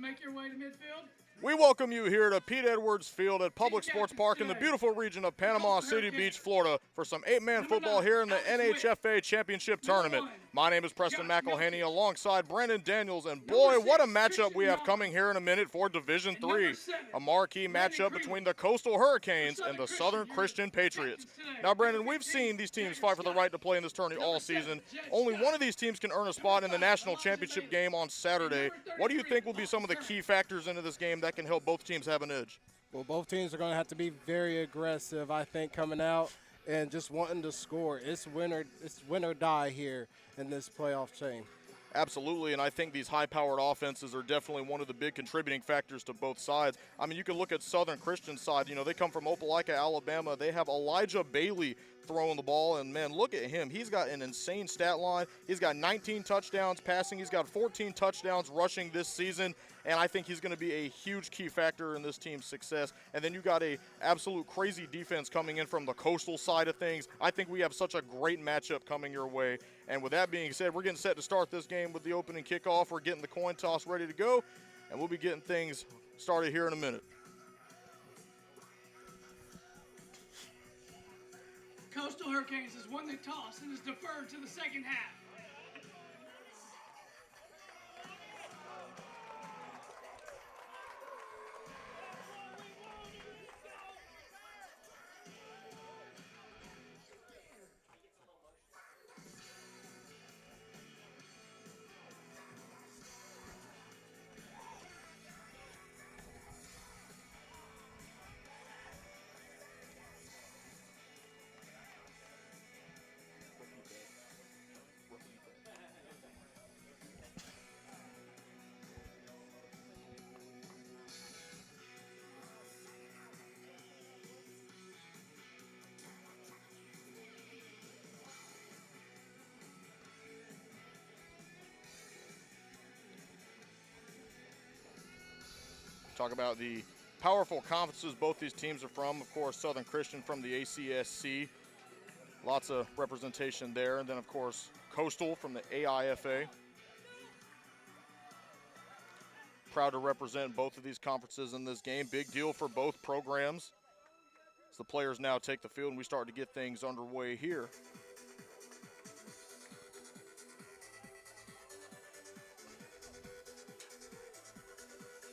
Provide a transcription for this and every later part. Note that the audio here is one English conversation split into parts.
make your way to midfield. We welcome you here to Pete Edwards Field at Public Sports Park in the beautiful region of Panama City Beach, Florida for some 8-man football here in the NHFA Championship Tournament. My name is Preston McElhaney alongside Brandon Daniels, and boy, what a matchup we have coming here in a minute for Division III. A marquee matchup between the Coastal Hurricanes and the Southern Christian Patriots. Now, Brandon, we've seen these teams fight for the right to play in this tourney all season. Only one of these teams can earn a spot in the national championship game on Saturday. What do you think will be some of the key factors into this game that can help both teams have an edge? Well, both teams are going to have to be very aggressive, I think, coming out and just wanting to score. It's win or die here in this playoff chain. Absolutely, and I think these high-powered offenses are definitely one of the big contributing factors to both sides. I mean, you can look at Southern Christian's side. You know, they come from Opelika, Alabama. They have Elijah Bailey throwing the ball, and, man, look at him. He's got an insane stat line. He's got 19 touchdowns passing. He's got 14 touchdowns rushing this season, and I think he's going to be a huge key factor in this team's success. And then you got a absolute crazy defense coming in from the Coastal side of things. I think we have such a great matchup coming your way. And with that being said, we're getting set to start this game with the opening kickoff. We're getting the coin toss ready to go, and we'll be getting things started here in a minute. Coastal Hurricanes has won the toss and is deferred to the second half. Talk about the powerful conferences both these teams are from. Of course, Southern Christian from the ACSC. Lots of representation there. And then, of course, Coastal from the AIFA. Proud to represent both of these conferences in this game. Big deal for both programs. As the players now take the field and we start to get things underway here.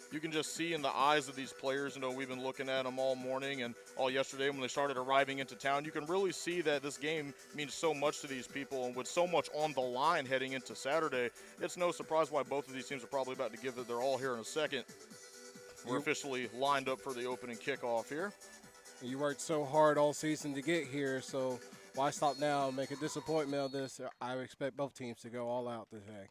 You can just see in the eyes of these players, you know, we've been looking at them all morning and all yesterday when they started arriving into town. You can really see that this game means so much to these people, and with so much on the line heading into Saturday, it's no surprise why both of these teams are probably about to give it their all here in a second. We're officially lined up for the opening kickoff here. You worked so hard all season to get here, so why stop now and make a disappointment of this? I expect both teams to go all out today.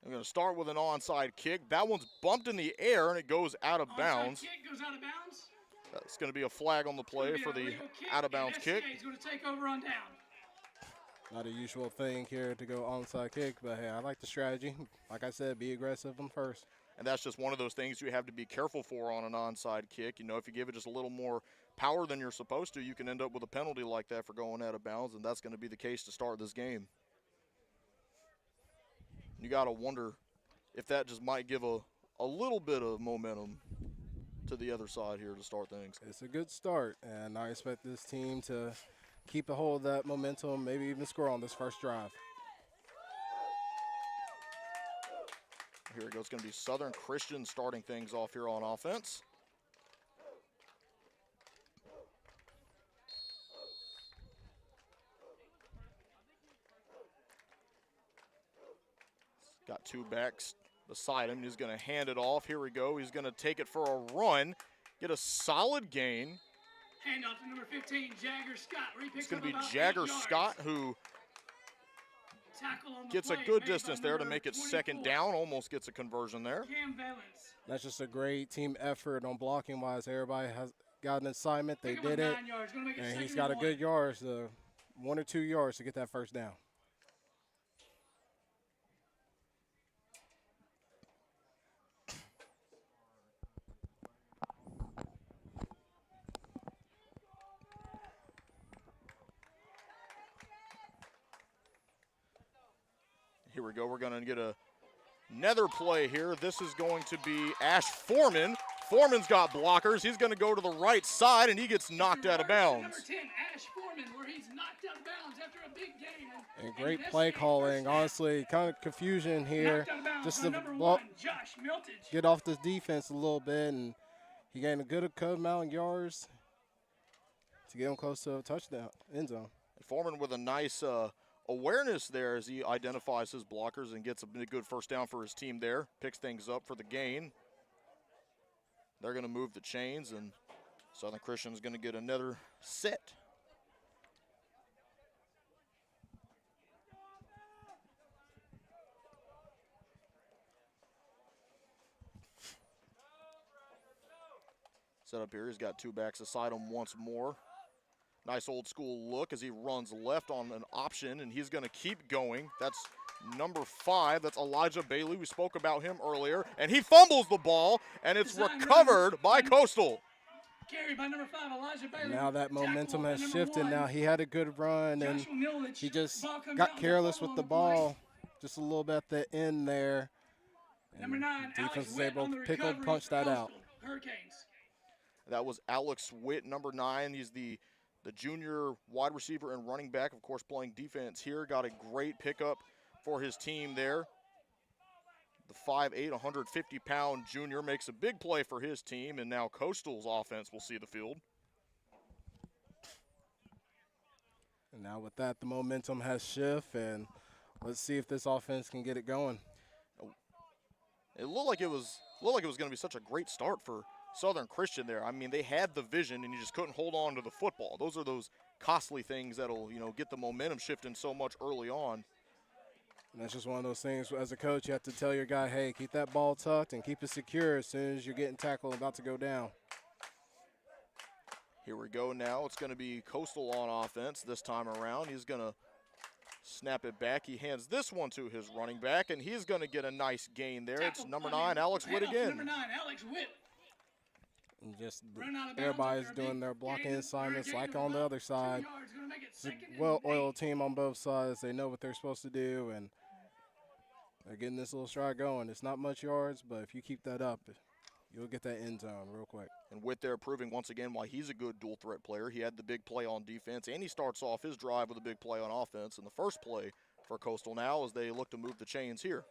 I'm going to start with an onside kick. That one's bumped in the air, and it goes out of bounds. Onside kick goes out of bounds. That's going to be a flag on the play for the out-of-bounds kick. He's going to take over on down. Not a usual thing here to go onside kick, but hey, I like the strategy. Like I said, be aggressive on first. And that's just one of those things you have to be careful for on an onside kick. You know, if you give it just a little more power than you're supposed to, you can end up with a penalty like that for going out of bounds, and that's going to be the case to start this game. You got to wonder if that just might give a little bit of momentum to the other side here to start things. It's a good start, and I expect this team to keep a hold of that momentum, maybe even score on this first drive. Here it goes. It's going to be Southern Christian starting things off here on offense. Got two backs beside him. He's going to hand it off. Here we go. He's going to take it for a run, get a solid gain. Hand off to number 15, Jagger Scott. It's going to be Jagger Scott who gets a good distance there to make it 24. second down. Almost gets a conversion there. Cam Valens. That's just a great team effort on blocking wise. Everybody has got an assignment. They did it. 9 yards. Gonna make it And he's second got a and good yards, 1 or 2 yards to get that first down. Here we go. We're going to get Another play here. This is going to be Ash Foreman. Foreman's got blockers. He's going to go to the right side, and he gets knocked out of bounds. Number 10, Ash Foreman, where he's knocked out of bounds after a big gain. And great play calling. Honestly, kind of confusion here. Just to get off this defense a little bit, and he gained a good amount of yards to get him close to a touchdown, end zone. Foreman with a nice awareness there as he identifies his blockers and gets a good first down for his team there. Picks things up for the gain. They're going to move the chains, and Southern Christian is going to get another set. Set up here, he's got two backs aside him once more. Nice old school look as he runs left on an option, and he's going to keep going. That's number 5. That's Elijah Bailey. We spoke about him earlier, and he fumbles the ball, and it's recovered by Coastal. Carried by number 5, Elijah Bailey. Now that momentum has shifted. Now he had a good run, and he just got careless with the ball just a little bit at the end there. Number 9, defense was able to pick up, punch that out. Hurricanes. That was Alex Witt, number 9. He's the junior wide receiver and running back, of course, playing defense here. Got a great pickup for his team there. The 5'8", 150-pound junior makes a big play for his team, and now Coastal's offense will see the field. And now with that, the momentum has shifted, and let's see if this offense can get it going. It looked like it was going to be such a great start for Southern Christian there. I mean, they had the vision, and you just couldn't hold on to the football. Those are those costly things that'll, get the momentum shifting so much early on. And that's just one of those things, as a coach, you have to tell your guy, hey, keep that ball tucked and keep it secure as soon as you're getting tackled and about to go down. Here we go now. It's going to be Coastal on offense this time around. He's going to snap it back. He hands this one to his running back, and he's going to get a nice gain there. It's number 9, Alex Witt again. Number 9, Alex Witt. And just everybody's doing their blocking assignments like on the other side. It's a well-oiled team on both sides. They know what they're supposed to do, and they're getting this little stride going. It's not much yards, but if you keep that up, you'll get that end zone real quick. And Witt there proving once again why he's a good dual-threat player. He had the big play on defense, and he starts off his drive with a big play on offense. And the first play for Coastal now as they look to move the chains here.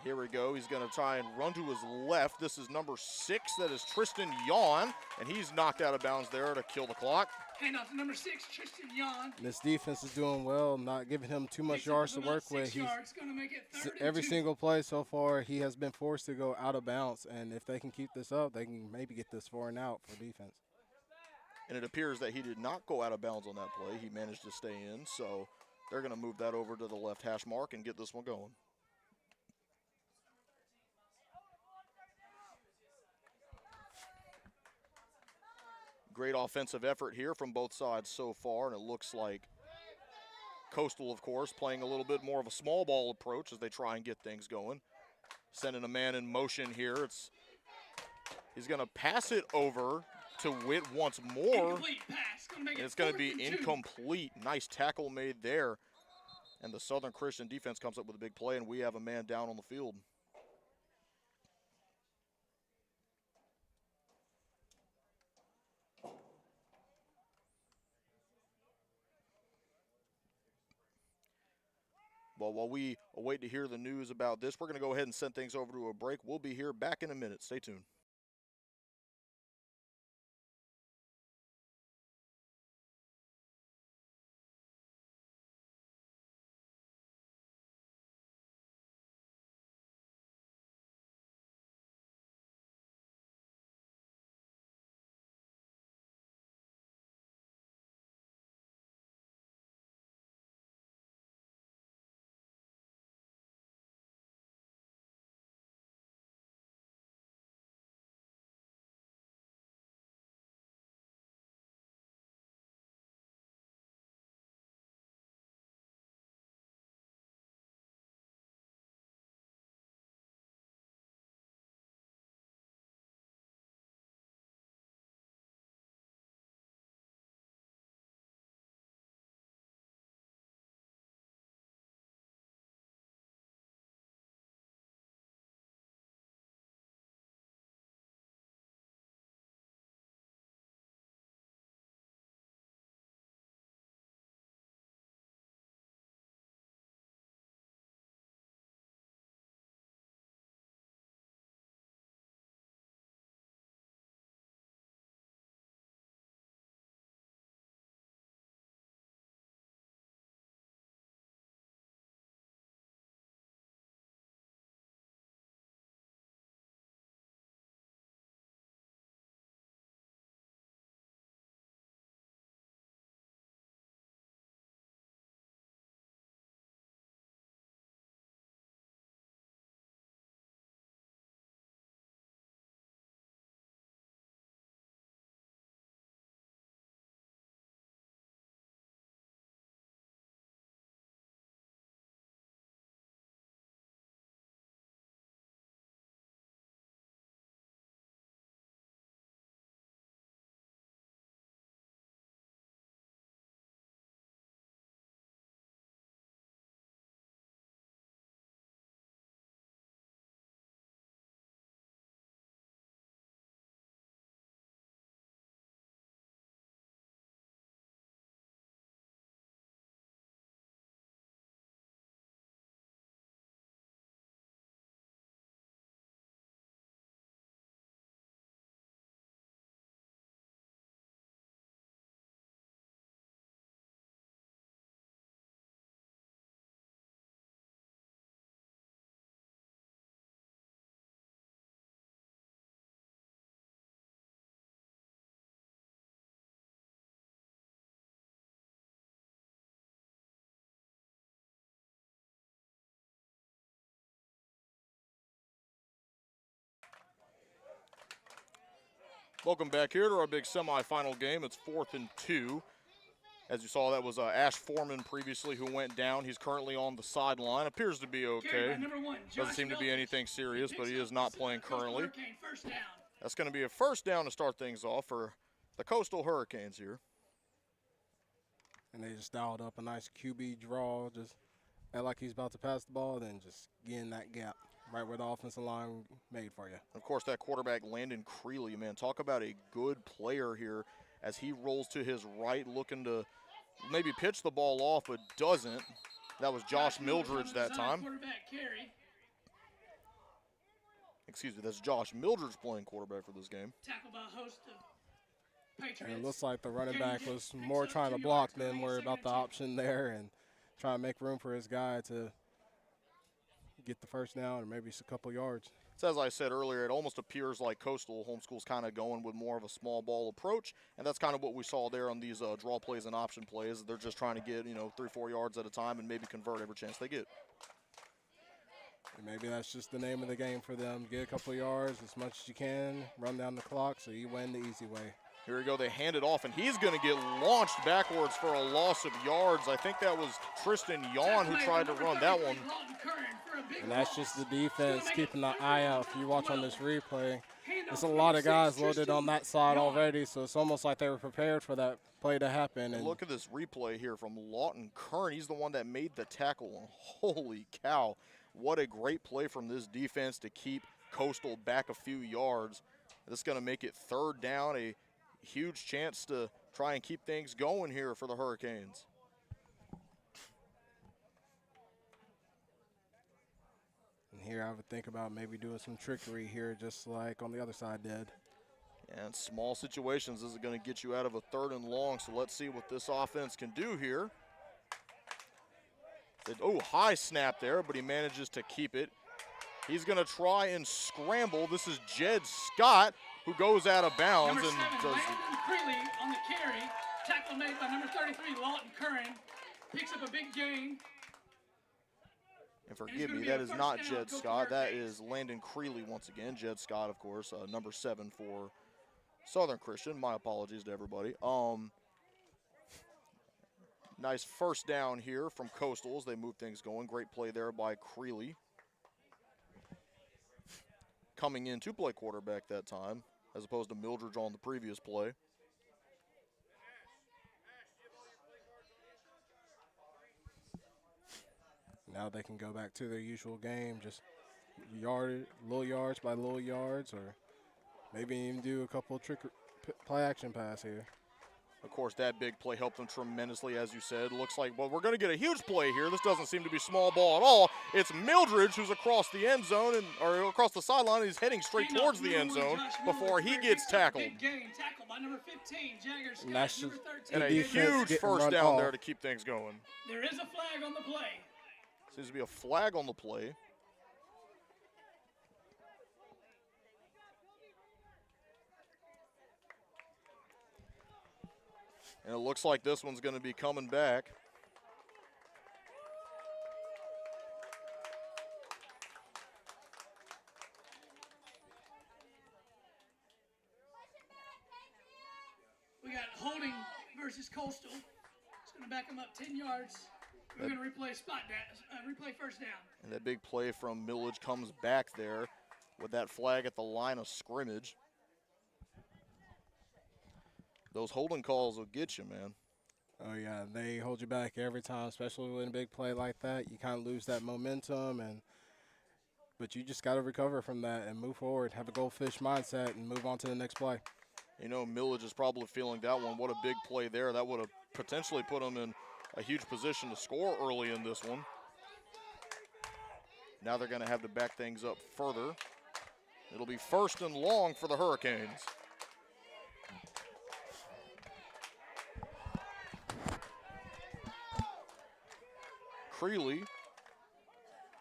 Here we go. He's going to try and run to his left. This is number 6. That is Tristan Yawn, and he's knocked out of bounds there to kill the clock. Hand off to number 6, Tristan Yawn. This defense is doing well, not giving him too much yards to work with. Every single play so far, he has been forced to go out of bounds, and if they can keep this up, they can maybe get this 4 and out for defense. And it appears that he did not go out of bounds on that play. He managed to stay in, so they're going to move that over to the left hash mark and get this one going. Great offensive effort here from both sides so far, and it looks like Coastal, of course, playing a little bit more of a small ball approach as they try and get things going. Sending a man in motion here. He's going to pass it over to Witt once more. It's going to be incomplete. Nice tackle made there. And the Southern Christian defense comes up with a big play, and we have a man down on the field. Well, while we await to hear the news about this, we're going to go ahead and send things over to a break. We'll be here back in a minute. Stay tuned. Welcome back here to our big semifinal game. It's 4th and 2. As you saw, that was Ash Foreman previously who went down. He's currently on the sideline. Appears to be okay. Doesn't seem to be anything serious, but he is not playing currently. That's going to be a first down to start things off for the Coastal Hurricanes here. And they just dialed up a nice QB draw, just act like he's about to pass the ball, then just get in that gap right where the offensive line made for you. Of course, that quarterback, Landon Creeley, man, talk about a good player here as he rolls to his right, looking to maybe pitch the ball off, but doesn't. That was Josh Mildridge that time. Excuse me, that's Josh Mildridge playing quarterback for this game. Tackled by a host of Patriots. And it looks like the running back was more trying to block than worry about the option there and trying to make room for his guy to get the first down or maybe a couple yards. So as I said earlier, it almost appears like Coastal Homeschool's kind of going with more of a small ball approach, and that's kind of what we saw there on these draw plays and option plays. They're just trying to get, 3-4 yards at a time and maybe convert every chance they get. And maybe that's just the name of the game for them. Get a couple of yards as much as you can, run down the clock so you win the easy way. Here we go, they hand it off, and he's going to get launched backwards for a loss of yards. I think that was Tristan Yawn who tried to run that one. And that's just the defense keeping an eye out. If you watch on this replay, there's a lot of guys loaded on that side already, so it's almost like they were prepared for that play to happen. And look at this replay here from Lawton Kern. He's the one that made the tackle. Holy cow, what a great play from this defense to keep Coastal back a few yards. This is going to make it 3rd down, a huge chance to try and keep things going here for the Hurricanes. And here I would think about maybe doing some trickery here just like on the other side did. And small situations, this is going to get you out of a 3rd and long, so let's see what this offense can do here. Oh, high snap there, but he manages to keep it. He's going to try and scramble. This is Jed Scott, who goes out of bounds. Number and 7, does Landon Creeley on the carry. Tackle made by number 33, Lawton Curran. Picks up a big gain. And forgive me, that is not Jed Scott. That is Landon Creeley once again. Jed Scott, of course, number 7 for Southern Christian. My apologies to everybody. Nice first down here from Coastal as they move things going. Great play there by Creeley. Coming in to play quarterback that time, as opposed to Mildridge on the previous play. Now they can go back to their usual game, just little yards by little yards, or maybe even do a couple play action pass here. Of course, that big play helped them tremendously, as you said. Looks like, well, we're going to get a huge play here. This doesn't seem to be small ball at all. It's Mildridge who's across the end zone, or across the sideline. He's heading straight towards the end zone before he gets tackled. Big gain, tackled by number 15, Jagger Scott, And that's number just 13. And a huge first down there to keep things going. There is a flag on the play. Seems to be a flag on the play. And it looks like this one's going to be coming back. We got holding versus Coastal. It's going to back them up 10 yards. We're going to replay replay first down. And that big play from Millage comes back there with that flag at the line of scrimmage. Those holding calls will get you, man. Oh, yeah, they hold you back every time, especially with a big play like that. You kind of lose that momentum, but you just got to recover from that and move forward, have a goldfish mindset, and move on to the next play. You know, Millage is probably feeling that one. What a big play there. That would have potentially put him in a huge position to score early in this one. Now they're going to have to back things up further. It'll be 1st and long for the Hurricanes. Creeley,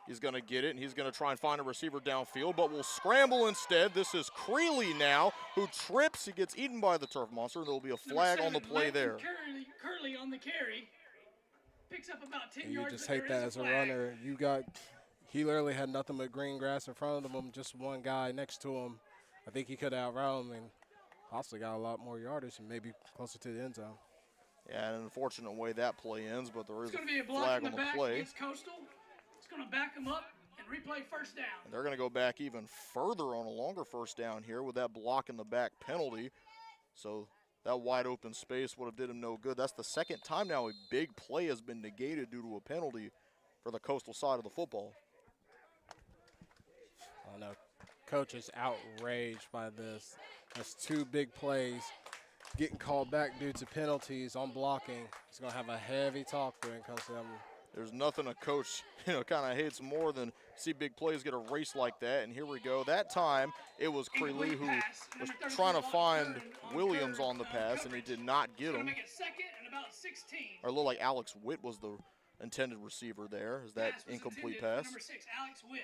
he's going to get it, and he's going to try and find a receiver downfield, but will scramble instead. This is Creeley now, who trips. He gets eaten by the turf monster, and there will be a flag on the play there. Curley on the carry. Picks up about 10 and yards. You just hate that as a runner. He literally had nothing but green grass in front of him, just one guy next to him. I think he could have outrun him, and possibly got a lot more yardage and maybe closer to the end zone. Yeah, an unfortunate way that play ends, but there is It's going to be a a block flag in on the the back play. against Coastal. It's going to back them up and replay first down. And they're going to go back even further on a longer first down here with that block in the back penalty. So that wide open space would have did him no good. That's the second time now a big play has been negated due to a penalty for the Coastal side of the football. I know coach is outraged by this. That's 2 big plays getting called back due to penalties on blocking. He's going to have a heavy talk when it comes to them. There's nothing a coach, kind of hates more than see big plays get erased like that. And here we go. That time, it was Creeley who was trying to find Williams on the pass, and he did not get him. Or it looked like Alex Witt was the intended receiver there. Is that incomplete pass? Number 6, Alex Witt.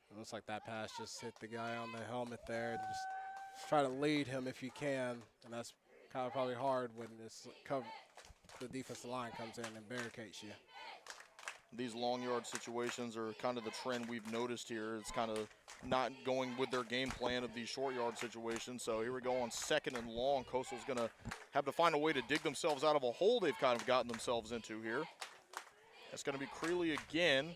It looks like that pass just hit the guy on the helmet there. And just try to lead him if you can, and that's kind of probably hard when this the defensive line comes in and barricades you. These long yard situations are kind of the trend we've noticed here. It's kind of not going with their game plan of these short yard situations. So here we go on 2nd and long. Coastal's going to have to find a way to dig themselves out of a hole they've kind of gotten themselves into here. It's going to be Creeley again.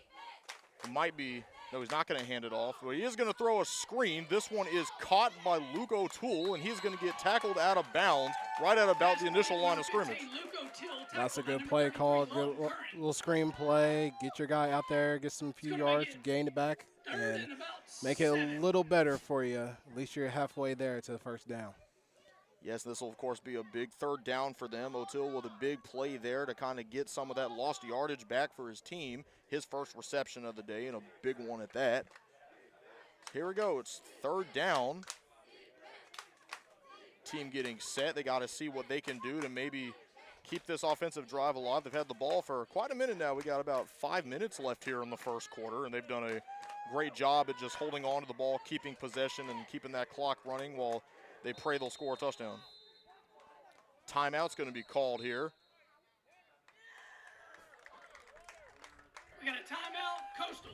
It might be, no, he's not going to hand it off, but he is going to throw a screen. This one is caught by Luke O'Toole, and he's going to get tackled out of bounds right at about the initial line of scrimmage. That's a good play call, good little screen play. Get your guy out there, get some few yards, gain it back, and make it a little better for you. At least you're halfway there to the first down. Yes, this will, of course, be a big 3rd down for them. O'Toole with a big play there to kind of get some of that lost yardage back for his team. His first reception of the day, and a big one at that. Here we go. It's 3rd down. Team getting set. They got to see what they can do to maybe keep this offensive drive alive. They've had the ball for quite a minute now. We got about 5 minutes left here in the first quarter, and they've done a great job at just holding on to the ball, keeping possession, and keeping that clock running while they pray they'll score a touchdown. Timeout's going to be called here. We got a timeout, Coastal.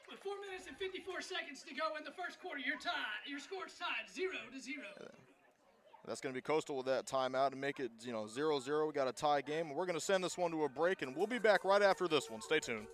With 4 minutes and 54 seconds to go in the first quarter, your score's tied 0-0. That's going to be Coastal with that timeout and make it 0-0. We got a tie game. We're going to send this one to a break, and we'll be back right after this one. Stay tuned.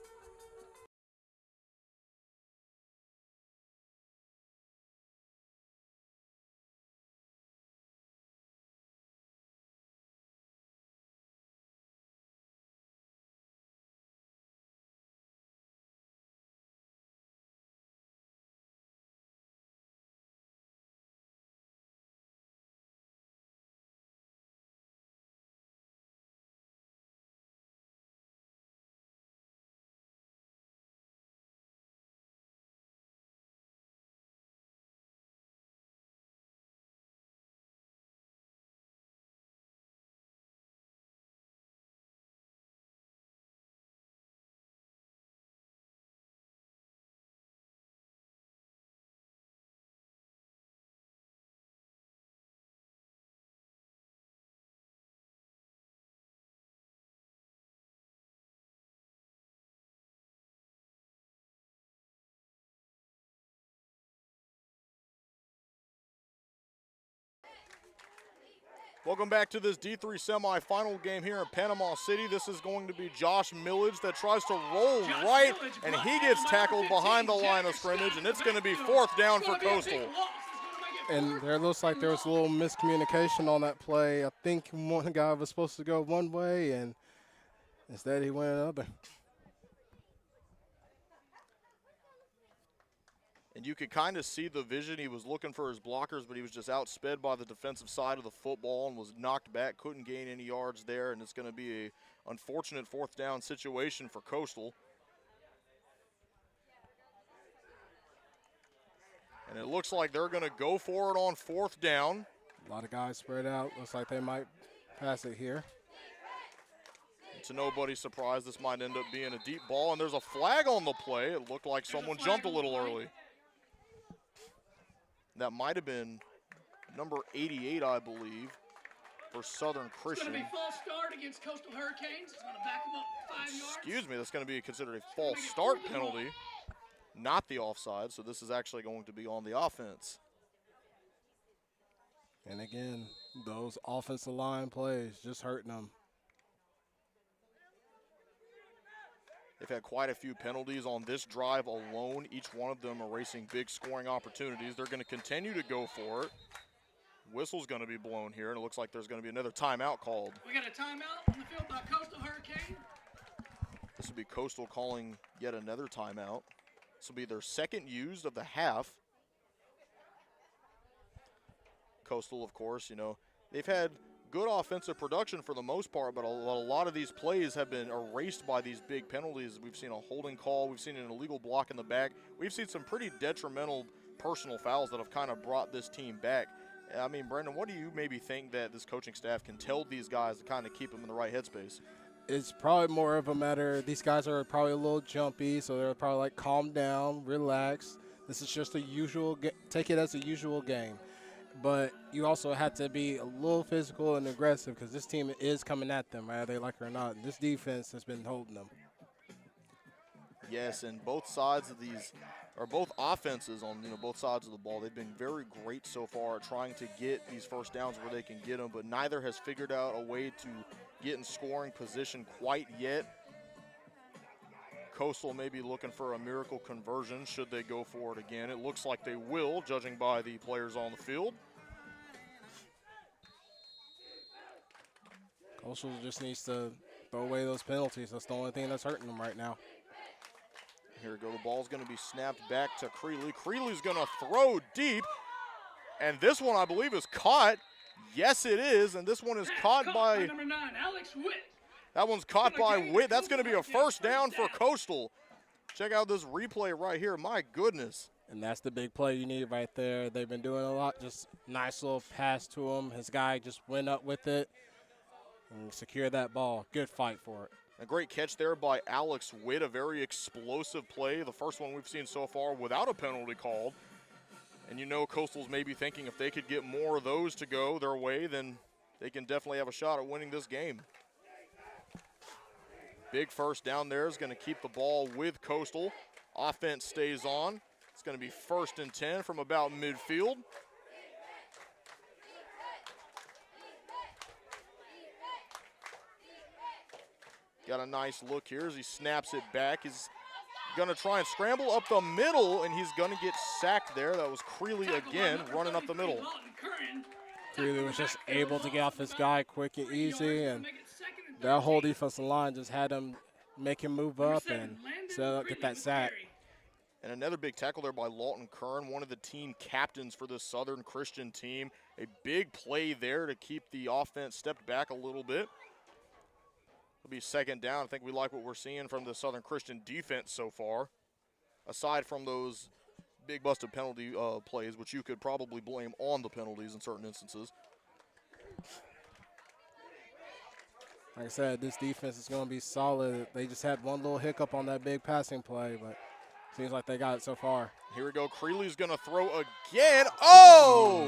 Welcome back to this D3 semifinal game here in Panama City. This is going to be Josh Millage that tries to roll right, and he gets tackled behind the line of scrimmage, and it's going to be 4th down for Coastal. And there looks like there was a little miscommunication on that play. I think one guy was supposed to go one way, and instead he went another. And you could kind of see the vision. He was looking for his blockers, but he was just outsped by the defensive side of the football and was knocked back, couldn't gain any yards there, and it's going to be a unfortunate 4th down situation for Coastal. And it looks like they're going to go for it on 4th down. A lot of guys spread out. Looks like they might pass it here. To nobody's surprise, this might end up being a deep ball, and there's a flag on the play. It looked like someone jumped a little early. That might have been number 88, I believe, for Southern Christian. It's going to be false start against Coastal Hurricanes. It's going to back them up 5 yards. Excuse me, that's going to be considered a false start penalty, not the offside, so this is actually going to be on the offense. And again, those offensive line plays just hurting them. They've had quite a few penalties on this drive alone, each one of them erasing big scoring opportunities. They're going to continue to go for it. Whistle's going to be blown here, and it looks like there's going to be another timeout called. We got a timeout on the field by Coastal Hurricane. This will be Coastal calling yet another timeout. This will be their second used of the half. Coastal, of course, you know, they've had good offensive production for the most part, but a lot of these plays have been erased by these big penalties. We've seen a holding call. We've seen an illegal block in the back. We've seen some pretty detrimental personal fouls that have kind of brought this team back. I mean, Brendan, what do you maybe think that this coaching staff can tell these guys to kind of keep them in the right headspace? It's probably more of a matter, these guys are probably a little jumpy, so they're probably like, calm down, relax. This is just a usual, take it as a usual game. But you also have to be a little physical and aggressive because this team is coming at them, whether they like it or not. This defense has been holding them. Yes, and both sides of these, or both offenses on both sides of the ball, they've been very great so far at trying to get these first downs where they can get them, but neither has figured out a way to get in scoring position quite yet. Coastal may be looking for a miracle conversion should they go for it again. It looks like they will, judging by the players on the field. Coastal just needs to throw away those penalties. That's the only thing that's hurting them right now. Here we go. The ball's going to be snapped back to Creeley. Creeley's going to throw deep, and this one, I believe, is caught. Yes, it is, and this one is caught by number 9, Alex Witt. That one's caught by Witt. That's going to be a first down for Coastal. Check out this replay right here. My goodness. And that's the big play you need right there. They've been doing a lot. Just nice little pass to him. His guy just went up with it and secured that ball. Good fight for it. A great catch there by Alex Witt. A very explosive play. The first one we've seen so far without a penalty called. And you know Coastal's maybe thinking if they could get more of those to go their way, then they can definitely have a shot at winning this game. Big first down there is going to keep the ball with Coastal. Offense stays on. It's going to be 1st and 10 from about midfield. Got a nice look here as he snaps it back. He's going to try and scramble up the middle, and he's going to get sacked there. That was Creeley again, running up the middle. Creeley was just able to get off his guy quick and easy, and that whole defensive line just had him make him move up and get that sack. And another big tackle there by Lawton Kern, one of the team captains for the Southern Christian team. A big play there to keep the offense stepped back a little bit. It'll be 2nd down. I think we like what we're seeing from the Southern Christian defense so far. Aside from those big busted penalty plays, which you could probably blame on the penalties in certain instances. Like I said, this defense is going to be solid. They just had one little hiccup on that big passing play, but seems like they got it so far. Here we go. Creeley's going to throw again. Oh!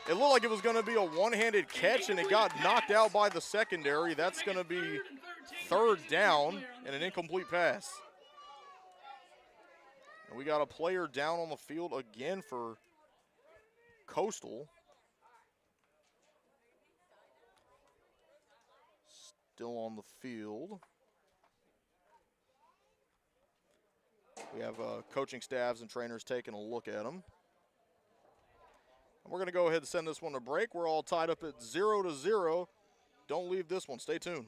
It looked like it was going to be a one-handed catch, and it got knocked out by the secondary. That's going to be 3rd down and an incomplete pass. And we got a player down on the field again for Coastal. Still on the field. We have coaching staffs and trainers taking a look at them. And we're going to go ahead and send this one to break. We're all tied up at 0-0. Don't leave this one. Stay tuned.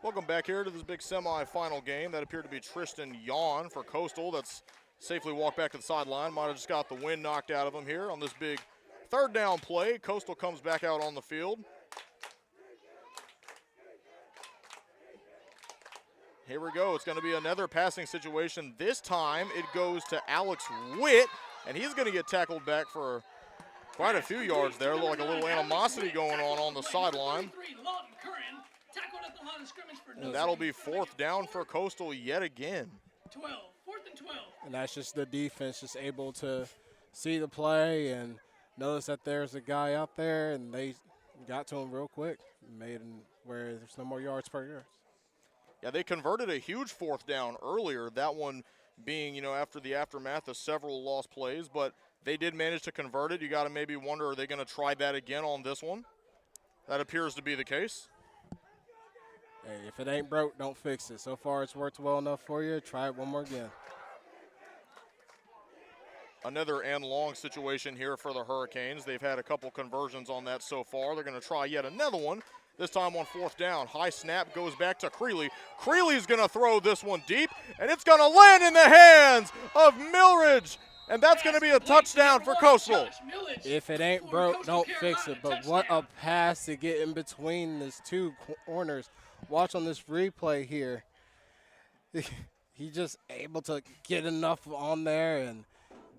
Welcome back here to this big semifinal game. That appeared to be Tristan Yawn for Coastal. That's safely walked back to the sideline. Might have just got the wind knocked out of him here on this big third down play. Coastal comes back out on the field. Here we go. It's going to be another passing situation. This time it goes to Alex Witt, and he's going to get tackled back for quite a few yards there. Look like a little animosity going on the sideline. And that'll be fourth down for Coastal yet again. 12, 4th and 12. And that's just the defense just able to see the play and notice that there's a guy out there, and they got to him real quick, made him where there's no more yards per yard. Yeah, they converted a huge fourth down earlier, that one being, after the aftermath of several lost plays, but they did manage to convert it. You got to maybe wonder, are they going to try that again on this one? That appears to be the case. Hey, if it ain't broke, don't fix it. So far, it's worked well enough for you. Try it one more again. Another and long situation here for the Hurricanes. They've had a couple conversions on that so far. They're going to try yet another one, this time on fourth down. High snap goes back to Creeley. Creeley's going to throw this one deep, and it's going to land in the hands of Milridge. And that's going to be a touchdown for Coastal. If it ain't broke, don't fix it. But what a pass to get in between these two corners. Watch on this replay here. He just able to get enough on there and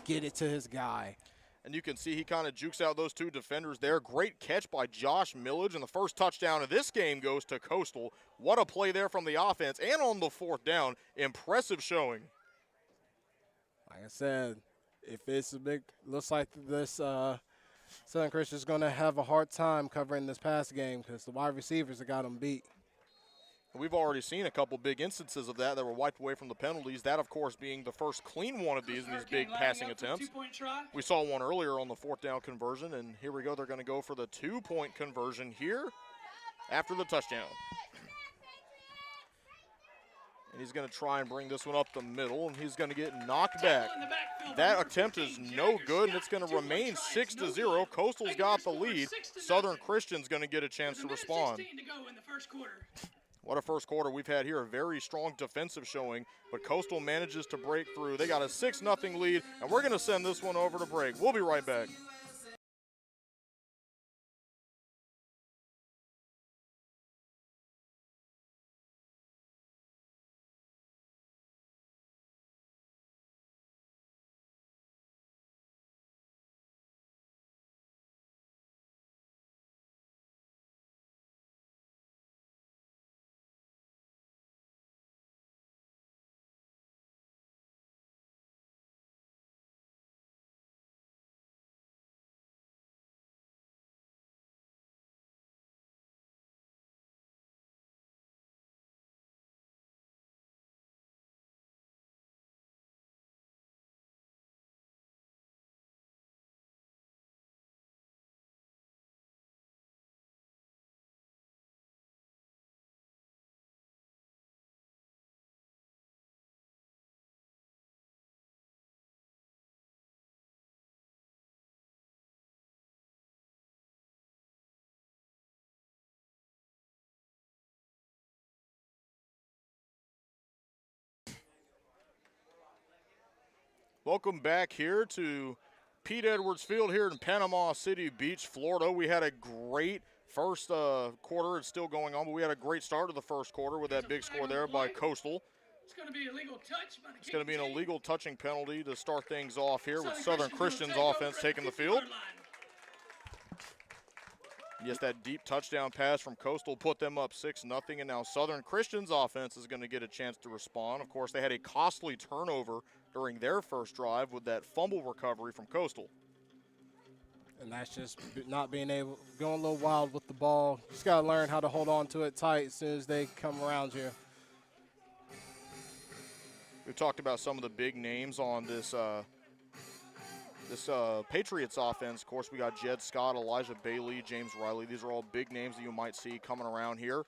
get it to his guy. And you can see he kind of jukes out those two defenders there. Great catch by Josh Millage, and the first touchdown of this game goes to Coastal. What a play there from the offense, and on the fourth down, impressive showing. Like I said, if it's a big, looks like this Southern Christian is going to have a hard time covering this pass game because the wide receivers have got them beat. We've already seen a couple big instances of that were wiped away from the penalties. That, of course, being the first clean one of these in these big passing attempts. We saw one earlier on the fourth down conversion, and here we go. They're going to go for the 2-point conversion here after the touchdown. And he's going to try and bring this one up the middle, and he's going to get knocked back. That attempt is no good, and it's going to remain 6-0. Coastal's got the lead. Southern Christian's going to get a chance to respond. What a first quarter we've had here. A very strong defensive showing, but Coastal manages to break through. They got a 6-0 lead, and we're going to send this one over to break. We'll be right back. Welcome back here to Pete Edwards Field here in Panama City Beach, Florida. We had a great first quarter. It's still going on, but we had a great start to the first quarter with that big score there by Coastal. It's going to be a legal touch. It's going to be an illegal touching penalty to start things off here with Southern Christian's offense taking the field. Yes, that deep touchdown pass from Coastal put them up 6-0, and now Southern Christian's offense is going to get a chance to respond. Of course, they had a costly turnover during their first drive with that fumble recovery from Coastal. And that's just not being able, going a little wild with the ball. Just got to learn how to hold on to it tight as soon as they come around you. We've talked about some of the big names on this Patriots offense. Of course, we got Jed Scott, Elijah Bailey, James Riley. These are all big names that you might see coming around here.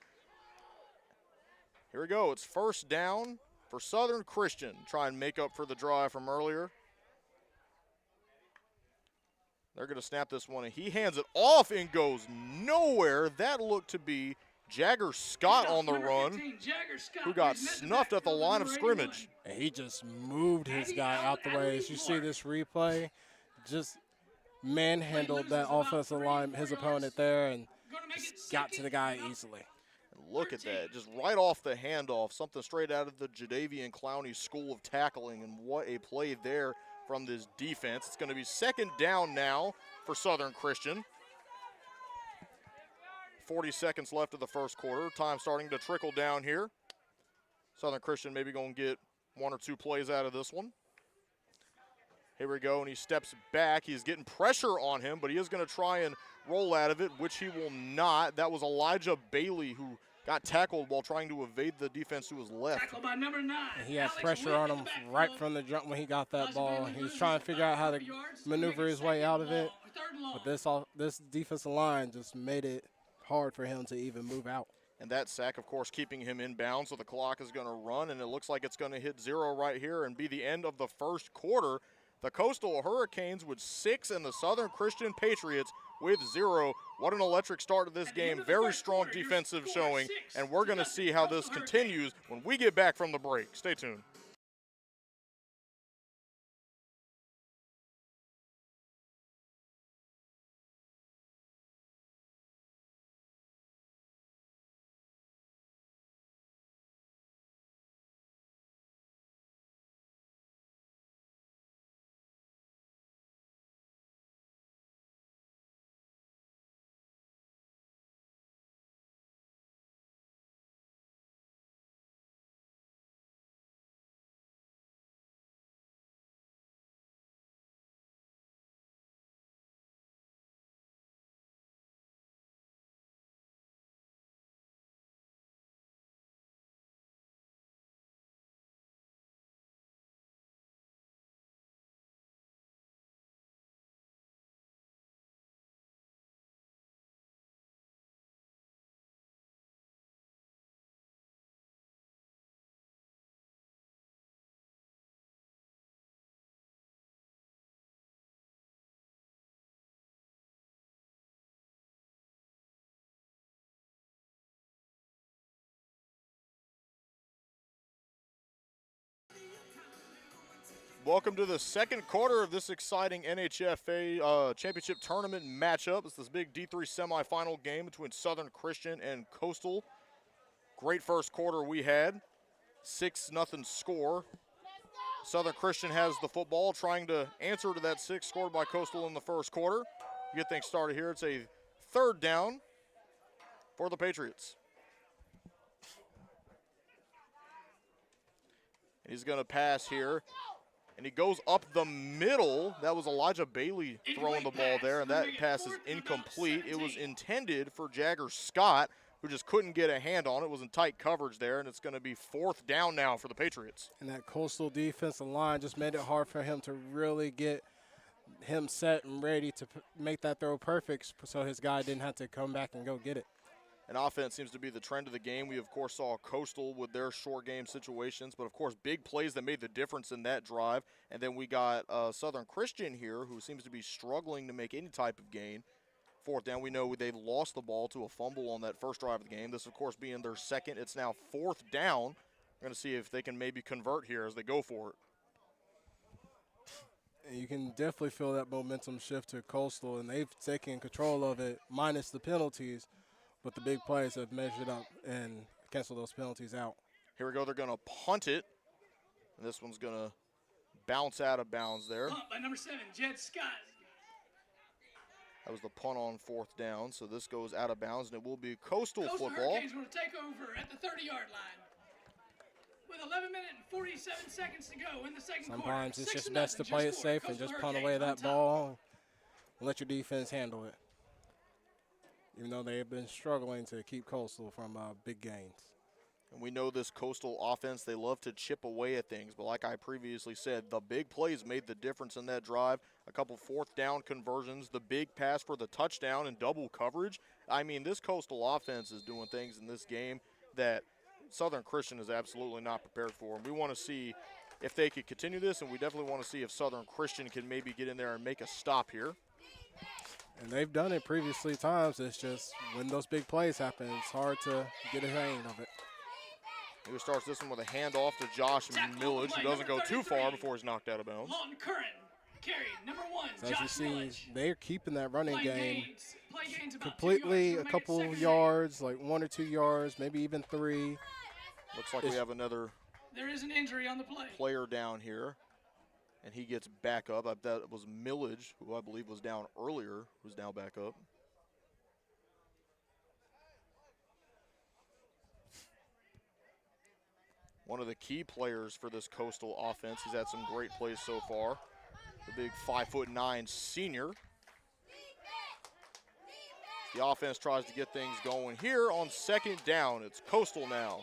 Here we go. It's first down for Southern Christian. Try and make up for the drive from earlier. They're going to snap this one, and he hands it off and goes nowhere. That looked to be Jagger Scott on the run, who got snuffed at the line of scrimmage. And he just moved his guy out the way. As you see this replay, just manhandled that offensive line, his opponent there, and just got to the guy easily. And look at that, just right off the handoff, something straight out of the Jadavian Clowney School of Tackling, and what a play there from this defense. It's going to be second down now for Southern Christian. 40 seconds left of the first quarter. Time starting to trickle down here. Southern Christian maybe going to get 1 or 2 plays out of this one. Here we go, and he steps back. He's getting pressure on him, but he is going to try and roll out of it, which he will not. That was Elijah Bailey who got tackled while trying to evade the defense to his left. Tackled by number 9. And he had pressure on him right from the jump when he got that ball. He was trying to figure out how to maneuver his way out of it, but this defensive line just made it hard for him to even move out. And that sack, of course, keeping him in bounds, so the clock is going to run, and it looks like it's going to hit 0 right here and be the end of the first quarter. The Coastal Hurricanes with 6 and the Southern Christian Patriots with 0. What an electric start to this game. Very strong defensive showing, and we're going to see how this continues when we get back from the break. Stay tuned. Welcome to the second quarter of this exciting NHFA championship tournament matchup. It's this big D3 semifinal game between Southern Christian and Coastal. Great first quarter we had. 6-0 score. Southern Christian has the football, trying to answer to that 6 scored by Coastal in the first quarter. Get things started here. It's a third down for the Patriots. He's going to pass here. And he goes up the middle. That was Elijah Bailey throwing the ball there, and that pass is incomplete. It was intended for Jagger Scott, who just couldn't get a hand on it. It was in tight coverage there, and it's going to be fourth down now for the Patriots. And that Coastal defensive line just made it hard for him to really get him set and ready to make that throw perfect, so his guy didn't have to come back and go get it. And offense seems to be the trend of the game. We, of course, saw Coastal with their short game situations, but, of course, big plays that made the difference in that drive. And then we got Southern Christian here, who seems to be struggling to make any type of gain. Fourth down, we know they lost the ball to a fumble on that first drive of the game. This, of course, being their second. It's now fourth down. We're going to see if they can maybe convert here as they go for it. And you can definitely feel that momentum shift to Coastal, and they've taken control of it, minus the penalties. But the big plays have measured up and canceled those penalties out. Here we go. They're going to punt it. And this one's going to bounce out of bounds there. Punt by number 7, Jed Scott. That was the punt on fourth down. So this goes out of bounds, and it will be Coastal football. Hurricanes will take over at the 30-yard line. With 11 minutes and 47 seconds to go in the second quarter. Sometimes it's just best to play it safe and just punt away that ball and let your defense handle it. Even though they have been struggling to keep Coastal from big gains. And we know this Coastal offense, they love to chip away at things. But like I previously said, the big plays made the difference in that drive. A couple fourth down conversions, the big pass for the touchdown and double coverage. I mean, this Coastal offense is doing things in this game that Southern Christian is absolutely not prepared for. And we want to see if they could continue this, and we definitely want to see if Southern Christian can maybe get in there and make a stop here. And they've done it previously times. It's just when those big plays happen, it's hard to get a hang of it. He starts this one with a handoff to Josh Millage, who doesn't go too far before he's knocked out of bounds. So as you see, they're keeping that running game completely a couple of yards, like 1 or 2 yards, maybe even 3. Looks like we have another there is an injury on the play. Player down here, and he gets back up. That was Millage, who I believe was down earlier, who's now back up. One of the key players for this Coastal offense. He's had some great plays so far. The big 5'9" senior. The offense tries to get things going here on second down. It's Coastal now.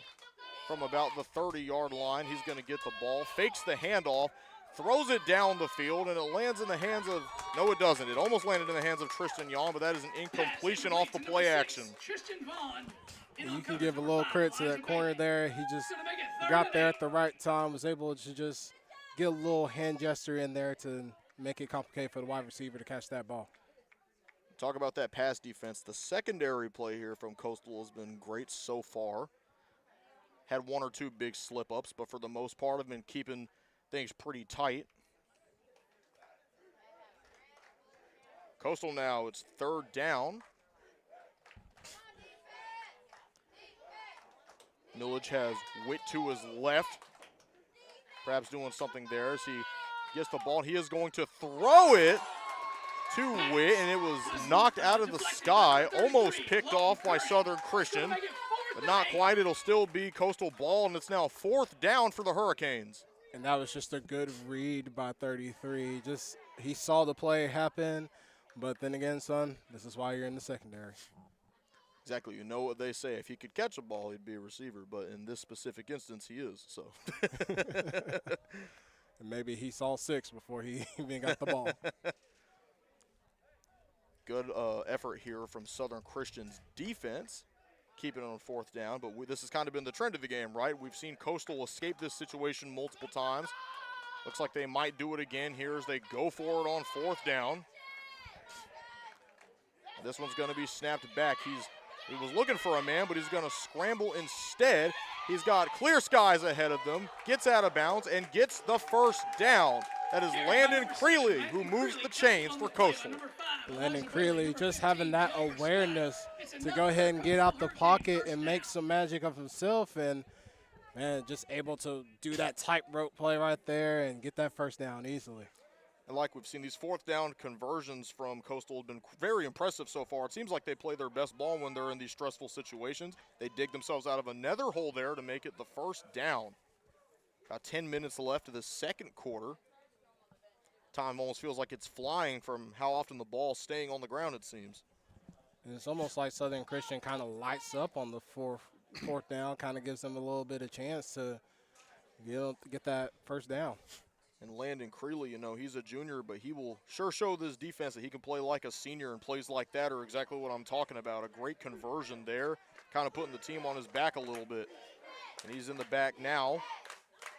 From about the 30-yard line, he's going to get the ball, fakes the handoff, throws it down the field, and it lands in the hands of, no it doesn't. It almost landed in the hands of Tristan Yon, but that is an incompletion off the play action. And you can give a little credit to that corner there. He just got there at the right time, was able to just get a little hand gesture in there to make it complicated for the wide receiver to catch that ball. Talk about that pass defense. The secondary play here from Coastal has been great so far. Had 1 or 2 big slip-ups, but for the most part have been keeping things pretty tight. Coastal now, it's third down. Millage has Witt to his left. Perhaps doing something there as he gets the ball. He is going to throw it to Witt, and it was knocked out of the sky, almost picked off by Southern Christian, but not quite. It'll still be Coastal ball, and it's now 4th down for the Hurricanes. And that was just a good read by 33. Just he saw the play happen, but then again, son, this is why you're in the secondary. Exactly. You know what they say. If he could catch a ball, he'd be a receiver, but in this specific instance, he is. So. And maybe he saw 6 before he even got the ball. Good effort here from Southern Christian's defense, keeping it on 4th down. But this has kind of been the trend of the game, right? We've seen Coastal escape this situation multiple times. Looks like they might do it again here as they go for it on 4th down. This one's going to be snapped back. He was looking for a man, but he's going to scramble instead. He's got clear skies ahead of them, gets out of bounds, and gets the first down. That is Landon Creeley, who moves the chains for Coastal. Landon Creeley just having that awareness to go ahead and get out the pocket and make some magic of himself, and man, just able to do that tightrope play right there and get that first down easily. And like we've seen, these 4th down conversions from Coastal have been very impressive so far. It seems like they play their best ball when they're in these stressful situations. They dig themselves out of another hole there to make it the first down. About 10 minutes left of the second quarter. Time almost feels like it's flying from how often the ball's staying on the ground, it seems. And it's almost like Southern Christian kind of lights up on the fourth down, kind of gives them a little bit of chance to get that first down. And Landon Creeley, you know, he's a junior, but he will sure show this defense that he can play like a senior, and plays like that are exactly what I'm talking about. A great conversion there, kind of putting the team on his back a little bit. And he's in the back now,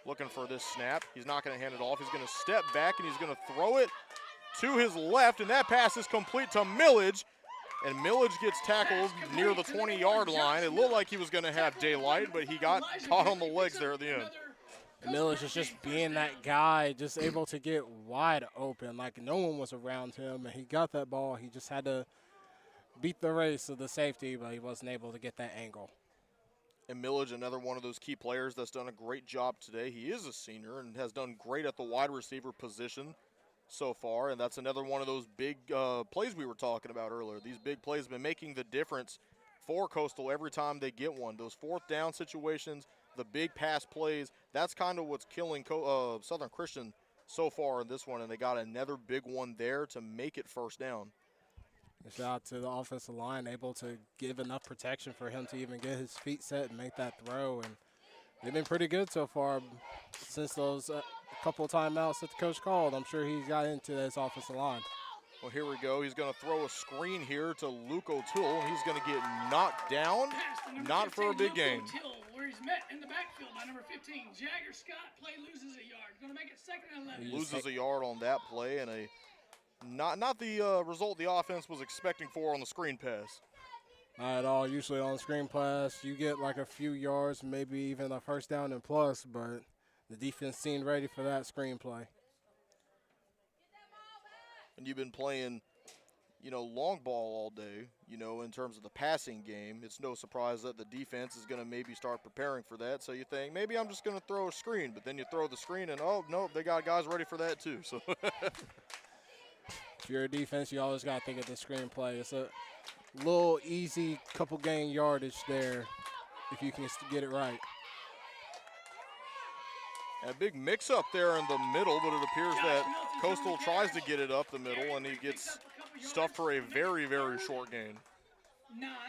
looking for this snap. He's not going to hand it off. He's going to step back, and he's going to throw it to his left, and that pass is complete to Millage. And Millage gets tackled near the 20-yard line. It looked like he was going to have daylight, but he got caught on the legs there at the end. Millage is just being that guy, just able to get wide open, like no one was around him, and he got that ball. He just had to beat the race of the safety, but he wasn't able to get that angle. And Millage, another one of those key players that's done a great job today. He is a senior and has done great at the wide receiver position so far, and that's another one of those big plays we were talking about earlier. These big plays have been making the difference for Coastal every time they get one. Those 4th down situations, the big pass plays, that's kind of what's killing Southern Christian so far in this one, and they got another big one there to make it first down. Shout out to the offensive line, able to give enough protection for him to even get his feet set and make that throw, and they've been pretty good so far since those couple of timeouts that the coach called. I'm sure he's got into this offensive line. Well, here we go. He's going to throw a screen here to Luke O'Toole. He's going to get knocked down, not for a big gain. Where he's met in the backfield by number 15, Jagger Scott. Play loses a yard. Going to make it 2nd and 11. Loses a yard on that play, and a Not the result the offense was expecting for on the screen pass. Not at all. Usually on the screen pass, you get like a few yards, maybe even a first down and plus, but the defense seemed ready for that screen play. And you've been playing, long ball all day, in terms of the passing game. It's no surprise that the defense is going to maybe start preparing for that. So you think, maybe I'm just going to throw a screen, but then you throw the screen and, oh, no, they got guys ready for that too. So if you're a defense, you always got to think of the screen play. It's a little easy couple gain yardage there if you can get it right. And a big mix-up there in the middle, but it appears that Coastal tries to get it up the middle, and he gets stuffed for a very, very short gain.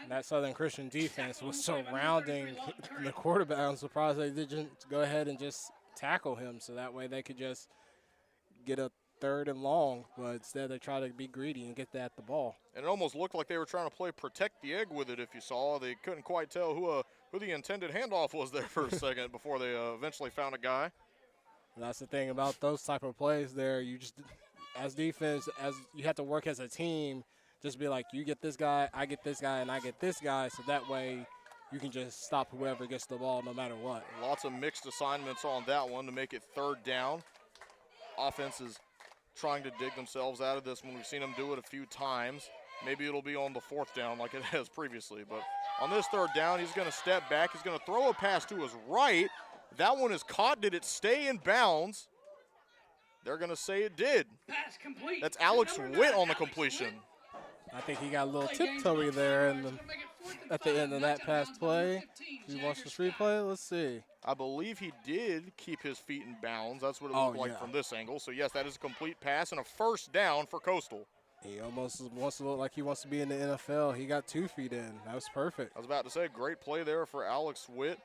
And that Southern Christian defense was surrounding the quarterback. I'm surprised they didn't go ahead and just tackle him, so that way they could just get a 3rd and long, but instead they try to be greedy and get that the ball. And it almost looked like they were trying to play protect the egg with it. If you saw, they couldn't quite tell who the intended handoff was there for a second before they eventually found a guy. And that's the thing about those type of plays there. You just, as defense, as you have to work as a team, just be like, you get this guy, I get this guy, and I get this guy, so that way you can just stop whoever gets the ball no matter what. Lots of mixed assignments on that one to make it 3rd down. Offense is trying to dig themselves out of this one. We've seen them do it a few times. Maybe it'll be on the 4th down like it has previously. But on this 3rd down, he's going to step back. He's going to throw a pass to his right. That one is caught. Did it stay in bounds? They're going to say it did. Pass complete. That's Alex Witt on the completion. I think he got a little tiptoey there at the end of that pass play. You watch the replay? Let's see. I believe he did keep his feet in bounds. That's what it looked like from this angle. So, yes, that is a complete pass and a 1st down for Coastal. He almost wants to look like he wants to be in the NFL. He got 2 feet in. That was perfect. I was about to say, great play there for Alex Witt.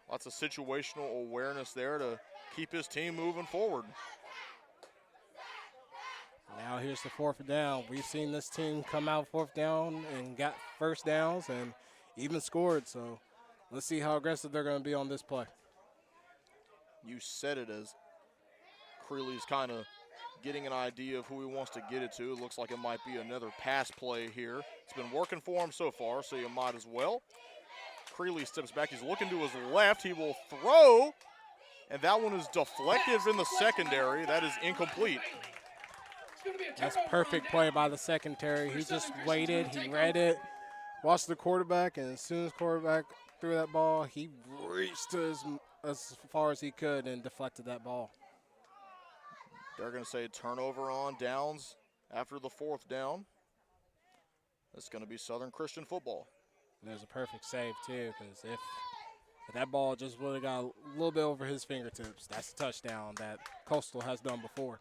Lots of situational awareness there to keep his team moving forward. Now here's the 4th down. We've seen this team come out 4th down and got 1st downs and even scored. So let's see how aggressive they're going to be on this play. You said it, as Creeley's kind of getting an idea of who he wants to get it to. It looks like it might be another pass play here. It's been working for him so far, so you might as well. Creeley steps back. He's looking to his left. He will throw, and that one is deflected in the secondary. That is incomplete. That's perfect play by the secondary. He just waited. He read it, watched the quarterback, and as soon as quarterback threw that ball, he reached as far as he could and deflected that ball. They're going to say turnover on downs after the 4th down. It's going to be Southern Christian football. There's a perfect save, too, because if that ball just would have got a little bit over his fingertips, that's a touchdown that Coastal has done before.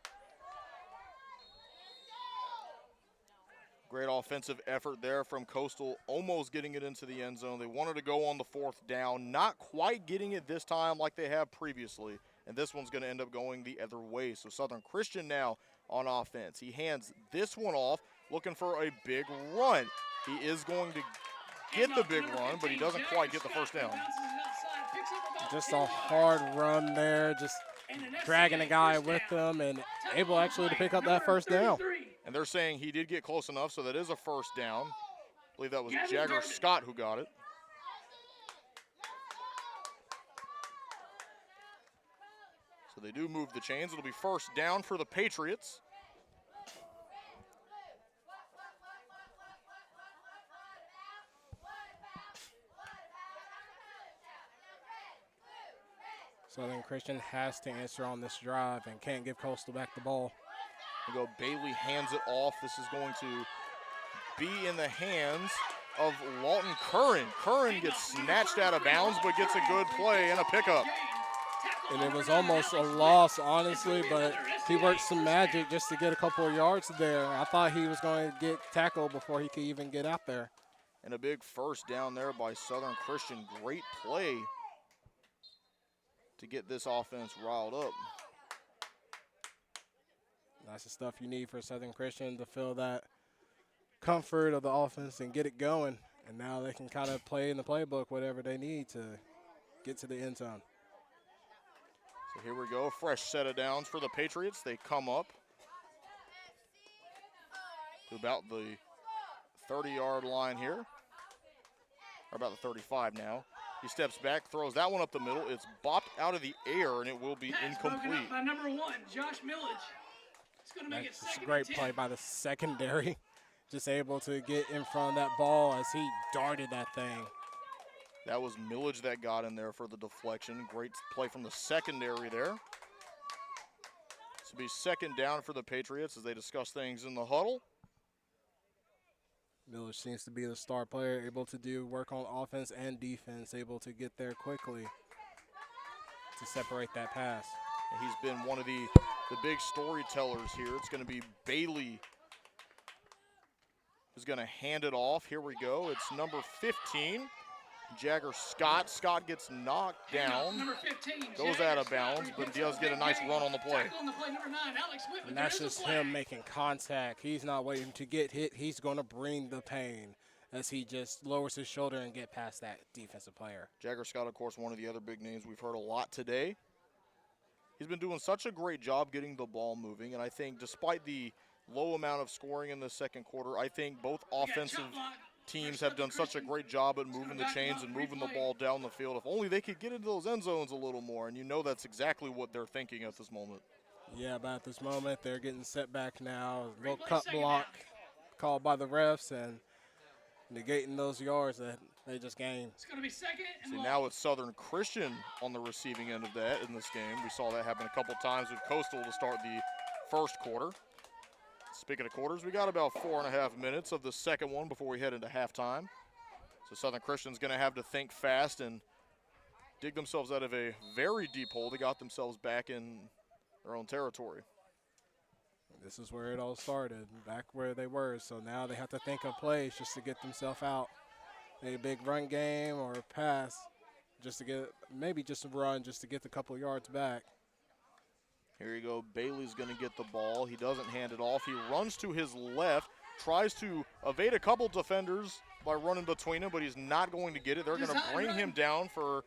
Great offensive effort there from Coastal, almost getting it into the end zone. They wanted to go on the 4th down, not quite getting it this time like they have previously. And this one's going to end up going the other way. So Southern Christian now on offense. He hands this one off, looking for a big run. He is going to get the big run, but he doesn't quite get the 1st down. Just a hard run there, just dragging a guy with them and able actually to pick up that 1st down. And they're saying he did get close enough, so that is a 1st down. I believe that was Jagger Scott who got it. So they do move the chains. It'll be 1st down for the Patriots. Southern Christian has to answer on this drive and can't give Coastal back the ball. Bailey hands it off. This is going to be in the hands of Lawton Curran. Curran gets snatched out of bounds, but gets a good play and a pickup. And it was almost a loss, honestly, but he worked some magic just to get a couple of yards there. I thought he was going to get tackled before he could even get out there. And a big 1st down there by Southern Christian. Great play to get this offense riled up. That's the stuff you need for Southern Christian to feel that comfort of the offense and get it going. And now they can kind of play in the playbook whatever they need to get to the end zone. So here we go, fresh set of downs for the Patriots. They come up to about the 30-yard line here, or about the 35 now. He steps back, throws that one up the middle. It's bopped out of the air, and it will be incomplete. By number 1, Josh Millage. It's going to make it second. A great play by the secondary. Just able to get in front of that ball as he darted that thing. That was Millage that got in there for the deflection. Great play from the secondary there. This will be second down for the Patriots as they discuss things in the huddle. Millage seems to be the star player, able to do work on offense and defense, able to get there quickly to separate that pass. And he's been one of the big storytellers here. It's going to be Bailey who's going to hand it off. Here we go. It's number 15, Jagger Scott. Scott gets knocked down, number 15, goes out of bounds, but does get a nice run on the play. Number 9, Alex Whitman. And that's just him making contact. He's not waiting to get hit. He's going to bring the pain as he just lowers his shoulder and get past that defensive player. Jagger Scott, of course, one of the other big names we've heard a lot today. He's been doing such a great job getting the ball moving, and I think despite the low amount of scoring in the second quarter, I think both offensive teams have done such a great job at moving the chains and moving the ball down the field. If only they could get into those end zones a little more, and you know that's exactly what they're thinking at this moment. Yeah, but at this moment, they're getting set back now. A little cut block called by the refs and negating those yards that they just gained. It's going to be second and See, now it's Southern Christian on the receiving end of that in this game. We saw that happen a couple times with Coastal to start the first quarter. Speaking of quarters, we got about 4.5 minutes of the second one before we head into halftime. So Southern Christian's going to have to think fast and dig themselves out of a very deep hole. They got themselves back in their own territory. This is where it all started, back where they were. So now they have to think of plays just to get themselves out. A big run game or a pass just to get, maybe just a run just to get a couple yards back. Here you go. Bailey's going to get the ball. He doesn't hand it off. He runs to his left, tries to evade a couple defenders by running between them, but he's not going to get it. They're going to bring him down for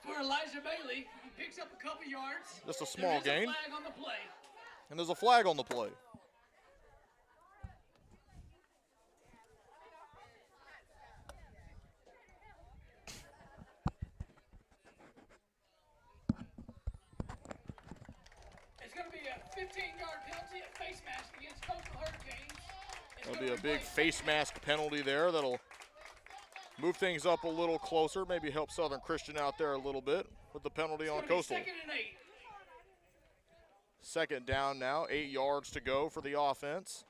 Elijah Bailey. He picks up a couple yards. Just a small gain. Flag on the play. And there's a flag on the play. It's going to be a 15-yard penalty, a face mask against Coastal Hurricanes. There'll be a big face mask penalty there that'll move things up a little closer, maybe help Southern Christian out there a little bit with the penalty on Coastal. Second and 8. Second down now, 8 yards to go for the offense.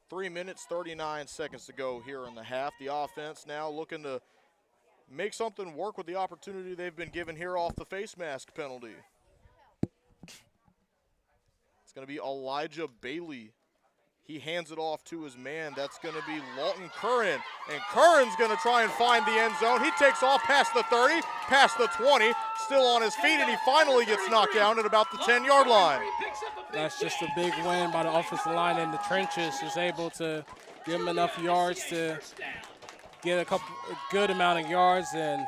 Three minutes, 39 seconds to go here in the half. The offense now looking to make something work with the opportunity they've been given here off the face mask penalty. It's going to be Elijah Bailey. He hands it off to his man. That's going to be Lawton Curran. And Curran's going to try and find the end zone. He takes off past the 30, past the 20, still on his feet, and he finally gets knocked down at about the 10-yard line. That's just a big win by the offensive line in the trenches. Is able to give him enough yards to get a good amount of yards, and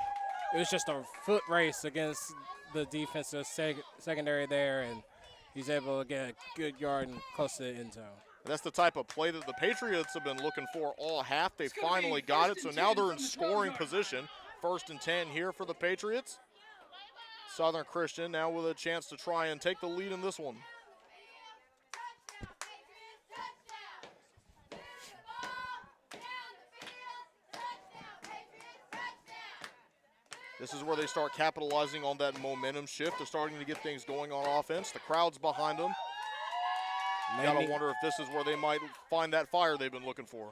it was just a foot race against the defensive secondary there, and he's able to get a good yard and close to the end zone. That's the type of play that the Patriots have been looking for all half. They finally got it, so now they're in scoring position. 1st and 10 here for the Patriots. Southern Christian now with a chance to try and take the lead in this one. This is where they start capitalizing on that momentum shift. They're starting to get things going on offense. The crowd's behind them. Gotta wonder if this is where they might find that fire they've been looking for.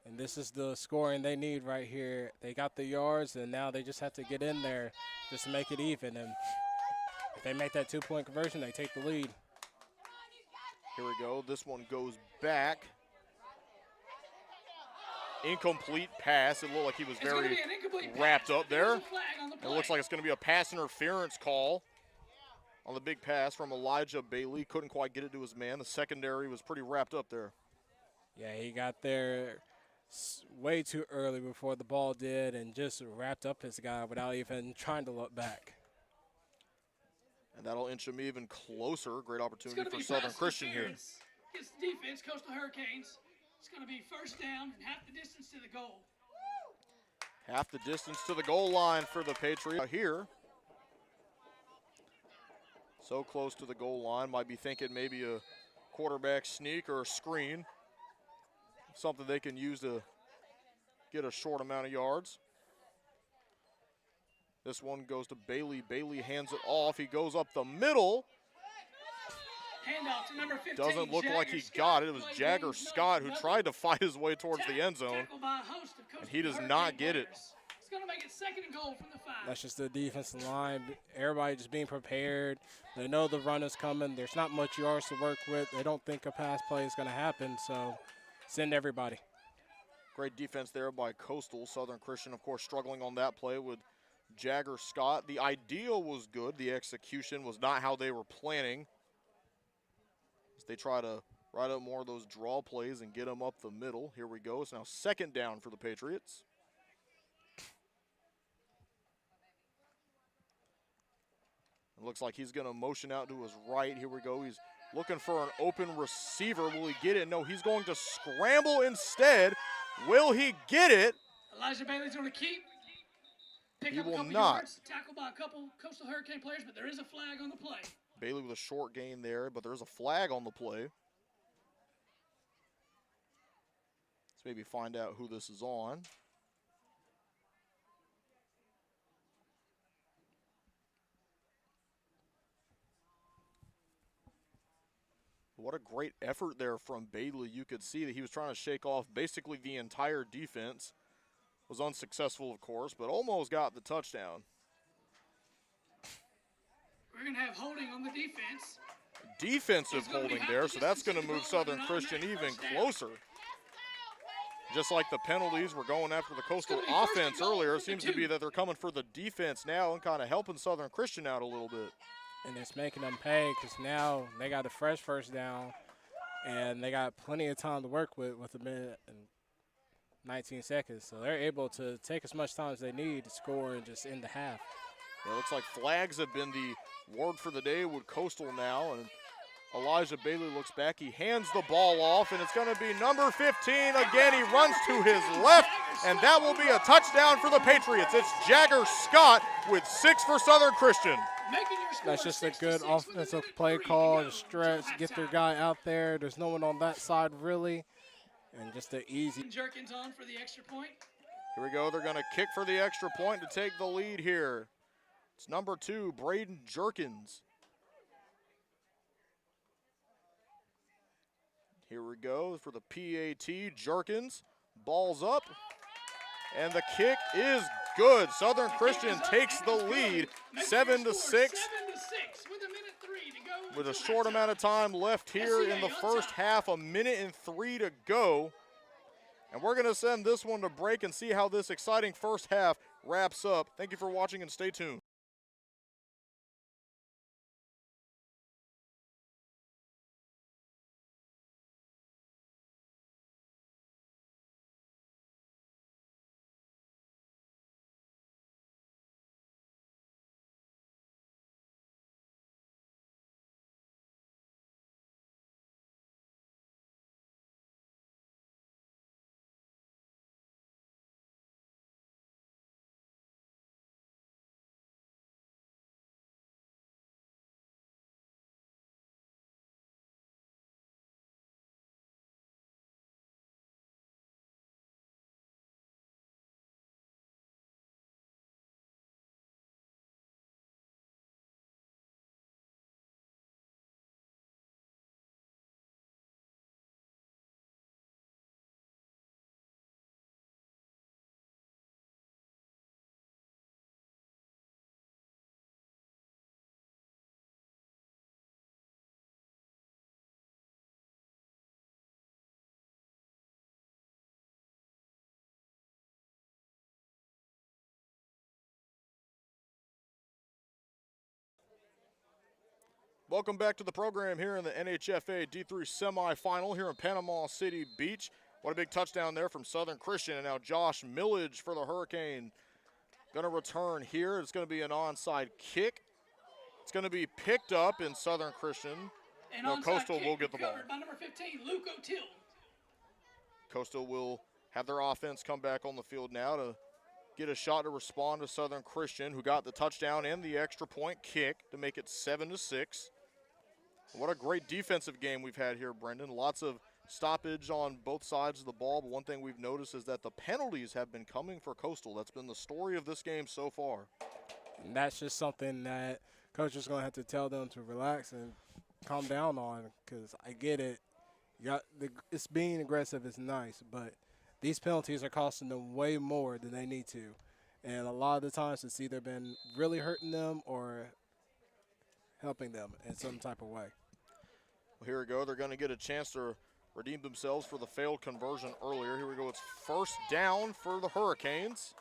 And this is the scoring they need right here. They got the yards, and now they just have to get in there just to make it even. And if they make that 2-point conversion, they take the lead. Here we go. This one goes back. Incomplete pass. It looked like he was very wrapped up there. It looks like it's going to be a pass interference call on the big pass from Elijah Bailey. Couldn't quite get it to his man. The secondary was pretty wrapped up there. Yeah, he got there way too early before the ball did and just wrapped up his guy without even trying to look back. And that'll inch him even closer. Great opportunity for Southern Christian here. Against the defense, Coastal Hurricanes. It's going to be first down and half the distance to the goal. Half the distance to the goal line for the Patriots here. So close to the goal line. Might be thinking maybe a quarterback sneak or a screen. Something they can use to get a short amount of yards. This one goes to Bailey. Bailey hands it off. He goes up the middle. Handoff to number 15. Doesn't look like he got it. It was Jagger Scott who tried to fight his way towards the end zone. And he does not get it. It's going to make it 2nd and goal from the 5. That's just the defensive line. Everybody just being prepared. They know the run is coming. There's not much yards to work with. They don't think a pass play is going to happen, so send everybody. Great defense there by Coastal. Southern Christian, of course, struggling on that play with Jagger Scott. The idea was good. The execution was not how they were planning. As they try to write up more of those draw plays and get them up the middle. Here we go. It's now 2nd down for the Patriots. It looks like he's going to motion out to his right. Here we go. He's looking for an open receiver. Will he get it? No, he's going to scramble instead. Will he get it? Elijah Bailey's going to keep. He will not. Tackled by a couple Coastal Hurricane players, but there is a flag on the play. Bailey with a short gain there, but there's a flag on the play. Let's maybe find out who this is on. What a great effort there from Bailey. You could see that he was trying to shake off basically the entire defense. Was unsuccessful, of course, but almost got the touchdown. We're going to have holding on the defense. Defensive holding there, so that's going to move Southern Christian even closer. Just like the penalties were going after the Coastal offense earlier, it seems to be that they're coming for the defense now and kind of helping Southern Christian out a little bit. And it's making them pay because now they got a fresh first down and they got plenty of time to work with a minute and 19 seconds. So they're able to take as much time as they need to score and just end the half. It looks like flags have been the word for the day with Coastal now. And Elijah Bailey looks back. He hands the ball off, and it's going to be number 15. Again, he runs to his left, and that will be a touchdown for the Patriots. It's Jagger Scott with 6 for Southern Christian. That's just a good offensive play call, to stretch, get their guy out there. There's no one on that side really, and just an easy. Jerkins on for the extra point. Here we go. They're going to kick for the extra point to take the lead here. It's number 2, Braden Jerkins. Here we go for the PAT. Jerkins, ball's up, and the kick is good. Southern Christian takes the lead, 7-6. With a short amount of time left here in the first half, 1:03 to go. And we're going to send this one to break and see how this exciting first half wraps up. Thank you for watching and stay tuned. Welcome back to the program here in the NHFA D3 semifinal here in Panama City Beach. What a big touchdown there from Southern Christian. And now Josh Millage for the Hurricane. Going to return here. It's going to be an onside kick. It's going to be picked up in Southern Christian. And Coastal will get the ball. By number 15, Luke O'Till. Coastal will have their offense come back on the field now to get a shot to respond to Southern Christian, who got the touchdown and the extra point kick to make it 7-6. What a great defensive game we've had here, Brendan. Lots of stoppage on both sides of the ball, but one thing we've noticed is that the penalties have been coming for Coastal. That's been the story of this game so far. And that's just something that coach is going to have to tell them to relax and calm down on, because I get it. It's being aggressive is nice, but these penalties are costing them way more than they need to. And a lot of the times it's either been really hurting them or helping them in some type of way. Well, here we go. They're going to get a chance to redeem themselves for the failed conversion earlier. Here we go. It's first down for the Hurricanes.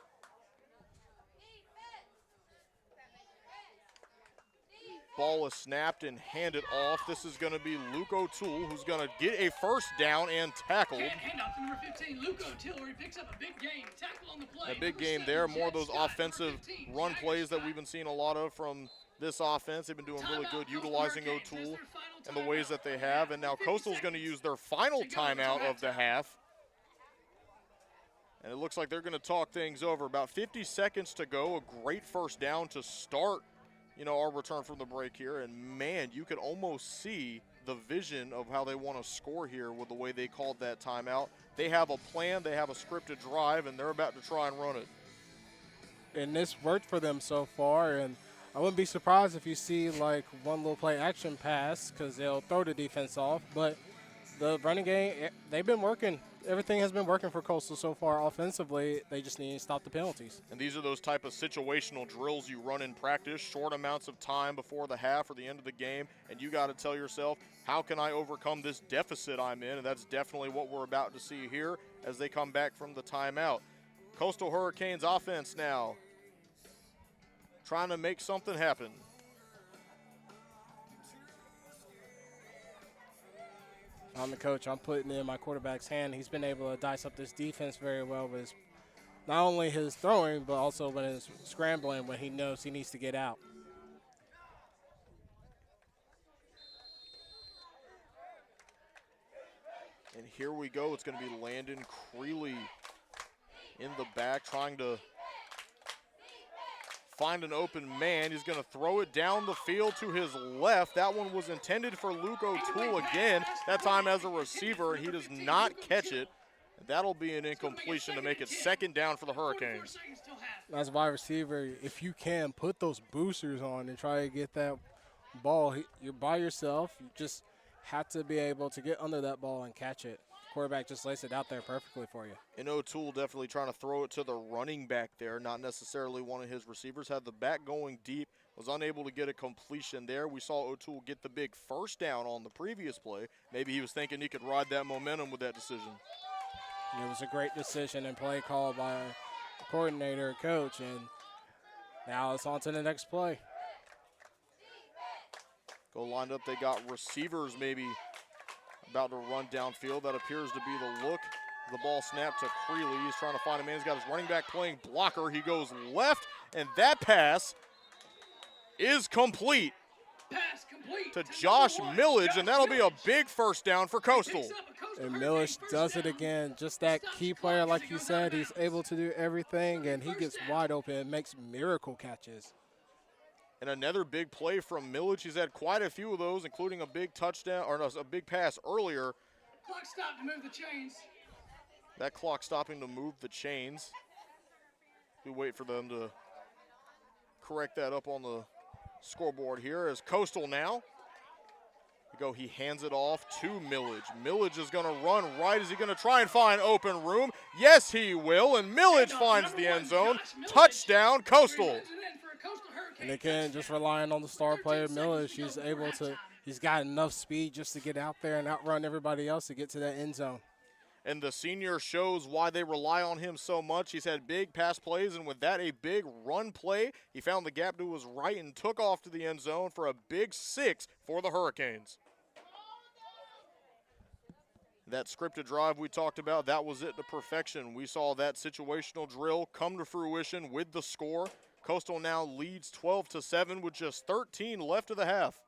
Ball is snapped and handed off. This is going to be Luke O'Toole, who's going to get a first down and tackled. Hand off to number 15, Luke O'Till, where he picks up a big gain. Tackle on the play. A big game there. More of those offensive run plays that we've been seeing a lot of from this offense. They've been doing really good utilizing O'Toole and the ways that they have. And now Coastal's going to use their final timeout of the half. And it looks like they're going to talk things over. About 50 seconds to go. A great first down to start, our return from the break here. And, man, you could almost see the vision of how they want to score here with the way they called that timeout. They have a plan. They have a scripted drive, and they're about to try and run it. And this worked for them so far, and I wouldn't be surprised if you see, like, one little play action pass, because they'll throw the defense off. But the running game, they've been working. Everything has been working for Coastal so far offensively. They just need to stop the penalties. And these are those type of situational drills you run in practice, short amounts of time before the half or the end of the game, and you got to tell yourself, how can I overcome this deficit I'm in? And that's definitely what we're about to see here as they come back from the timeout. Coastal Hurricanes offense now trying to make something happen. I'm the coach. I'm putting it in my quarterback's hand. He's been able to dice up this defense very well with not only his throwing, but also when his scrambling when he knows he needs to get out. And here we go. It's going to be Landon Creeley in the back trying to find an open man. He's going to throw it down the field to his left. That one was intended for Luke O'Toole again, that time as a receiver, and he does not catch it. That'll be an incompletion to make it second down for the Hurricanes. As a wide receiver, if you can, put those boosters on and try to get that ball. You're by yourself. You just have to be able to get under that ball and catch it. Quarterback just lays it out there perfectly for you. And O'Toole definitely trying to throw it to the running back there, not necessarily one of his receivers. Had the back going deep, was unable to get a completion there. We saw O'Toole get the big first down on the previous play. Maybe he was thinking he could ride that momentum with that decision. It was a great decision and play call by a coordinator, coach, and now it's on to the next play. Go lined up. They got receivers maybe about to run downfield. That appears to be the look. The ball snapped to Creeley. He's trying to find a man. He's got his running back playing blocker. He goes left, and that pass is complete. Pass complete to Josh Millage, and that'll be a big first down for Coastal. And Millage does it again. Just that key player, like you said, he's able to do everything, and he gets wide open and makes miracle catches. And another big play from Millage. He's had quite a few of those, including a big touchdown, or no, a big pass earlier. Clock stopped to move the chains. That clock stopping to move the chains. We wait for them to correct that up on the scoreboard here as Coastal now. He hands it off to Millage. Millage is going to run right. Is he going to try and find open room? Yes, he will, and Millage finds the end zone. Touchdown, Coastal. And again, just relying on the star player, Millage, he's got enough speed just to get out there and outrun everybody else to get to that end zone. and the senior shows why they rely on him so much. He's had big pass plays, and with that, a big run play. He found the gap to his right and took off to the end zone for a big 6 for the Hurricanes. That scripted drive we talked about, that was it to perfection. We saw that situational drill come to fruition with the score. Coastal now leads 12-7 with just 13 left of the half.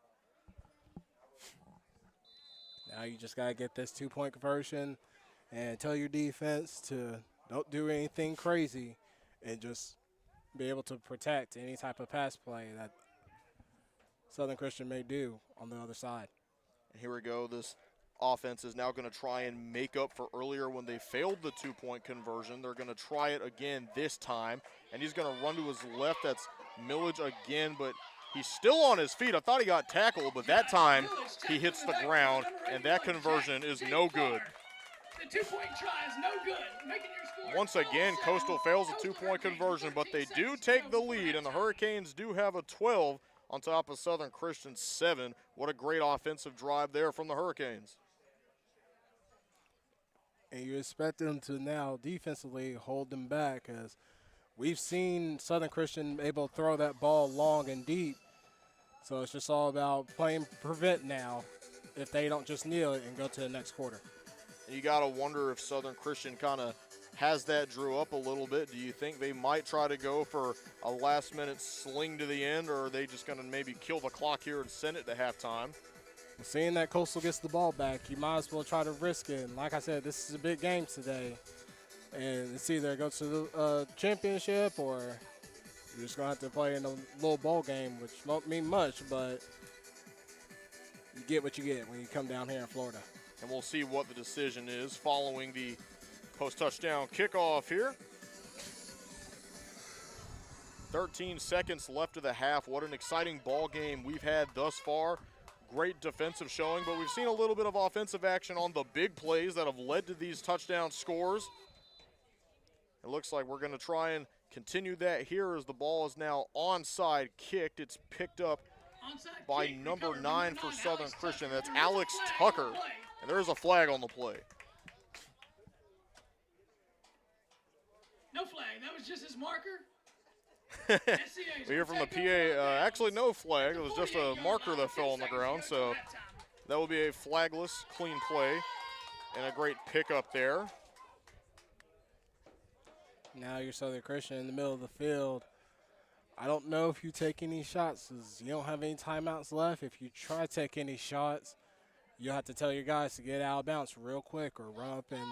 Now you just got to get this 2-point conversion and tell your defense to don't do anything crazy and just be able to protect any type of pass play that Southern Christian may do on the other side. And here we go. This offense is now going to try and make up for earlier when they failed the 2-point conversion. They're going to try it again this time, and he's going to run to his left. That's Millage again, but he's still on his feet. I thought he got tackled, but that time he hits the ground, and that conversion is no good. The 2-point try is no good. Making your score Once again, Coastal fails a 2-point conversion, but they do take the lead, and the Hurricanes do have a 12 on top of Southern Christian 7. What a great offensive drive there from the Hurricanes. And you expect them to now defensively hold them back, as we've seen Southern Christian able to throw that ball long and deep. So it's just all about playing prevent now if they don't just kneel it and go to the next quarter. And you got to wonder if Southern Christian kind of has that drew up a little bit. Do you think they might try to go for a last-minute sling to the end, or are they just going to maybe kill the clock here and send it to halftime? Seeing that Coastal gets the ball back, you might as well try to risk it. And like I said, this is a big game today. And it's either go to the championship or you're just going to have to play in a little bowl game, which won't mean much, but you get what you get when you come down here in Florida. And we'll see what the decision is following the post-touchdown kickoff here. 13 seconds left of the half. What an exciting ball game we've had thus far. Great defensive showing, but we've seen a little bit of offensive action on the big plays that have led to these touchdown scores. It looks like we're going to try and continue that here as the ball is now onside kicked. It's picked up by number 9 for Southern Christian. That's Alex Tucker. And there's a flag on the play. No flag. That was just his marker. We hear from the PA, actually no flag. It was just a marker that fell on the ground. So that will be a flagless, clean play and a great pickup there. Now you're Southern Christian in the middle of the field. I don't know if you take any shots because you don't have any timeouts left. If you try to take any shots, you'll have to tell your guys to get out of bounds real quick or run up and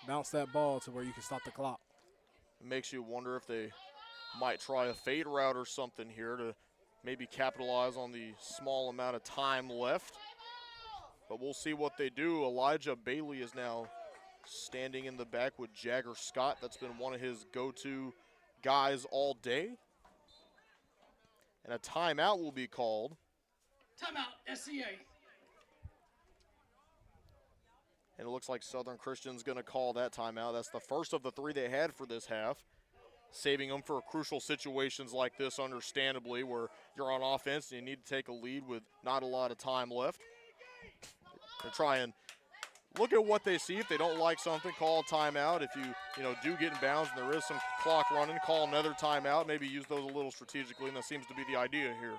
bounce that ball to where you can stop the clock. It makes you wonder if they might try a fade route or something here to maybe capitalize on the small amount of time left. But we'll see what they do. Elijah Bailey is now standing in the back with Jagger Scott. That's been one of his go-to guys all day. And a timeout will be called. Timeout, SCA. And it looks like Southern Christian's going to call that timeout. That's the first of the 3 they had for this half, saving them for crucial situations like this, understandably, where you're on offense and you need to take a lead with not a lot of time left. They try and look at what they see. If they don't like something, call a timeout. If you do get in bounds and there is some clock running, call another timeout. Maybe use those a little strategically, and that seems to be the idea here.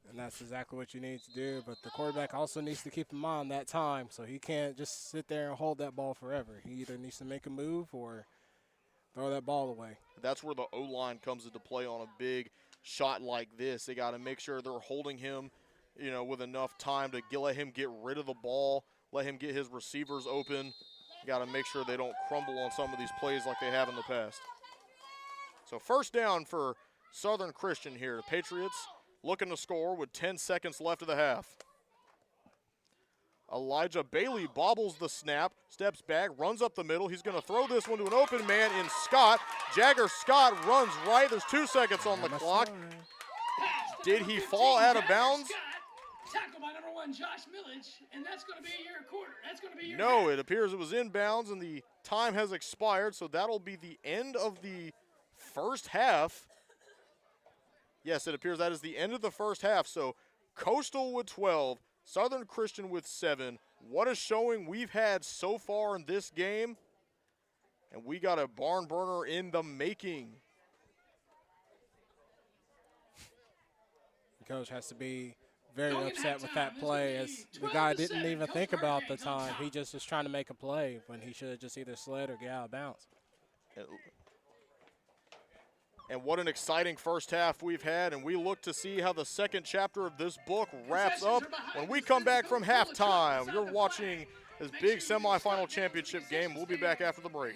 And that's exactly what you need to do. But the quarterback also needs to keep in mind that time, so he can't just sit there and hold that ball forever. He either needs to make a move or throw that ball away. That's where the O-line comes into play on a big shot like this. They got to make sure they're holding him, with enough time to let him get rid of the ball, let him get his receivers open. You got to make sure they don't crumble on some of these plays like they have in the past. So first down for Southern Christian here. The Patriots looking to score with 10 seconds left of the half. Elijah Bailey bobbles the snap, steps back, runs up the middle. He's going to throw this one to an open man in Scott. Jagger Scott runs right. There's 2 seconds on the clock. Did he fall out of bounds? Tackled by number 1, Josh Millage, and that's going to be your quarter. That's going to be your No, it appears it was in bounds, and the time has expired, so that'll be the end of the first half. Yes, it appears that is the end of the first half. So Coastal with 12, Southern Christian with 7, What a showing we've had so far in this game. And we got a barn burner in the making. The coach has to be very upset with that play, as the guy didn't even think about the time. He just was trying to make a play when he should have just either slid or get out of bounds. And what an exciting first half we've had, and we look to see how the second chapter of this book wraps up when we come back from halftime. You're watching this big semifinal championship game. We'll be back after the break.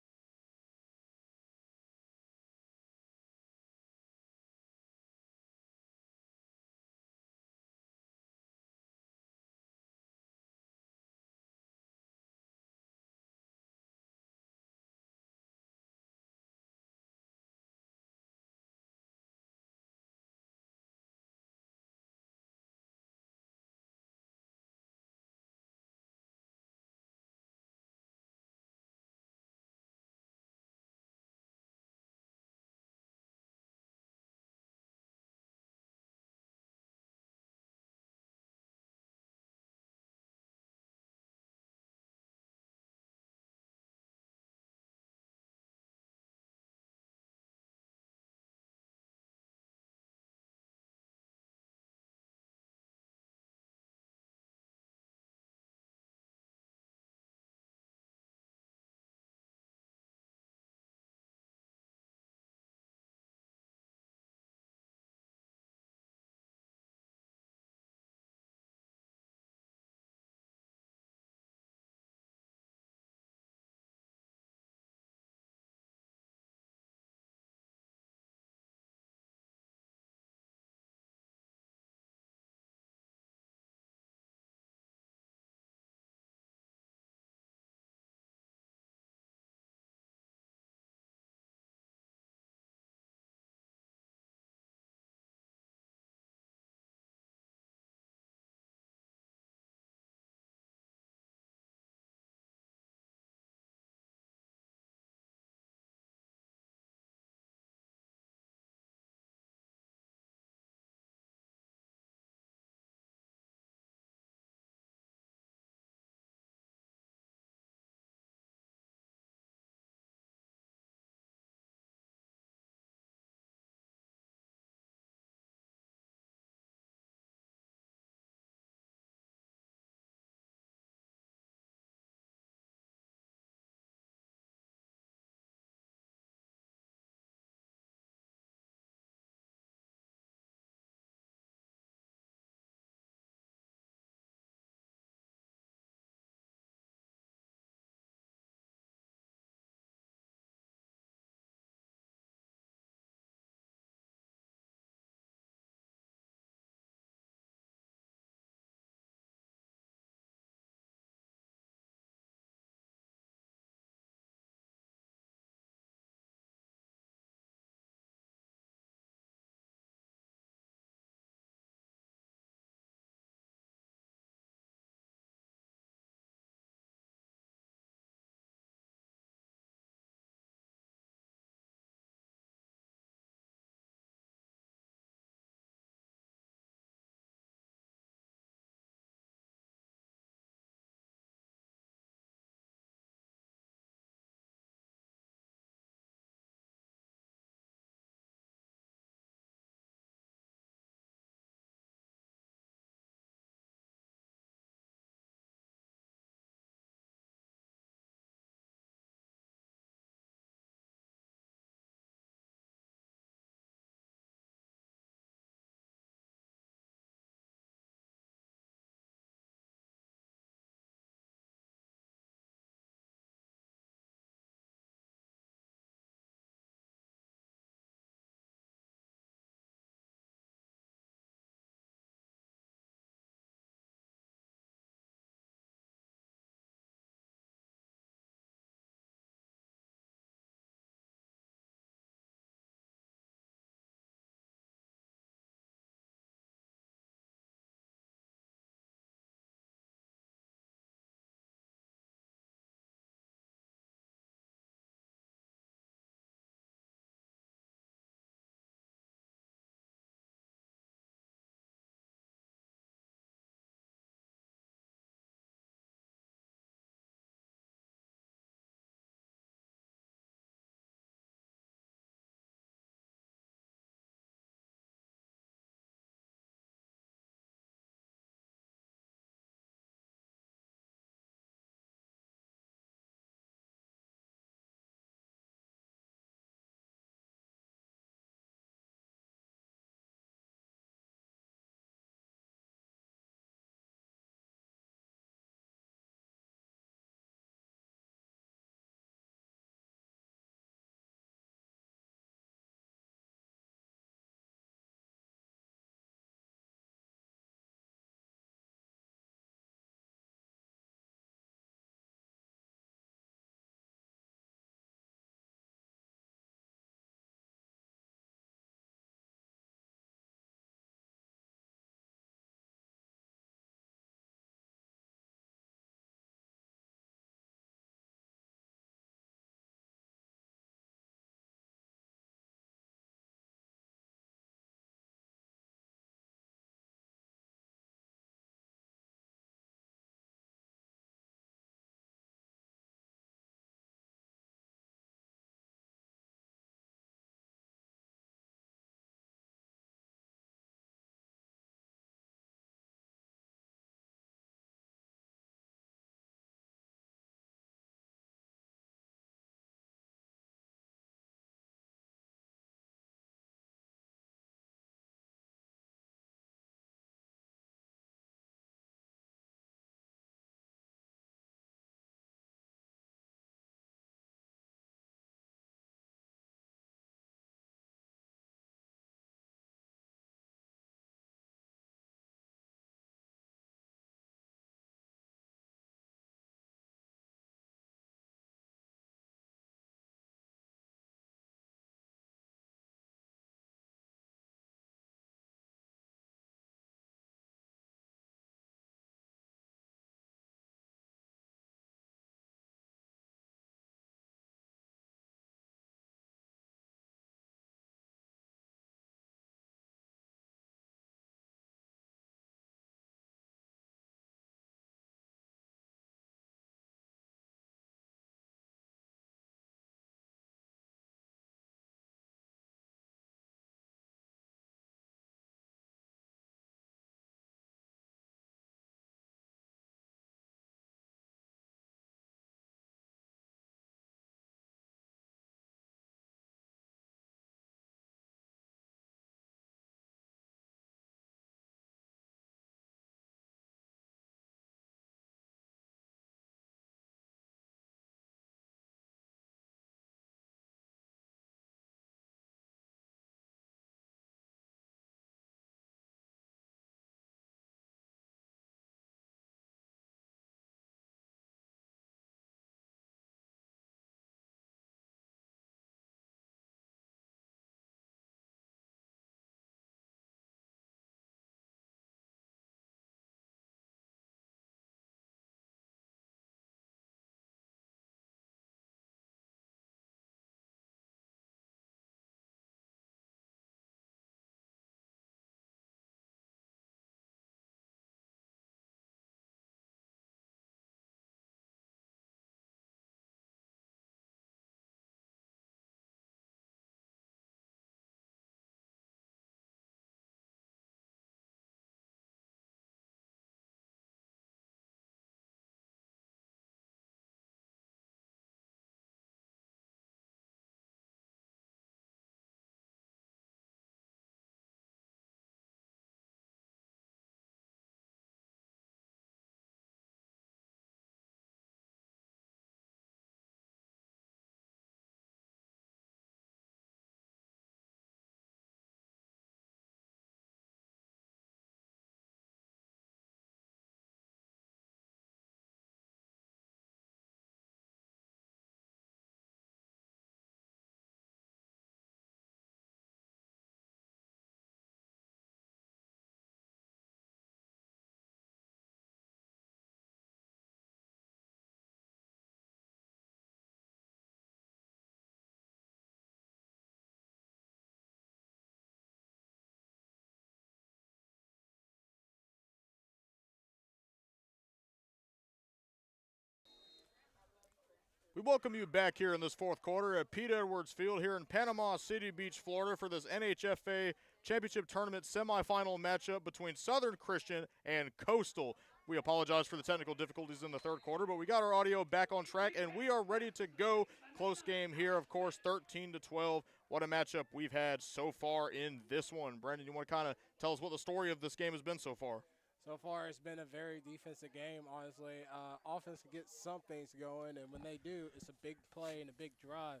We welcome you back here in this fourth quarter at Pete Edwards Field here in Panama City Beach, Florida for this NHFA Championship Tournament semifinal matchup between Southern Christian and Coastal. We apologize for the technical difficulties in the third quarter, but we got our audio back on track and we are ready to go. Close game here, of course, 13-12. What a matchup we've had so far in this one. Brandon, you want to kind of tell us what the story of this game has been so far? So far, it's been a very defensive game, honestly. Offense can get some things going, and when they do, it's a big play and a big drive.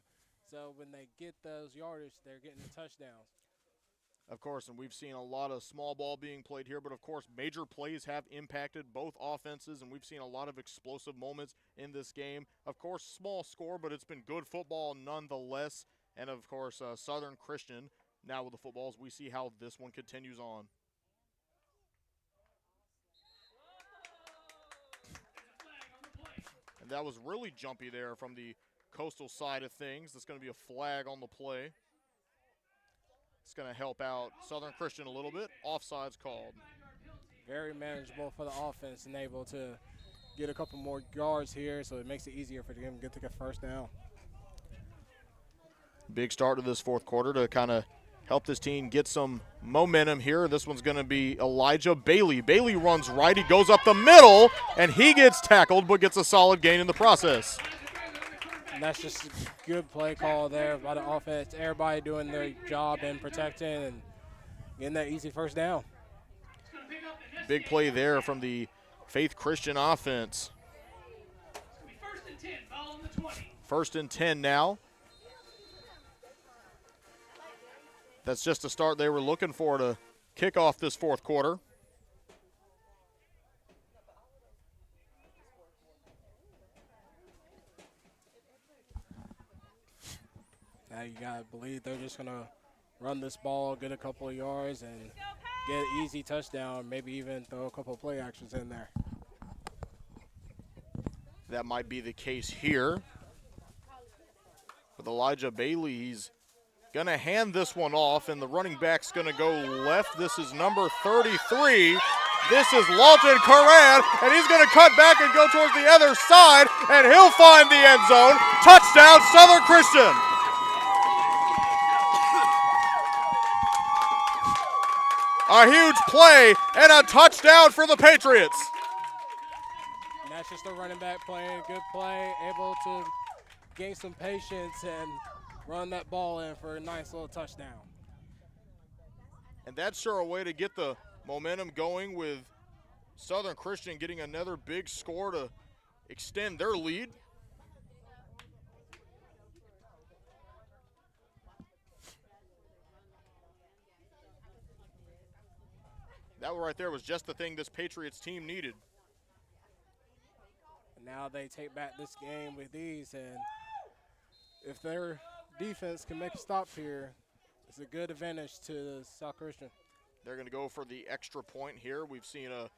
So when they get those yardage, they're getting the touchdowns. Of course, and we've seen a lot of small ball being played here, but of course, major plays have impacted both offenses, and we've seen a lot of explosive moments in this game. Of course, small score, but it's been good football nonetheless. And of course, Southern Christian, now with the footballs, we see how this one continues on. And that was really jumpy there from the Coastal side of things. That's going to be a flag on the play. It's going to help out Southern Christian a little bit. Offside's called. Very manageable for the offense and able to get a couple more yards here, so it makes it easier for them to get first down. Big start to this fourth quarter to kind of help this team get some momentum here. This one's going to be Elijah Bailey. Bailey runs right. He goes up the middle, and he gets tackled but gets a solid gain in the process. And that's just a good play call there by the offense. Everybody doing their job and protecting and getting that easy first down. Big play there from the Faith Christian offense. First and 10 now. That's just the start they were looking for to kick off this fourth quarter. Now you got to believe they're just going to run this ball, get a couple of yards, and get an easy touchdown, maybe even throw a couple of play actions in there. That might be the case here. With Elijah Bailey, he's going to hand this one off, and the running back's going to go left. This is number 33. This is Lawton Curran, and he's going to cut back and go towards the other side, and he'll find the end zone. Touchdown, Southern Christian. A huge play and a touchdown for the Patriots. And that's just a running back playing a good play, able to gain some patience and run that ball in for a nice little touchdown. And that's sure a way to get the momentum going, with Southern Christian getting another big score to extend their lead. That one right there was just the thing this Patriots team needed. And now they take back this game with these, and if their defense can make a stop here, it's a good advantage to South Christian. They're going to go for the extra point here. We've seen a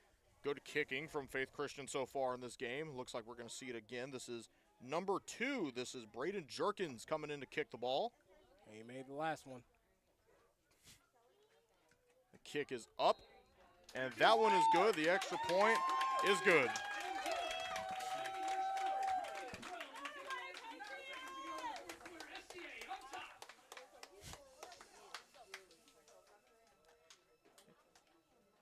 good kicking from Faith Christian so far in this game. Looks like we're going to see it again. This is number 2. This is Braden Jerkins coming in to kick the ball. He made the last one. The kick is up, and that one is good. The extra point is good.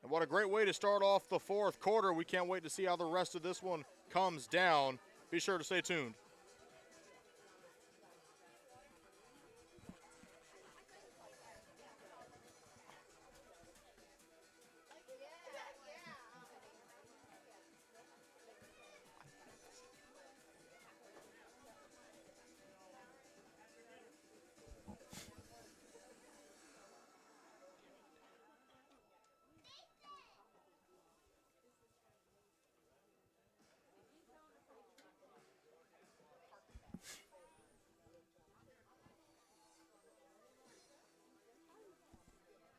What a great way to start off the fourth quarter. We can't wait to see how the rest of this one comes down. Be sure to stay tuned.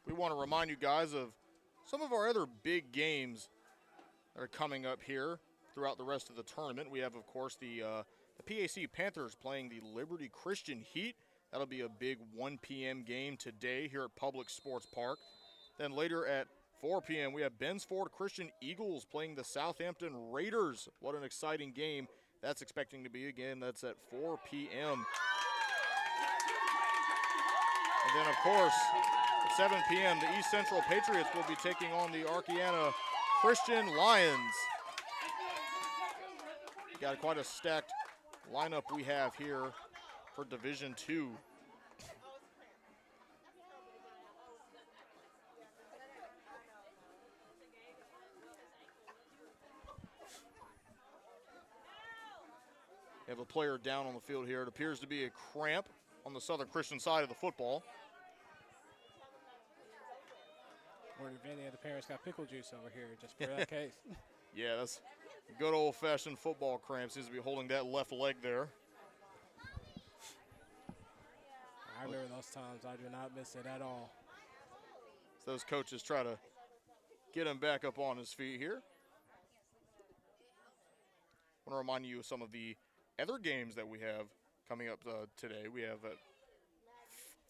We want to remind you guys of some of our other big games that are coming up here throughout the rest of the tournament. We have, of course, the PAC Panthers playing the Liberty Christian Heat. That'll be a big 1 p.m. game today here at Public Sports Park. Then later at 4 p.m. we have Bensford Christian Eagles playing the Southampton Raiders. What an exciting game that's expecting to be, again, that's at 4 p.m. And then, of course, at 7 p.m., the East Central Patriots will be taking on the Arkeana Christian Lions. Got quite a stacked lineup we have here for Division II. We have a player down on the field here. It appears to be a cramp on the Southern Christian side of the football. Or if any of the parents got pickle juice over here, just for that case. Yeah, that's good old-fashioned football cramp. Seems to be holding that left leg there. I remember those times. I do not miss it at all. So those coaches try to get him back up on his feet here. I want to remind you of some of the other games that we have coming up today. We have at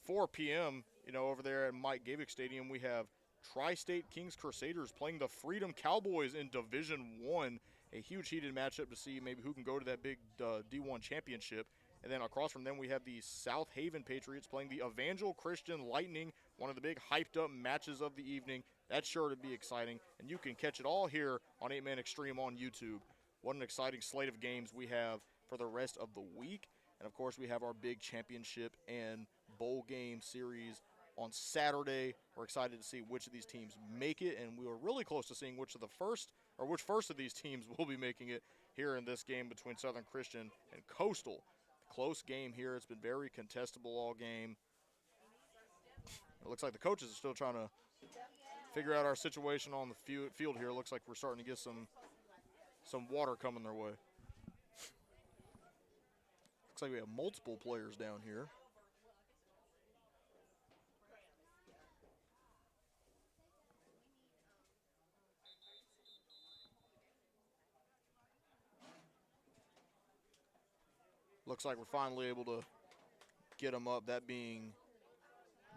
4 p.m., over there at Mike Gavick Stadium, we have Tri-State Kings Crusaders playing the Freedom Cowboys in Division I. A huge heated matchup to see maybe who can go to that big D1 championship. And then across from them, we have the South Haven Patriots playing the Evangel Christian Lightning, one of the big hyped-up matches of the evening. That's sure to be exciting, and you can catch it all here on 8 Man Extreme on YouTube. What an exciting slate of games we have for the rest of the week. And, of course, we have our big championship and bowl game series on Saturday. We're excited to see which of these teams make it, and we are really close to seeing which first of these teams will be making it here in this game between Southern Christian and Coastal. Close game here. It's been very contestable all game. It looks like the coaches are still trying to figure out our situation on the field here. It looks like we're starting to get some water coming their way. Looks like we have multiple players down here. Looks like we're finally able to get him up, that being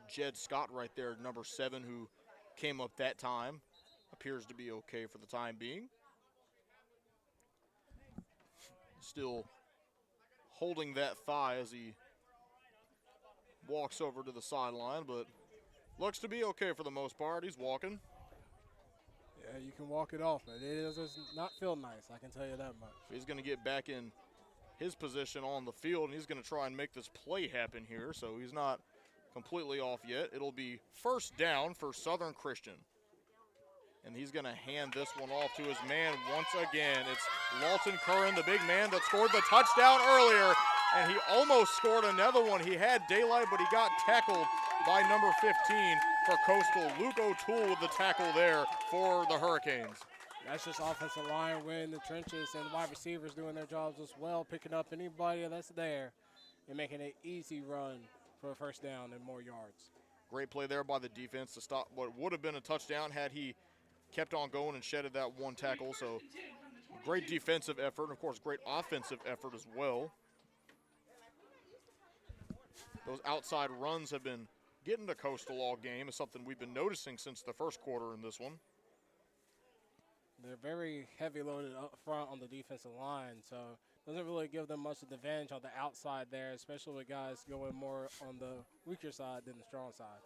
Jed Scott right there, number 7, who came up that time. Appears to be okay for the time being. Still holding that thigh as he walks over to the sideline, but looks to be okay for the most part. He's walking. Yeah, you can walk it off, but it does not feel nice, I can tell you that much. He's going to get back in his position on the field, and he's going to try and make this play happen here, so he's not completely off yet. It'll be first down for Southern Christian. And he's going to hand this one off to his man once again. It's Lawton Curran, the big man that scored the touchdown earlier, and he almost scored another one. He had daylight, but he got tackled by number 15 for Coastal. Luke O'Toole with the tackle there for the Hurricanes. That's just offensive line winning the trenches, and wide receivers doing their jobs as well, picking up anybody that's there and making an easy run for a first down and more yards. Great play there by the defense to stop what would have been a touchdown had he kept on going and shedded that one tackle. So great defensive effort, and of course great offensive effort as well. Those outside runs have been getting to Coastal all game. Is something we've been noticing since the first quarter in this one. They're very heavy loaded up front on the defensive line, so doesn't really give them much of the advantage on the outside there, especially with guys going more on the weaker side than the strong side.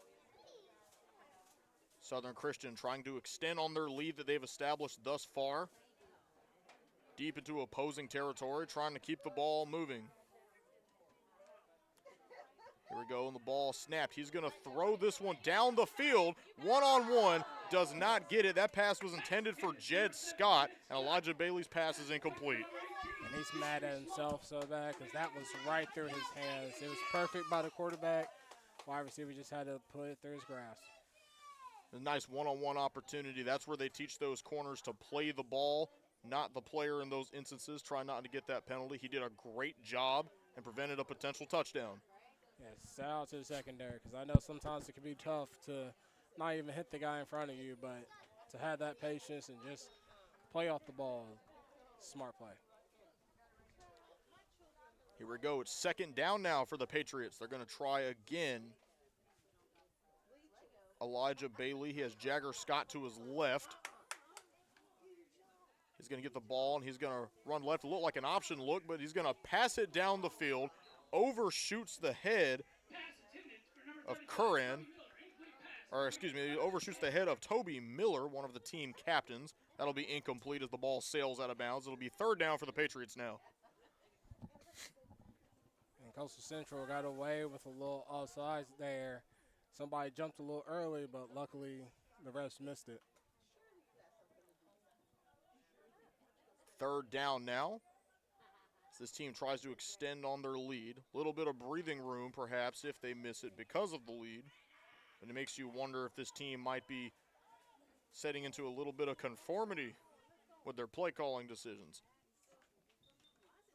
Southern Christian trying to extend on their lead that they've established thus far. Deep into opposing territory, trying to keep the ball moving. Here we go, and the ball snapped. He's going to throw this one down the field, one-on-one, does not get it. That pass was intended for Jed Scott, and Elijah Bailey's pass is incomplete. And he's mad at himself so bad because that was right through his hands. It was perfect by the quarterback. Wide receiver just had to put it through his grasp. A nice one-on-one opportunity. That's where they teach those corners to play the ball, not the player in those instances. Try not to get that penalty. He did a great job and prevented a potential touchdown. Yeah, shout out to the secondary because I know sometimes it can be tough to not even hit the guy in front of you, but to have that patience and just play off the ball, smart play. Here we go. It's second down now for the Patriots. They're going to try again. Elijah Bailey. He has Jagger Scott to his left. He's going to get the ball, and he's going to run left. Look like an option look, but he's going to pass it down the field, overshoots the head of Curran, or excuse me, overshoots the head of Toby Miller, one of the team captains. That'll be incomplete as the ball sails out of bounds. It'll be third down for the Patriots now. And Coastal Central got away with a little offsides there. Somebody jumped a little early, but luckily the refs missed it. Third down now. As this team tries to extend on their lead. A little bit of breathing room, perhaps, if they miss it because of the lead. And it makes you wonder if this team might be setting into a little bit of conformity with their play calling decisions.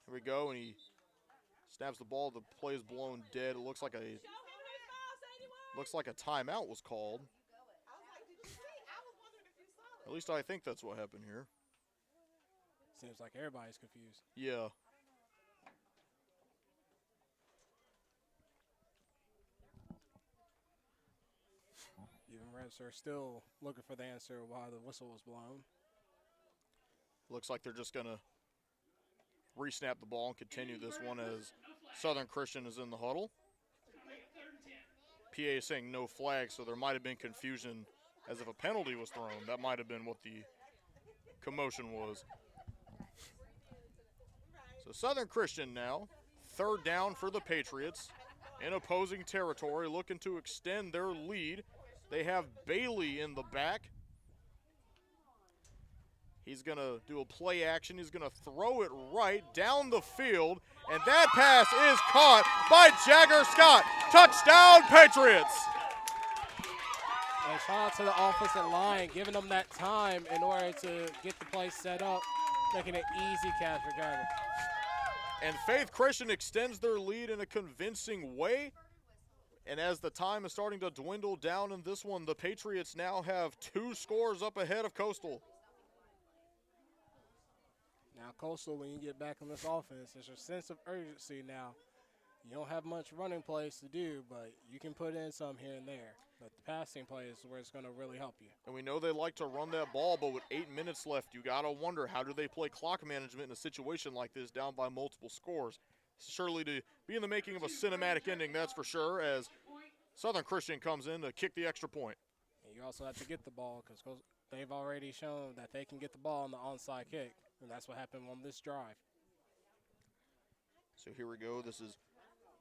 Here we go, and he snaps the ball. The play is blown dead. It looks like a timeout was called. At least I think that's what happened here. Seems like everybody's confused. Yeah. Even refs are still looking for the answer while the whistle was blown. Looks like they're just going to re-snap the ball and continue this one as Southern Christian is in the huddle. PA is saying no flag, so there might have been confusion as if a penalty was thrown. That might have been what the commotion was. So Southern Christian now, third down for the Patriots in opposing territory, looking to extend their lead. They have Bailey in the back. He's going to do a play action. He's going to throw it right down the field, and that pass is caught by Jagger Scott. Touchdown, Patriots! And shout out to the offensive line, giving them that time in order to get the play set up, making it easy catch for Jagger. And Faith Christian extends their lead in a convincing way. And as the time is starting to dwindle down in this one, the Patriots now have 2 scores up ahead of Coastal. Now, Coastal, when you get back in this offense, there's a sense of urgency now. You don't have much running plays to do, but you can put in some here and there. But the passing play is where it's going to really help you. And we know they like to run that ball, but with 8 minutes left, you got to wonder, how do they play clock management in a situation like this, down by multiple scores? Surely to be in the making of a cinematic ending, that's for sure, as Southern Christian comes in to kick the extra point. And you also have to get the ball because they've already shown that they can get the ball on the onside kick, and that's what happened on this drive. So here we go. This is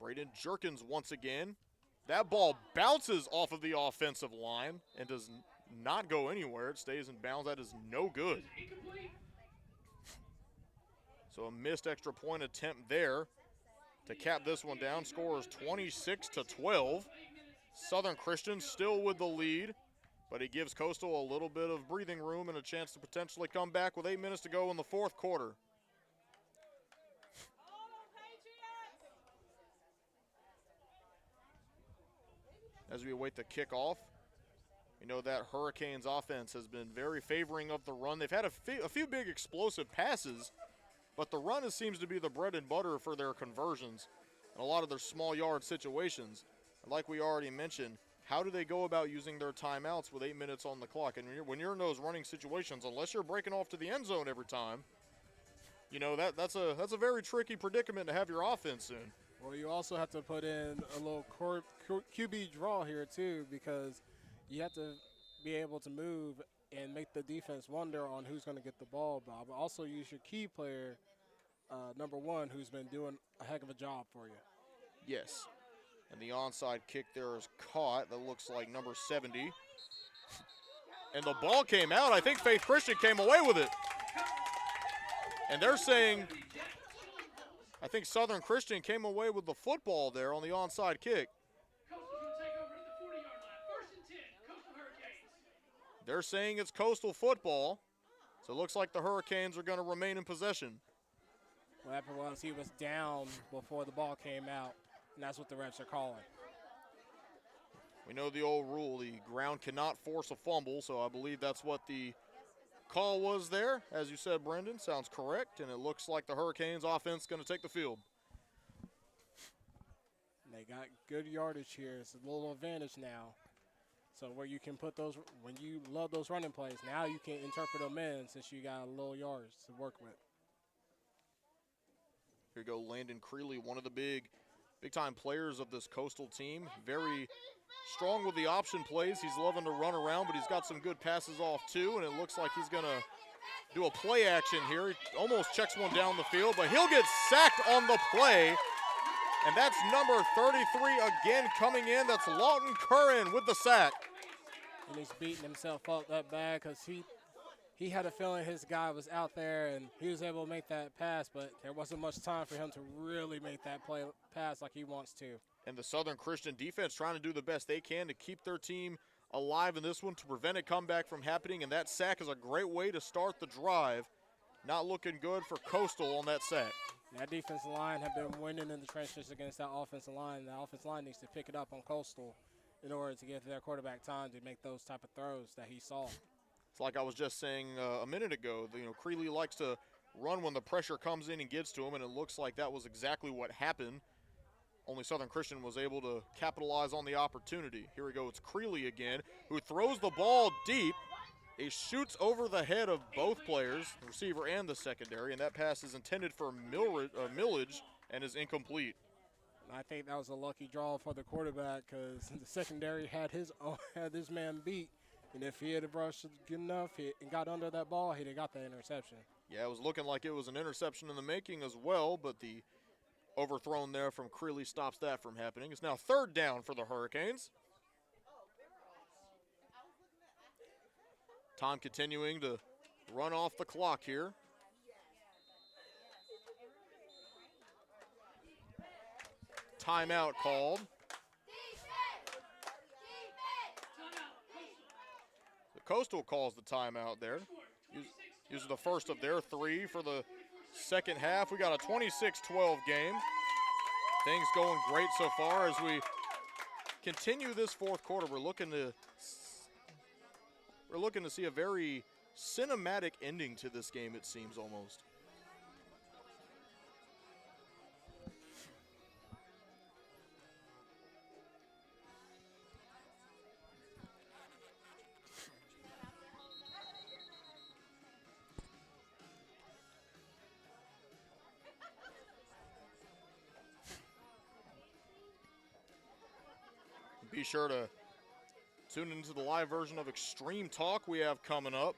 Braden Jerkins once again. That ball bounces off of the offensive line and does not go anywhere. It stays in bounds. That is no good. So a missed extra point attempt there to cap this one down. Score is 26-12. Southern Christian still with the lead, but it gives Coastal a little bit of breathing room and a chance to potentially come back with 8 minutes to go in the fourth quarter. As we await the kickoff, you know that Hurricanes offense has been very favoring of the run. They've had a few big explosive passes, but the run seems to be the bread and butter for their conversions and a lot of their small yard situations. And like we already mentioned, how do they go about using their timeouts with 8 minutes on the clock? And when you're in those running situations, unless you're breaking off to the end zone every time, you know that's a very tricky predicament to have your offense in. Well, you also have to put in a little QB draw here too, because you have to be able to move and make the defense wonder on who's going to get the ball, Bob. But also use your key player, number 1, who's been doing a heck of a job for you. Yes. And the onside kick there is caught. That looks like number 70. And the ball came out. I think Faith Christian came away with it. And they're saying, I think Southern Christian came away with the football there on the onside kick. They're saying it's Coastal football, so it looks like the Hurricanes are going to remain in possession. What happened was he was down before the ball came out, and that's what the refs are calling. We know the old rule, the ground cannot force a fumble, so I believe that's what the call was there. As you said, Brendan, sounds correct, and it looks like the Hurricanes offense is going to take the field. They got good yardage here. It's a little advantage now. So where you can put those, when you love those running plays, now you can interpret them in since you got a little yards to work with. Here you go, Landon Creeley, one of the big-time players of this Coastal team. Very strong with the option plays. He's loving to run around, but he's got some good passes off too, and it looks like he's going to do a play action here. He almost checks one down the field, but he'll get sacked on the play. And that's number 33 again coming in. That's Lawton Curran with the sack. And he's beating himself up that bad because he had a feeling his guy was out there and he was able to make that pass, but there wasn't much time for him to really make that pass like he wants to. And the Southern Christian defense trying to do the best they can to keep their team alive in this one, to prevent a comeback from happening, and that sack is a great way to start the drive. Not looking good for Coastal on that sack. That defensive line have been winning in the trenches against that offensive line. The offensive line needs to pick it up on Coastal in order to give their quarterback time to make those type of throws that he saw. It's like I was just saying a minute ago. Creeley likes to run when the pressure comes in and gets to him, and it looks like that was exactly what happened. Only Southern Christian was able to capitalize on the opportunity. Here we go, it's Creeley again, who throws the ball deep. He shoots over the head of both players, the receiver and the secondary, and that pass is intended for Millage and is incomplete. I think that was a lucky draw for the quarterback because the secondary had his man beat. And if he had rushed good enough and got under that ball, he'd have got that interception. Yeah, it was looking like it was an interception in the making as well, but the overthrown there from Creeley stops that from happening. It's now 3rd down for the Hurricanes. Time continuing to run off the clock here. Timeout called. The Coastal calls the timeout there. Uses the first of their 3 for the second half. We got a 26-12 game. Things going great so far as we continue this 4th quarter. We're looking to see a very cinematic ending to this game, it seems almost. Be sure to tune into the live version of Extreme Talk we have coming up.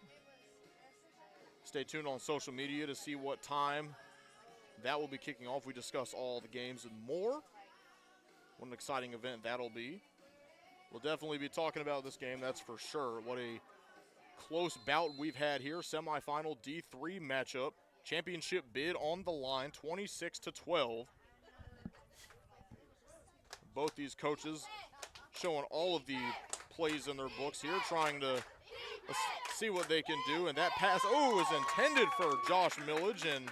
Stay tuned on social media to see what time that will be kicking off. We discuss all the games and more. What an exciting event that'll be. We'll definitely be talking about this game, that's for sure. What a close bout we've had here. Semifinal D3 matchup. Championship bid on the line, 26-12. Both these coaches showing all of the plays in their books here, trying to see what they can do. And that pass, is intended for Josh Millage, and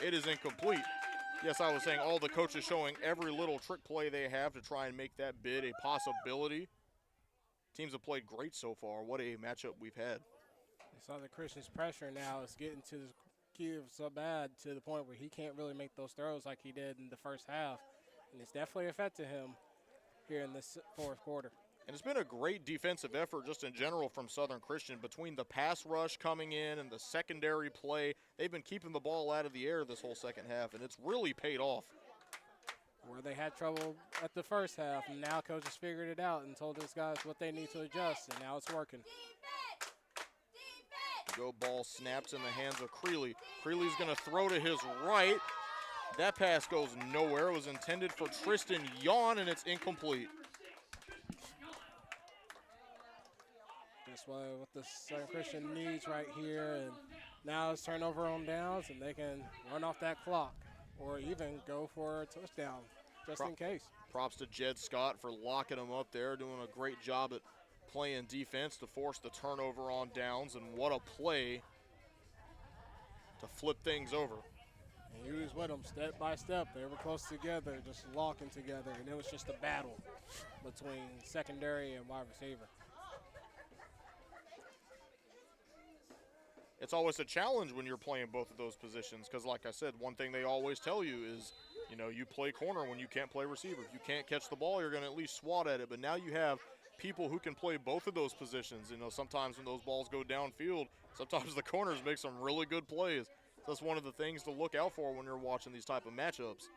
it is incomplete. Yes, I was saying all the coaches showing every little trick play they have to try and make that bid a possibility. Teams have played great so far. What a matchup we've had. Southern Christian's pressure now is getting to the kid so bad to the point where he can't really make those throws like he did in the first half. And it's definitely affected him here in this 4th quarter. And it's been a great defensive effort just in general from Southern Christian. Between the pass rush coming in and the secondary play, they've been keeping the ball out of the air this whole second half, and it's really paid off. Where they had trouble at the first half, and now coaches figured it out and told those guys what they need to adjust, and now it's working. Go ball snaps in the hands of Creeley. Creeley's going to throw to his right. That pass goes nowhere. It was intended for Tristan Yawn, and it's incomplete. That's what the Southern Christian needs right here. And now it's turnover on downs, and they can run off that clock or even go for a touchdown just in case. Props to Jed Scott for locking them up there, doing a great job at playing defense to force the turnover on downs. And what a play to flip things over. And he was with them step by step. They were close together, just locking together, and it was just a battle between secondary and wide receiver. It's always a challenge when you're playing both of those positions because, like I said, one thing they always tell you is, you play corner when you can't play receiver. If you can't catch the ball, you're going to at least swat at it. But now you have people who can play both of those positions. You know, sometimes when those balls go downfield, sometimes the corners make some really good plays. That's one of the things to look out for when you're watching these type of matchups.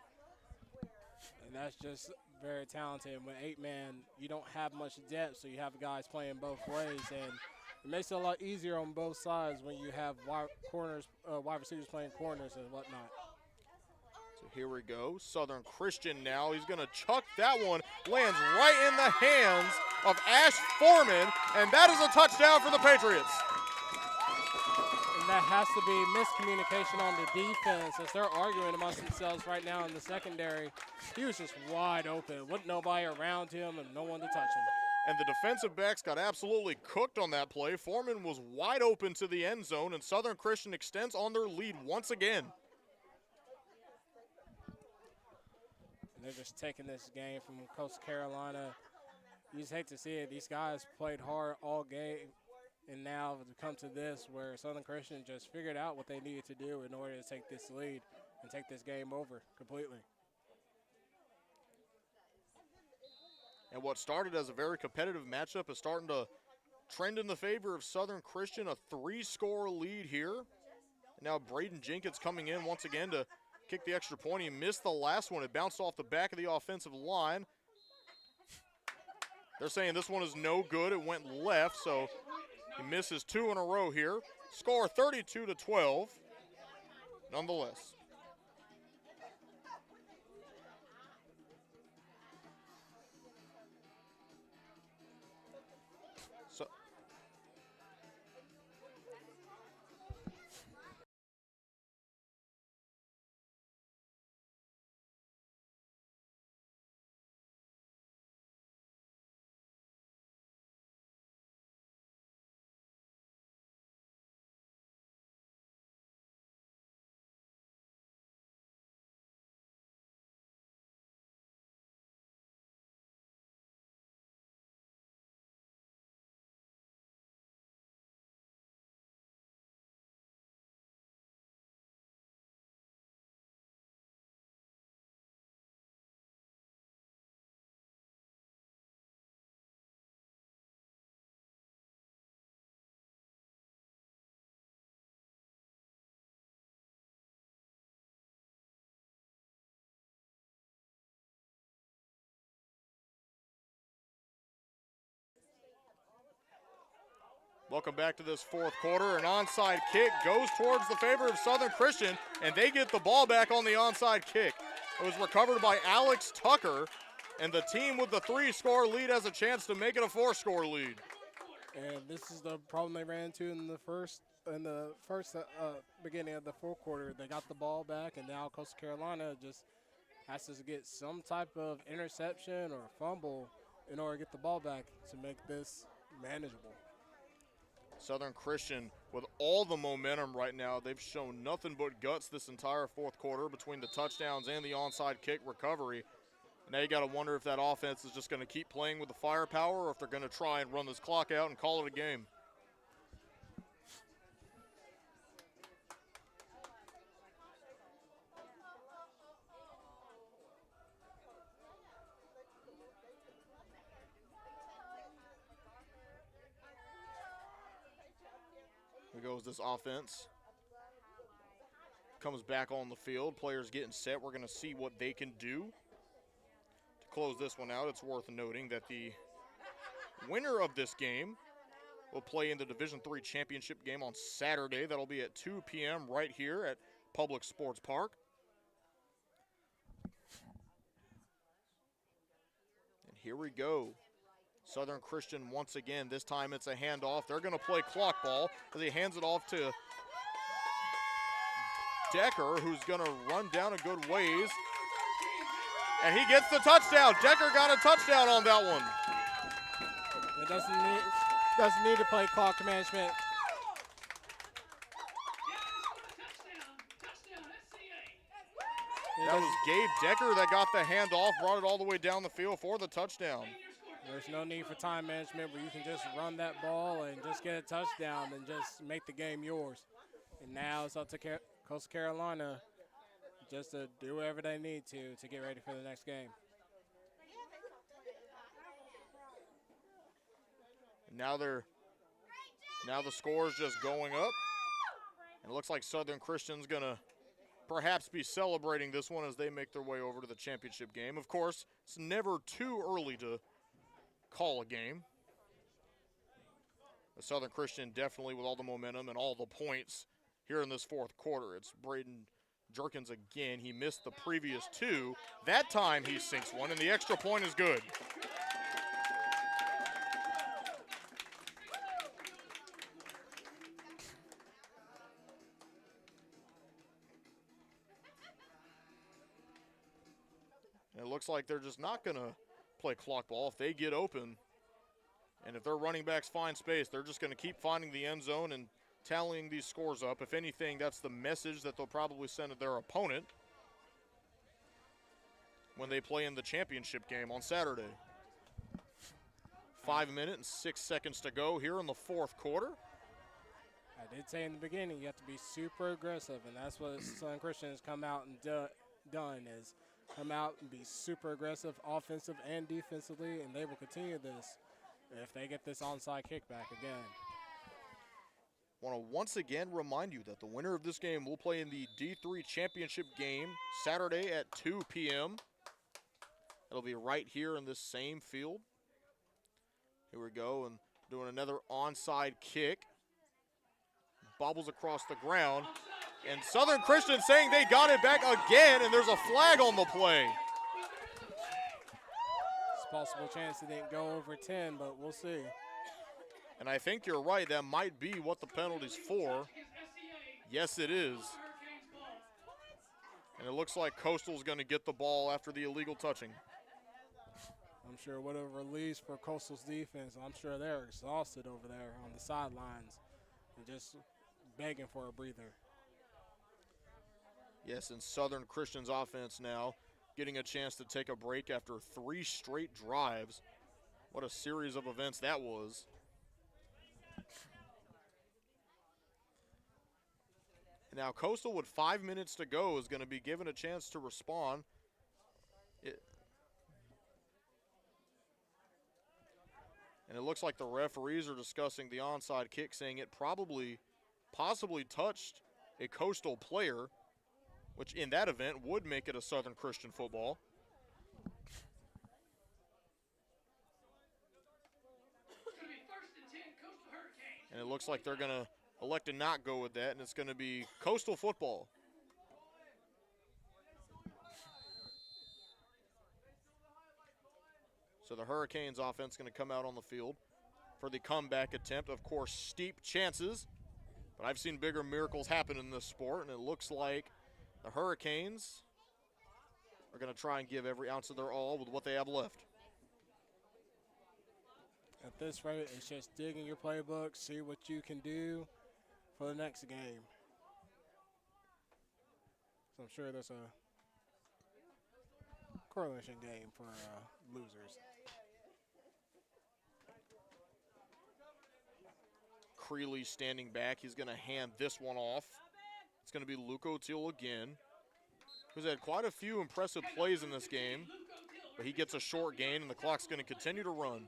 And that's just very talented. When 8-man, you don't have much depth, so you have guys playing both ways, and it makes it a lot easier on both sides when you have wide receivers playing corners and whatnot. So here we go. Southern Christian now. He's going to chuck that one. Lands right in the hands of Ash Foreman, and that is a touchdown for the Patriots. And that has to be miscommunication on the defense as they're arguing amongst themselves right now in the secondary. He was just wide open with nobody around him and no one to touch him. And the defensive backs got absolutely cooked on that play. Foreman was wide open to the end zone, and Southern Christian extends on their lead once again. And they're just taking this game from Coastal Carolina. You just hate to see it. These guys played hard all game, and now to come to this where Southern Christian just figured out what they needed to do in order to take this lead and take this game over completely. And what started as a very competitive matchup is starting to trend in the favor of Southern Christian, a 3-score lead here. And now Braden Jenkins coming in once again to kick the extra point. He missed the last one. It bounced off the back of the offensive line. They're saying this one is no good. It went left, so he misses 2 in a row here. Score 32-12, nonetheless. Welcome back to this fourth quarter. An onside kick goes towards the favor of Southern Christian, and they get the ball back on the onside kick. It was recovered by Alex Tucker, and the team with the 3-score lead has a chance to make it a 4-score lead. And this is the problem they ran into in the first beginning of the fourth quarter. They got the ball back, and now Coastal Carolina just has to get some type of interception or fumble in order to get the ball back to make this manageable. Southern Christian with all the momentum right now. They've shown nothing but guts this entire fourth quarter between the touchdowns and the onside kick recovery. Now you got to wonder if that offense is just going to keep playing with the firepower or if they're going to try and run this clock out and call it a game. Here goes this offense. Comes back on the field. Players getting set. We're going to see what they can do. To close this one out, it's worth noting that the winner of this game will play in the Division III championship game on Saturday. That'll be at 2 p.m. right here at Public Sports Park. And here we go. Southern Christian once again. This time it's a handoff. They're going to play clock ball as he hands it off to Decker, who's going to run down a good ways. And he gets the touchdown. Decker got a touchdown on that one. It doesn't need to play clock management. That was Gabe Decker that got the handoff, brought it all the way down the field for the touchdown. There's no need for time management where you can just run that ball and just get a touchdown and just make the game yours. And now it's up to Coastal Carolina just to do whatever they need to get ready for the next game. Now the score is just going up. And it looks like Southern Christian's going to perhaps be celebrating this one as they make their way over to the championship game. Of course, it's never too early to call a game. The Southern Christian definitely with all the momentum and all the points here in this fourth quarter. It's Braden Jerkins again. He missed the previous two. That time he sinks one, and the extra point is good. And it looks like they're just not going to play clock ball. If they get open, and if their running backs find space, they're just going to keep finding the end zone and tallying these scores up. If anything, that's the message that they'll probably send to their opponent when they play in the championship game on Saturday. 5 minutes and 6 seconds to go here in the fourth quarter. I did say in the beginning, you have to be super aggressive, and that's what Southern Christian has come out and done is come out and be super aggressive offensive and defensively, and they will continue this if they get this onside kickback again. Want to once again remind you that the winner of this game will play in the D3 championship game Saturday at 2 p.m. It'll be right here in this same field. Here we go, and doing another onside kick. Bobbles across the ground. And Southern Christian saying they got it back again, and there's a flag on the play. It's a possible chance it didn't go over 10, but we'll see. And I think you're right, that might be what the penalty's for. Yes, it is. And it looks like Coastal's going to get the ball after the illegal touching. I'm sure what a release for Coastal's defense. I'm sure they're exhausted over there on the sidelines and just begging for a breather. Yes, and Southern Christian's offense now getting a chance to take a break after 3 straight drives. What a series of events that was. And now Coastal with 5 minutes to go is going to be given a chance to respond. And it looks like the referees are discussing the onside kick, saying it possibly touched a Coastal player, which in that event would make it a Southern Christian football. And it looks like they're going to elect to not go with that, and it's going to be Coastal football. So the Hurricanes offense is going to come out on the field for the comeback attempt. Of course, steep chances, but I've seen bigger miracles happen in this sport, and it looks like the Hurricanes are going to try and give every ounce of their all with what they have left. At this rate, it's just dig in your playbook, see what you can do for the next game. So I'm sure there's a correlation game for losers. Creeley standing back. He's going to hand this one off. It's going to be Luke O'Teal again, who's had quite a few impressive plays in this game, but he gets a short gain, and the clock's going to continue to run.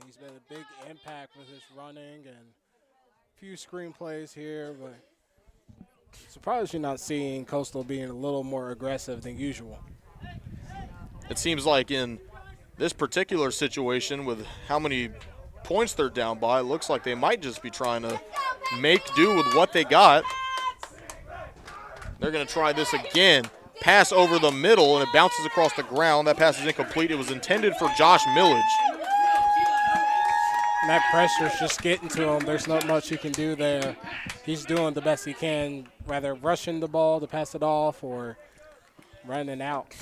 He's been a big impact with his running and a few screen plays here, but surprised you're not seeing Coastal being a little more aggressive than usual. It seems like in this particular situation with how many points they're down by, it looks like they might just be trying to make do with what they got. They're going to try this again. Pass over the middle, and it bounces across the ground. That pass is incomplete. It was intended for Josh Millage. And that pressure's just getting to him. There's not much he can do there. He's doing the best he can, rather rushing the ball to pass it off or running out.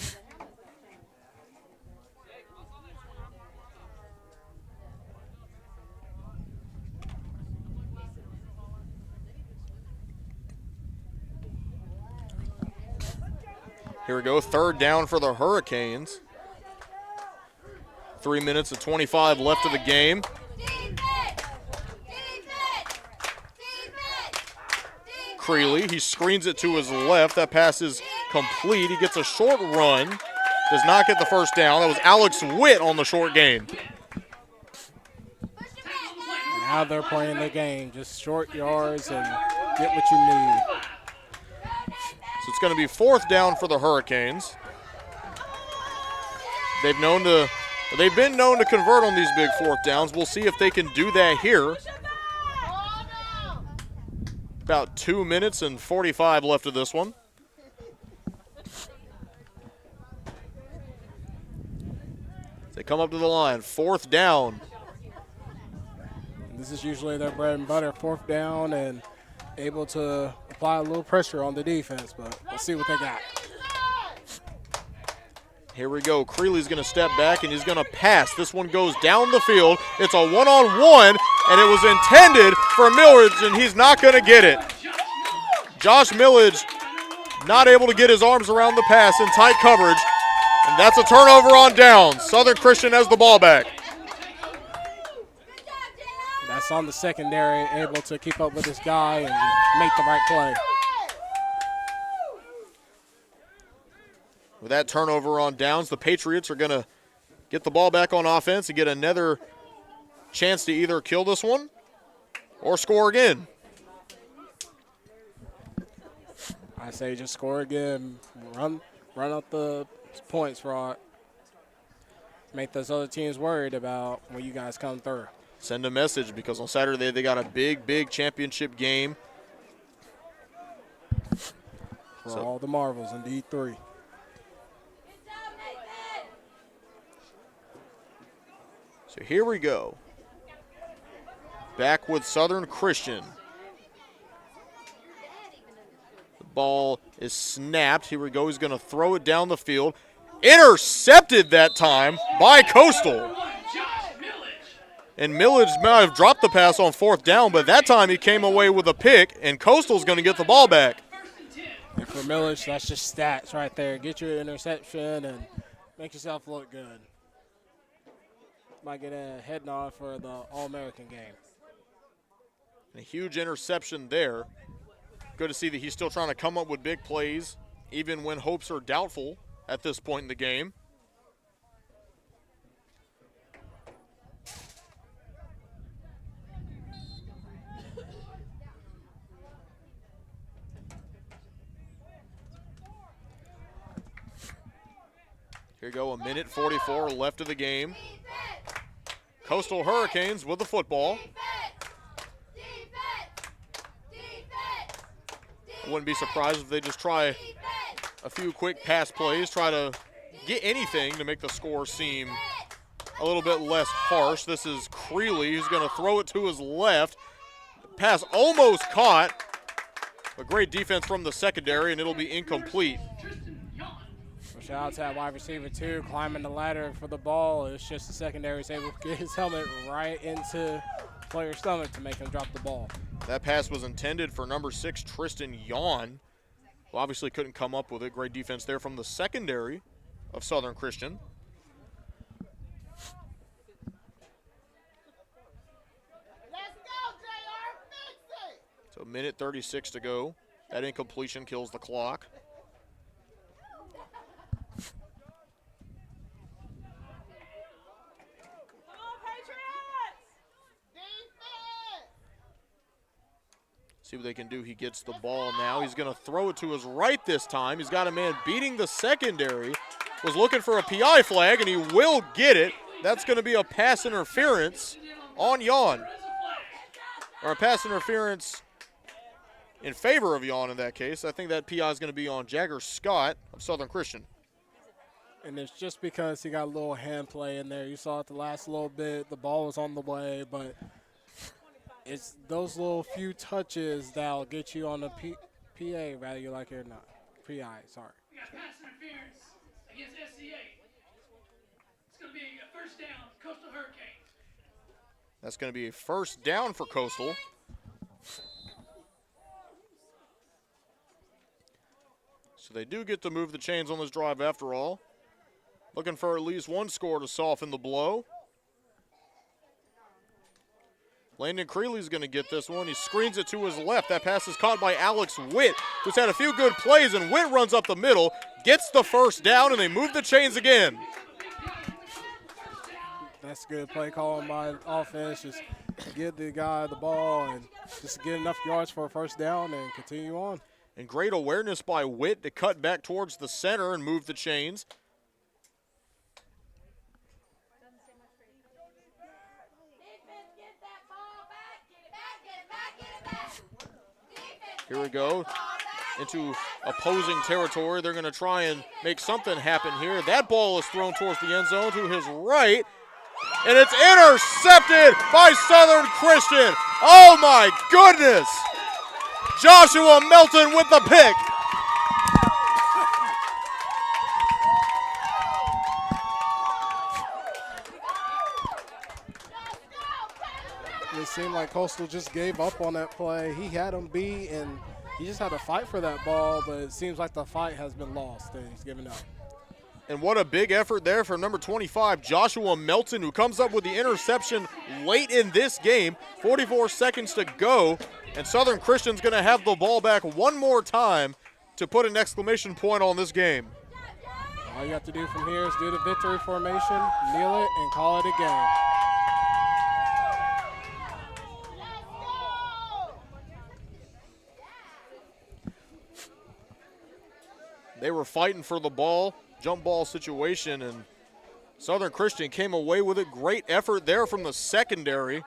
Here we go, third down for the Hurricanes. 3 minutes and 25 left of the game. Creeley, he screens it to his left. That pass is complete. He gets a short run, does not get the first down. That was Alex Witt on the short gain. Now they're playing the game, just short yards and get what you need. So it's going to be 4th down for the Hurricanes. They've been known to convert on these big 4th downs. We'll see if they can do that here. About 2 minutes and 45 left of this one. They come up to the line, 4th down. This is usually their bread and butter, 4th down, and able to apply a little pressure on the defense, but we'll see what they got. Here we go. Creeley's going to step back, and he's going to pass. This one goes down the field. It's a one-on-one, and it was intended for Millage, and he's not going to get it. Josh Millage not able to get his arms around the pass in tight coverage, and that's a turnover on downs. Southern Christian has the ball back. That's on the secondary, able to keep up with this guy and make the right play. With that turnover on downs, the Patriots are going to get the ball back on offense and get another chance to either kill this one or score again. I say just score again, run up the points, Rod. Make those other teams worried about when you guys come through. Send a message, because on Saturday they got a big championship game. For all the marbles in D3. So here we go. Back with Southern Christian. The ball is snapped. Here we go. He's going to throw it down the field. Intercepted that time by Coastal. And Millage might have dropped the pass on 4th down, but that time he came away with a pick, and Coastal's going to get the ball back. And for Millage, that's just stats right there. Get your interception and make yourself look good. Might get a head nod for the All-American game. A huge interception there. Good to see that he's still trying to come up with big plays, even when hopes are doubtful at this point in the game. Here we go, a minute 44 left of the game. Coastal Hurricanes with the football. I wouldn't be surprised if they just try a few quick pass plays, try to get anything to make the score seem a little bit less harsh. This is Creeley who's going to throw it to his left. Pass almost caught. A great defense from the secondary, and it'll be incomplete. Shout out to that wide receiver, too, climbing the ladder for the ball. It's just the secondary is able to get his helmet right into the player's stomach to make him drop the ball. That pass was intended for number 6, Tristan Yawn, who obviously couldn't come up with it. Great defense there from the secondary of Southern Christian. Let's go, JR. Fix it. So a minute 36 to go. That incompletion kills the clock. See what they can do. He gets the ball now. He's going to throw it to his right this time. He's got a man beating the secondary. Was looking for a PI flag, and he will get it. That's going to be a pass interference on Yawn. Or a pass interference in favor of Yawn in that case. I think that PI is going to be on Jagger Scott of Southern Christian. And it's just because he got a little hand play in there. You saw it the last little bit. The ball was on the way, but it's those little few touches that'll get you on the PA, whether you like it or not. PI, sorry. We got pass interference against SCA. It's going to be a first down, Coastal Hurricanes. That's going to be a first down for Coastal. So they do get to move the chains on this drive after all. Looking for at least one score to soften the blow. Landon Creeley's going to get this one. He screens it to his left. That pass is caught by Alex Witt, who's had a few good plays, and Witt runs up the middle, gets the first down, and they move the chains again. That's good play calling by offense. Just give the guy the ball and just get enough yards for a first down and continue on. And great awareness by Witt to cut back towards the center and move the chains. Here we go into opposing territory. They're going to try and make something happen here. That ball is thrown towards the end zone to his right, and it's intercepted by Southern Christian. Oh my goodness! Joshua Melton with the pick. It seemed like Coastal just gave up on that play. He had him beat, and he just had to fight for that ball, but it seems like the fight has been lost, and he's given up. And what a big effort there from number 25, Joshua Melton, who comes up with the interception late in this game. 44 seconds to go, and Southern Christian's going to have the ball back one more time to put an exclamation point on this game. All you have to do from here is do the victory formation, kneel it, and call it a game. They were fighting for the ball, jump ball situation, and Southern Christian came away with it. Great effort there from the secondary.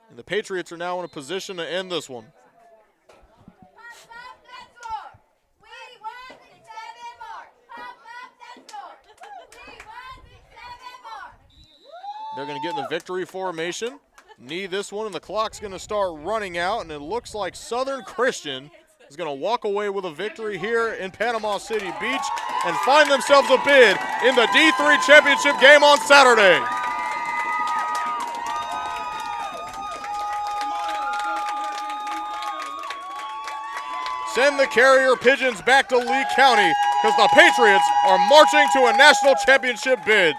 And the Patriots are now in a position to end this one. They're going to get in the victory formation, knee this one, and the clock's going to start running out, and it looks like Southern Christian is going to walk away with a victory here in Panama City Beach and find themselves a bid in the D3 championship game on Saturday. Send the Carrier Pigeons back to Lee County because the Patriots are marching to a national championship bid.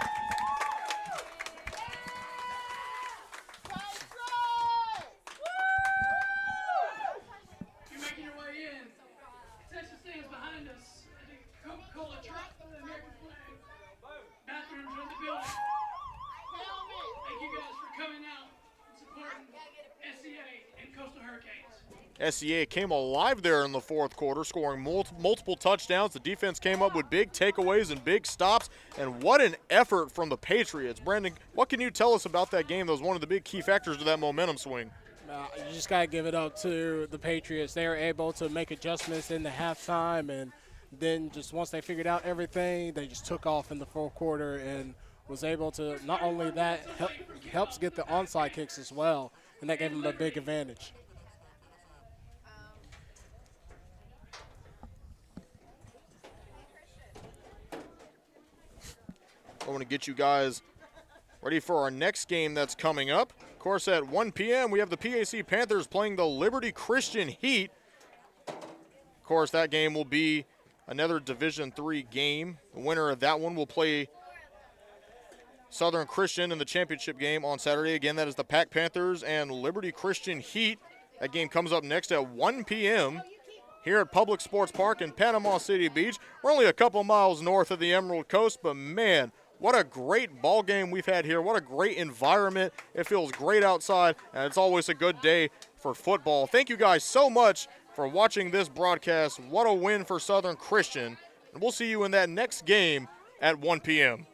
SEA came alive there in the fourth quarter, scoring multiple touchdowns. The defense came up with big takeaways and big stops, and what an effort from the Patriots. Brandon, what can you tell us about that game that was one of the big key factors to that momentum swing? You just got to give it up to the Patriots. They were able to make adjustments in the halftime, and then just once they figured out everything, they just took off in the fourth quarter and was able to, not only that, helps get the onside kicks as well, and that gave them a big advantage. I want to get you guys ready for our next game that's coming up. Of course, at 1 p.m., we have the PAC Panthers playing the Liberty Christian Heat. Of course, that game will be another Division III game. The winner of that one will play Southern Christian in the championship game on Saturday. Again, that is the PAC Panthers and Liberty Christian Heat. That game comes up next at 1 p.m. here at Public Sports Park in Panama City Beach. We're only a couple miles north of the Emerald Coast, but man, what a great ball game we've had here. What a great environment. It feels great outside, and it's always a good day for football. Thank you guys so much for watching this broadcast. What a win for Southern Christian. And we'll see you in that next game at 1 p.m.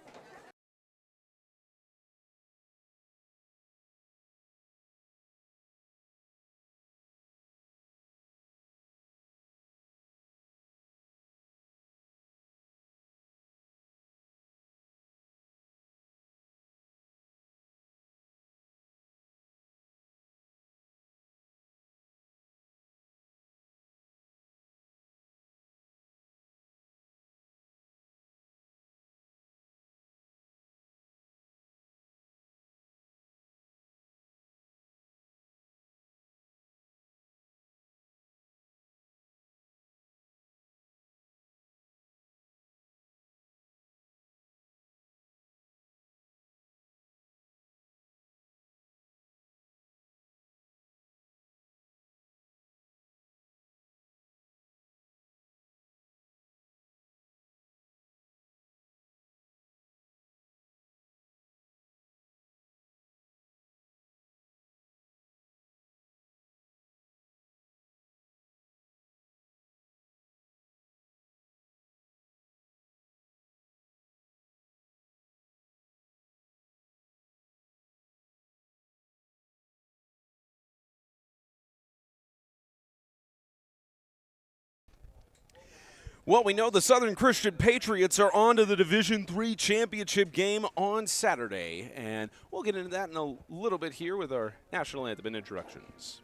Well, we know the Southern Christian Patriots are on to the Division III championship game on Saturday, and we'll get into that in a little bit here with our national anthem and introductions.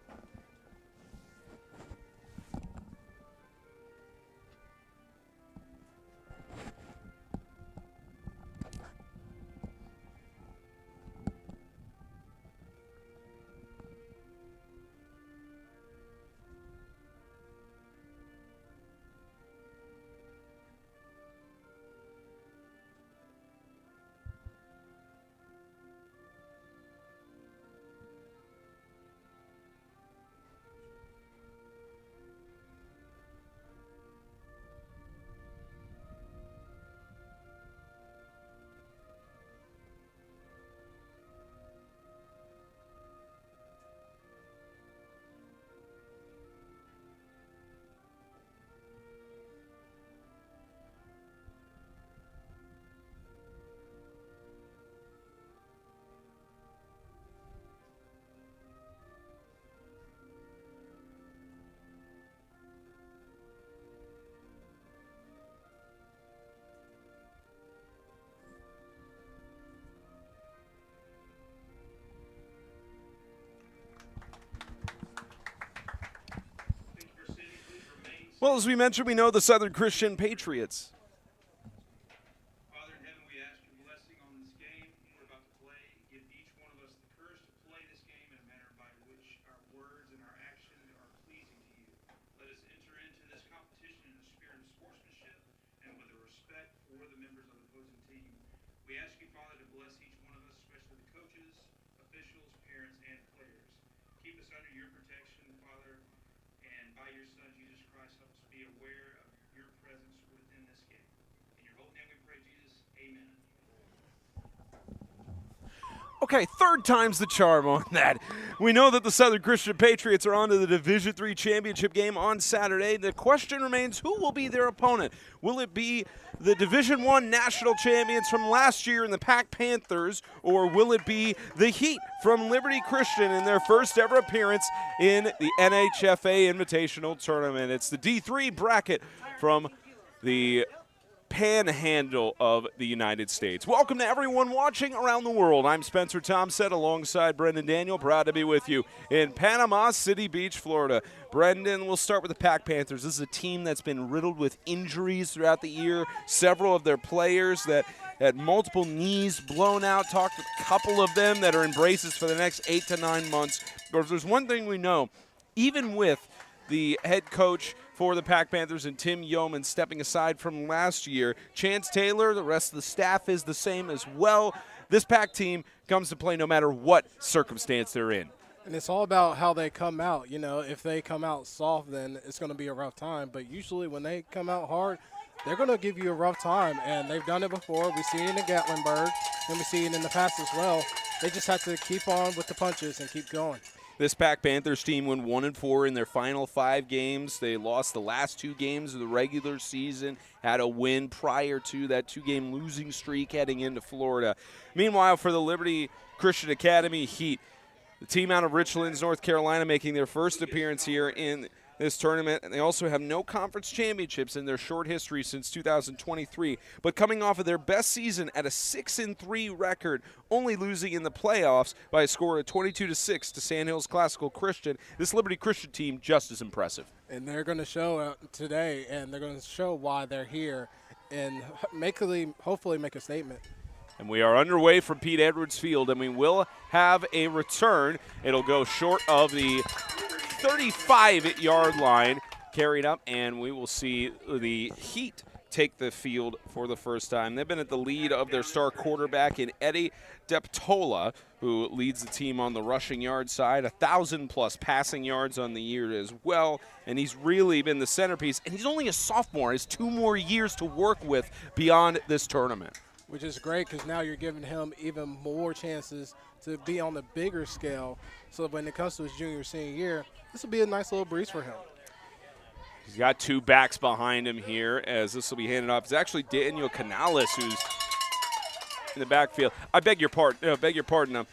Well, as we mentioned, we know the Southern Christian Patriots. Father in heaven, we ask your blessing on this game we're about to play. Give each one of us the courage to play this game in a manner by which our words and our actions are pleasing to you. Let us enter into this competition in a spirit of sportsmanship and with a respect for the members of the opposing team. We ask you, Father, to bless each one of us, especially the coaches, officials, parents, and players. Keep us under your protection, Father, and by your Son, Jesus Christ, help us be aware of your presence within this game. In your holy name we pray, Jesus. Amen. Okay, third time's the charm on that. We know that the Southern Christian Patriots are on to the Division III championship game on Saturday. The question remains, who will be their opponent? Will it be the Division I national champions from last year in the Pack Panthers, or will it be the Heat from Liberty Christian in their first ever appearance in the NHFA Invitational Tournament? It's the D3 bracket from the panhandle of the United States. Welcome to everyone watching around the world. I'm Spencer Thompson alongside Brendan Daniel. Proud to be with you in Panama City Beach, Florida. Brendan, we'll start with the Pack Panthers. This is a team that's been riddled with injuries throughout the year. Several of their players that had multiple knees blown out. Talked with a couple of them that are in braces for the next 8 to 9 months. But if there's one thing we know, even with the head coach for the Pack Panthers and Tim Yeoman stepping aside from last year, Chance Taylor, the rest of the staff is the same as well. This Pack team comes to play no matter what circumstance they're in. And it's all about how they come out. You know, if they come out soft, then it's going to be a rough time. But usually when they come out hard, they're going to give you a rough time. And they've done it before. We see it in the Gatlinburg, and we see it in the past as well. They just have to keep on with the punches and keep going. This Pack Panthers team went 1-4 in their final 5 games. They lost the last 2 games of the regular season, had a win prior to that 2-game losing streak heading into Florida. Meanwhile, for the Liberty Christian Academy Heat, the team out of Richlands, North Carolina, making their first appearance here in this tournament. And they also have no conference championships in their short history since 2023, but coming off of their best season at a 6-3 record, only losing in the playoffs by a score of 22-6 to Sandhills Classical Christian. This Liberty Christian team just as impressive. And they're going to show today, and they're going to show why they're here and hopefully make a statement. And we are underway from Pete Edwards Field, and we will have a return. It'll go short of the 35-yard line, carried up, and we will see the Heat take the field for the first time. They've been at the lead of their star quarterback in Eddie Deptola, who leads the team on the rushing yard side, 1,000+ passing yards on the year as well, and he's really been the centerpiece. And he's only a sophomore. He has 2 more years to work with beyond this tournament. Which is great because now you're giving him even more chances to be on the bigger scale. So when it comes to his junior, senior year, this will be a nice little breeze for him. He's got 2 backs behind him here as this will be handed off. It's actually Daniel Canales who's in the backfield. I beg your pardon.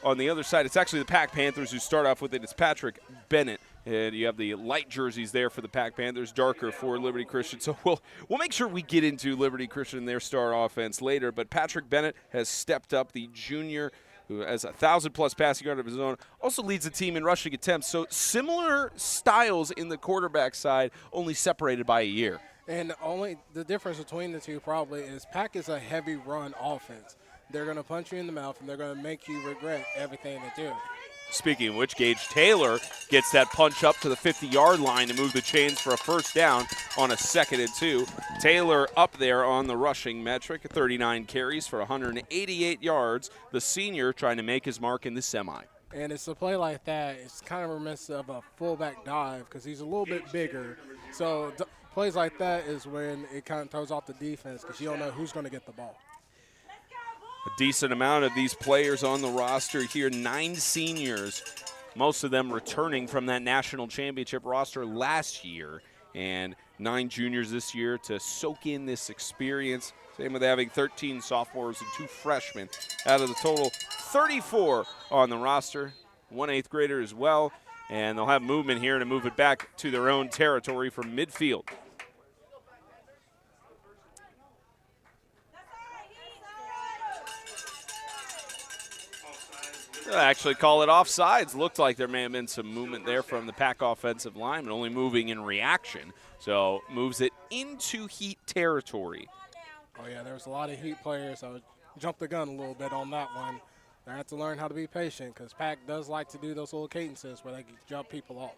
On the other side, it's actually the Pack Panthers who start off with it. It's Patrick Bennett And you have the light jerseys there for the Pack Panthers, darker for Liberty Christian. So we'll make sure we get into Liberty Christian and their star offense later. But Patrick Bennett has stepped up, the junior who has 1,000+ passing yards of his own, also leads the team in rushing attempts. So similar styles in the quarterback side, only separated by a year. And only the difference between the two probably is Pack is a heavy run offense. They're going to punch you in the mouth, and they're going to make you regret everything they do. Speaking of which, Gage Taylor gets that punch up to the 50-yard line to move the chains for a first down on a 2nd and 2. Taylor up there on the rushing metric, 39 carries for 188 yards. The senior trying to make his mark in the semi. And it's a play like that, it's kind of reminiscent of a fullback dive because he's a little bit bigger. So plays like that is when it kind of throws off the defense because you don't know who's going to get the ball. A decent amount of these players on the roster here, 9 seniors, most of them returning from that national championship roster last year, and 9 juniors this year to soak in this experience. Same with having 13 sophomores and 2 freshmen out of the total 34 on the roster, 1 8th grader as well, and they'll have movement here to move it back to their own territory from midfield. They'll actually call it offsides. Looked like there may have been some movement there from the Pack offensive line, but only moving in reaction. So moves it into Heat territory. Oh, yeah, there was a lot of Heat players. I jumped the gun a little bit on that one. They have to learn how to be patient because Pack does like to do those little cadences where they can jump people off.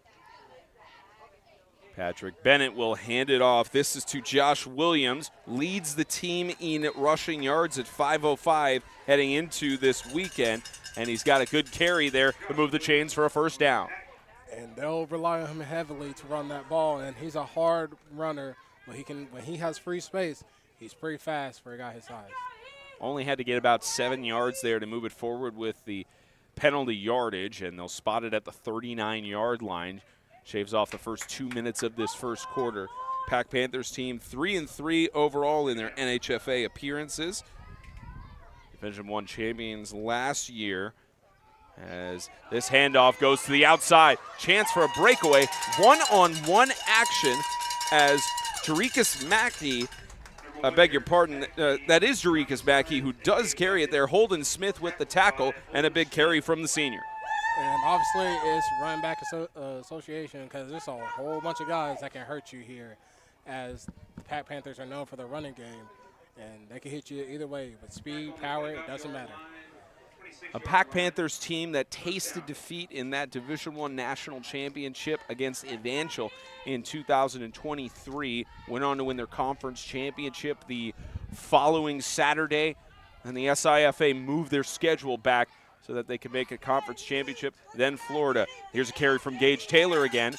Patrick Bennett will hand it off. This is to Josh Williams. Leads the team in rushing yards at 505 heading into this weekend. And he's got a good carry there to move the chains for a first down. And they'll rely on him heavily to run that ball. And he's a hard runner. When he has free space, he's pretty fast for a guy his size. Only had to get about 7 yards there to move it forward with the penalty yardage. And they'll spot it at the 39-yard line. Shaves off the first 2 minutes of this first quarter. Pack Panthers team 3-3 overall in their NHFA appearances. Division I champions last year. As this handoff goes to the outside. Chance for a breakaway. One-on-one action as Jarikus Mackey, I beg your pardon, that is Jarikus Mackey who does carry it there. Holden Smith with the tackle and a big carry from the senior. And obviously it's running back association because there's a whole bunch of guys that can hurt you here as the Pack Panthers are known for their running game. And they can hit you either way with speed, power, it doesn't matter. A Pack Panthers team that tasted defeat in that Division I National Championship against Evangel in 2023. Went on to win their conference championship the following Saturday. And the SIFA moved their schedule back so that they could make a conference championship. Then Florida. Here's a carry from Gage Taylor again.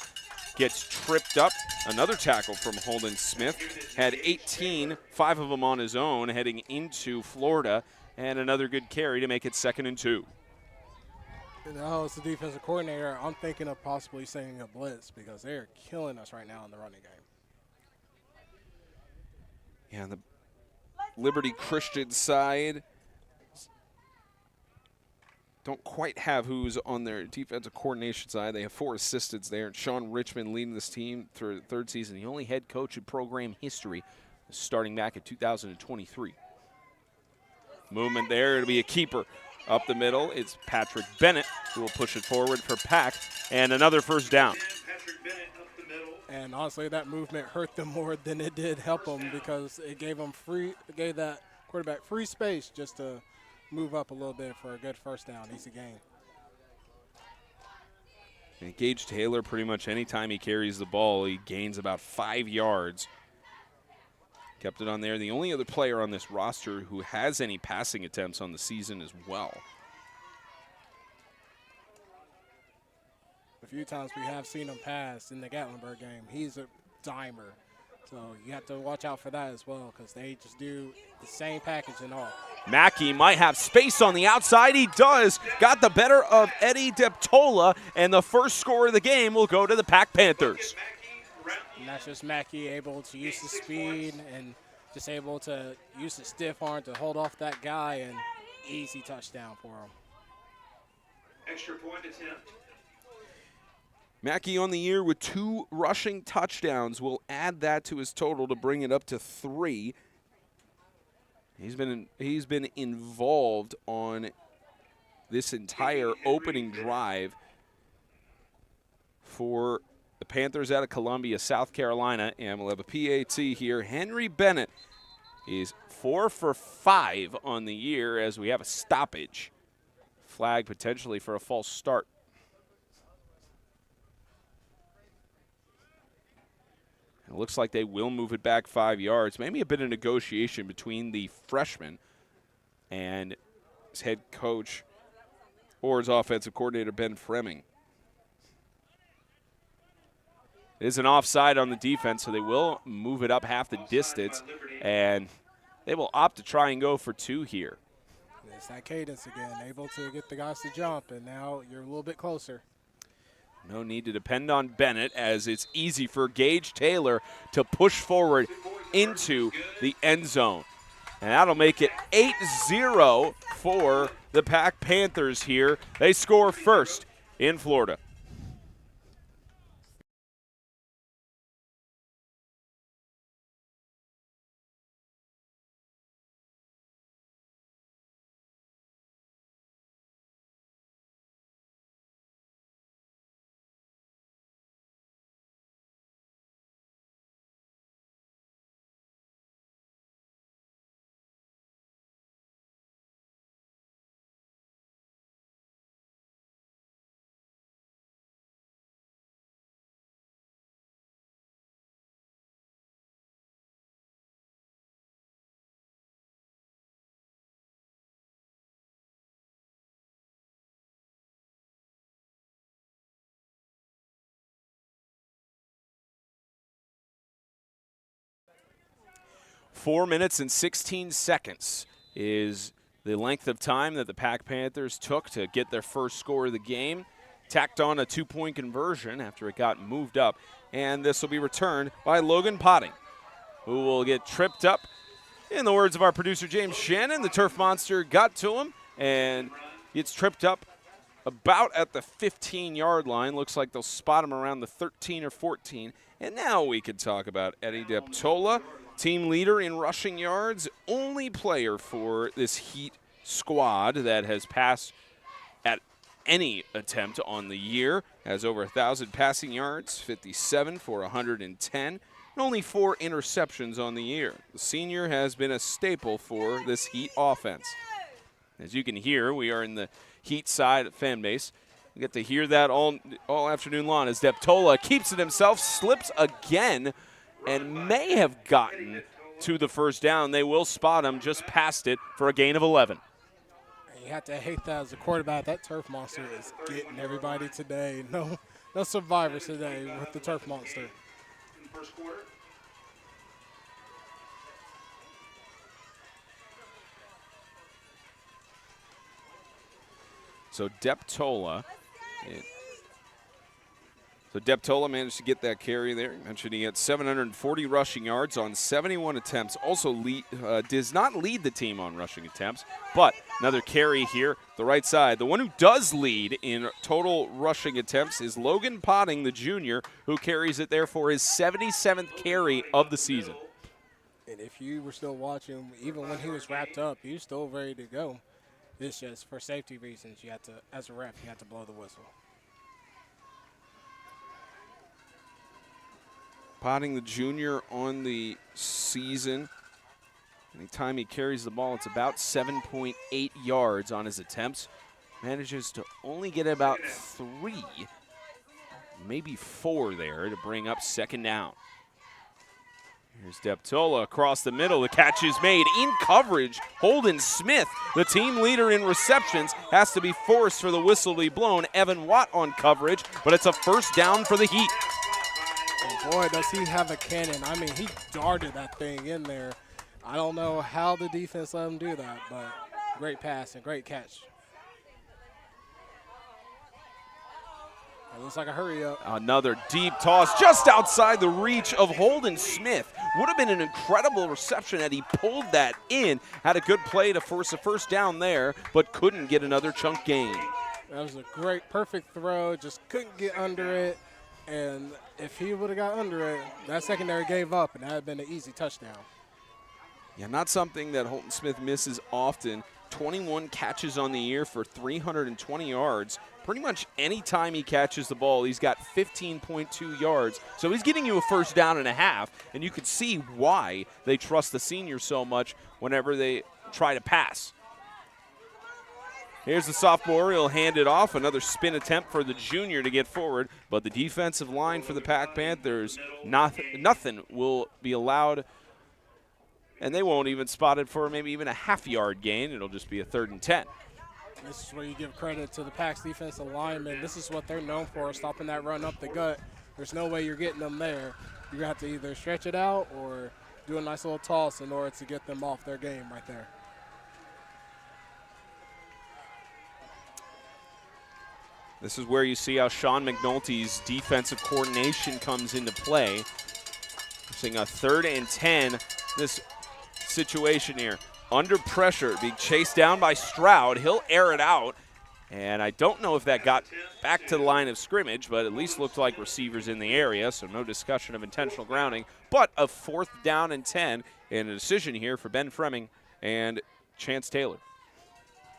Gets tripped up. Another tackle from Holden Smith. Had 18, 5 of them on his own heading into Florida. And another good carry to make it 2nd and 2. Now as the defensive coordinator, I'm thinking of possibly sending a blitz because they're killing us right now in the running game. Yeah, on the Liberty Christian side, don't quite have who's on their defensive coordination side. They have 4 assistants there. Sean Richmond leading this team through the 3rd season. The only head coach in program history starting back in 2023. Movement there. It'll be a keeper up the middle. It's Patrick Bennett who will push it forward for Pack. And another first down. And honestly, that movement hurt them more than it did help them because it gave that quarterback free space just to move up a little bit for a good first down, easy gain. And Gage Taylor, pretty much anytime he carries the ball, he gains about 5 yards. Kept it on there. The only other player on this roster who has any passing attempts on the season as well. A few times we have seen him pass in the Gatlinburg game. He's a dimer. So you have to watch out for that as well because they just do the same package and all. Mackey might have space on the outside. He does. Got the better of Eddie Deptola, and the first score of the game will go to the Pack Panthers. And that's just Mackey able to use the speed and just able to use the stiff arm to hold off that guy, and easy touchdown for him. Extra point attempt. Mackey on the year with 2 rushing touchdowns. Will add that to his total to bring it up to 3. He's been involved on this entire opening drive for the Panthers out of Columbia, South Carolina. And we'll have a PAT here. Henry Bennett is 4 for 5 on the year as we have a stoppage. Flag potentially for a false start. It looks like they will move it back 5 yards. Maybe a bit of negotiation between the freshman and his head coach or his offensive coordinator, Ben Fremming. It is an offside on the defense, so they will move it up half the distance, and they will opt to try and go for 2 here. It's that cadence again, able to get the guys to jump, and now you're a little bit closer. No need to depend on Bennett, as it's easy for Gage Taylor to push forward into the end zone. And that'll make it 8-0 for the Pack Panthers here. They score first in Florida. Four minutes and 16 seconds is the length of time that the Pack Panthers took to get their first score of the game. Tacked on a 2-point conversion after it got moved up. And this will be returned by Logan Potting, who will get tripped up. In the words of our producer, James Shannon, the turf monster got to him and gets tripped up about at the 15-yard line. Looks like they'll spot him around the 13 or 14. And now we can talk about Eddie Deptola, team leader in rushing yards, only player for this Heat squad that has passed at any attempt on the year. Has over 1,000 passing yards, 57 for 110, and only 4 interceptions on the year. The senior has been a staple for this Heat offense. As you can hear, we are in the Heat side fan base. We get to hear that all afternoon long as Deptola keeps it himself, slips again, and may have gotten to the first down. They will spot him just past it for a gain of 11. You have to hate that as a quarterback. That turf monster is getting everybody today. No survivors today with the turf monster. In the first quarter. So Deptola managed to get that carry there. You mentioned he had 740 rushing yards on 71 attempts. Also does not lead the team on rushing attempts, but another carry here, the right side. The one who does lead in total rushing attempts is Logan Potting, the junior, who carries it there for his 77th carry of the season. And if you were still watching, even when he was wrapped up, he was still ready to go. It's just for safety reasons, you had to, as a ref, you had to blow the whistle. Potting, the junior, on the season. Anytime he carries the ball, it's about 7.8 yards on his attempts. Manages to only get about 3, maybe 4 there to bring up second down. Here's Deptola across the middle. The catch is made in coverage. Holden Smith, the team leader in receptions, has to be forced for the whistle to be blown. Evan Watt on coverage, but it's a first down for the Heat. And boy, does he have a cannon. I mean, he darted that thing in there. I don't know how the defense let him do that, but great pass and great catch. It looks like a hurry up. Another deep toss just outside the reach of Holden Smith. Would have been an incredible reception had he pulled that in. Had a good play to force a first down there, but couldn't get another chunk gain. That was a great, perfect throw. Just couldn't get under it. And if he would have got under it, that secondary gave up, and that had been an easy touchdown. Yeah, not something that Holton Smith misses often. 21 catches on the year for 320 yards. Pretty much any time he catches the ball, he's got 15.2 yards. So he's getting you a first down and a half, and you can see why they trust the senior so much whenever they try to pass. Here's the sophomore. He'll hand it off. Another spin attempt for the junior to get forward. But the defensive line for the Pack Panthers, nothing will be allowed. And they won't even spot it for maybe even a half-yard gain. It'll just be a 3rd and 10. This is where you give credit to the Pack's defensive linemen. This is what they're known for, stopping that run up the gut. There's no way you're getting them there. You're going to have to either stretch it out or do a nice little toss in order to get them off their game right there. This is where you see how Sean McNulty's defensive coordination comes into play. Seeing a 3rd and 10. This situation here, under pressure, being chased down by Stroud. He'll air it out, and I don't know if that got back to the line of scrimmage, but at least looked like receivers in the area, so no discussion of intentional grounding. But a 4th down and 10, and a decision here for Ben Fremming and Chance Taylor.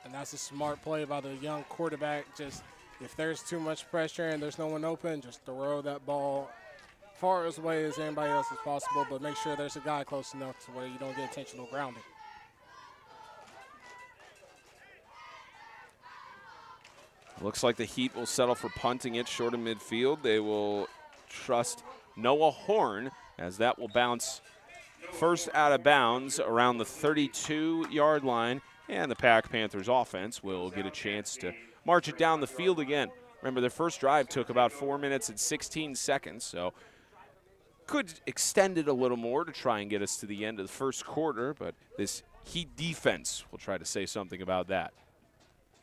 And that's a smart play by the young quarterback. Just if there's too much pressure and there's no one open, just throw that ball far as away as anybody else as possible, but make sure there's a guy close enough to where you don't get intentional grounding. Looks like the Heat will settle for punting it short of midfield. They will trust Noah Horn, as that will bounce first out of bounds around the 32-yard line, and the Pack Panthers offense will get a chance to march it down the field again. Remember, their first drive took about 4 minutes and 16 seconds, so could extend it a little more to try and get us to the end of the first quarter, but this Heat defense will try to say something about that.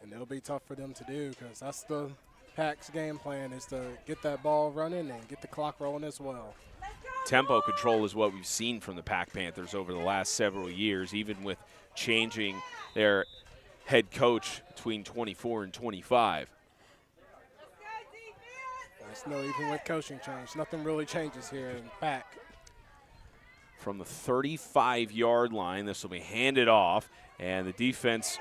And it'll be tough for them to do because that's the Pack's game plan, is to get that ball running and get the clock rolling as well. Tempo control is what we've seen from the Pack Panthers over the last several years, even with changing their head coach between 24 and 25. No, even with coaching change, nothing really changes here in Pack. From the 35-yard line, this will be handed off, and the defense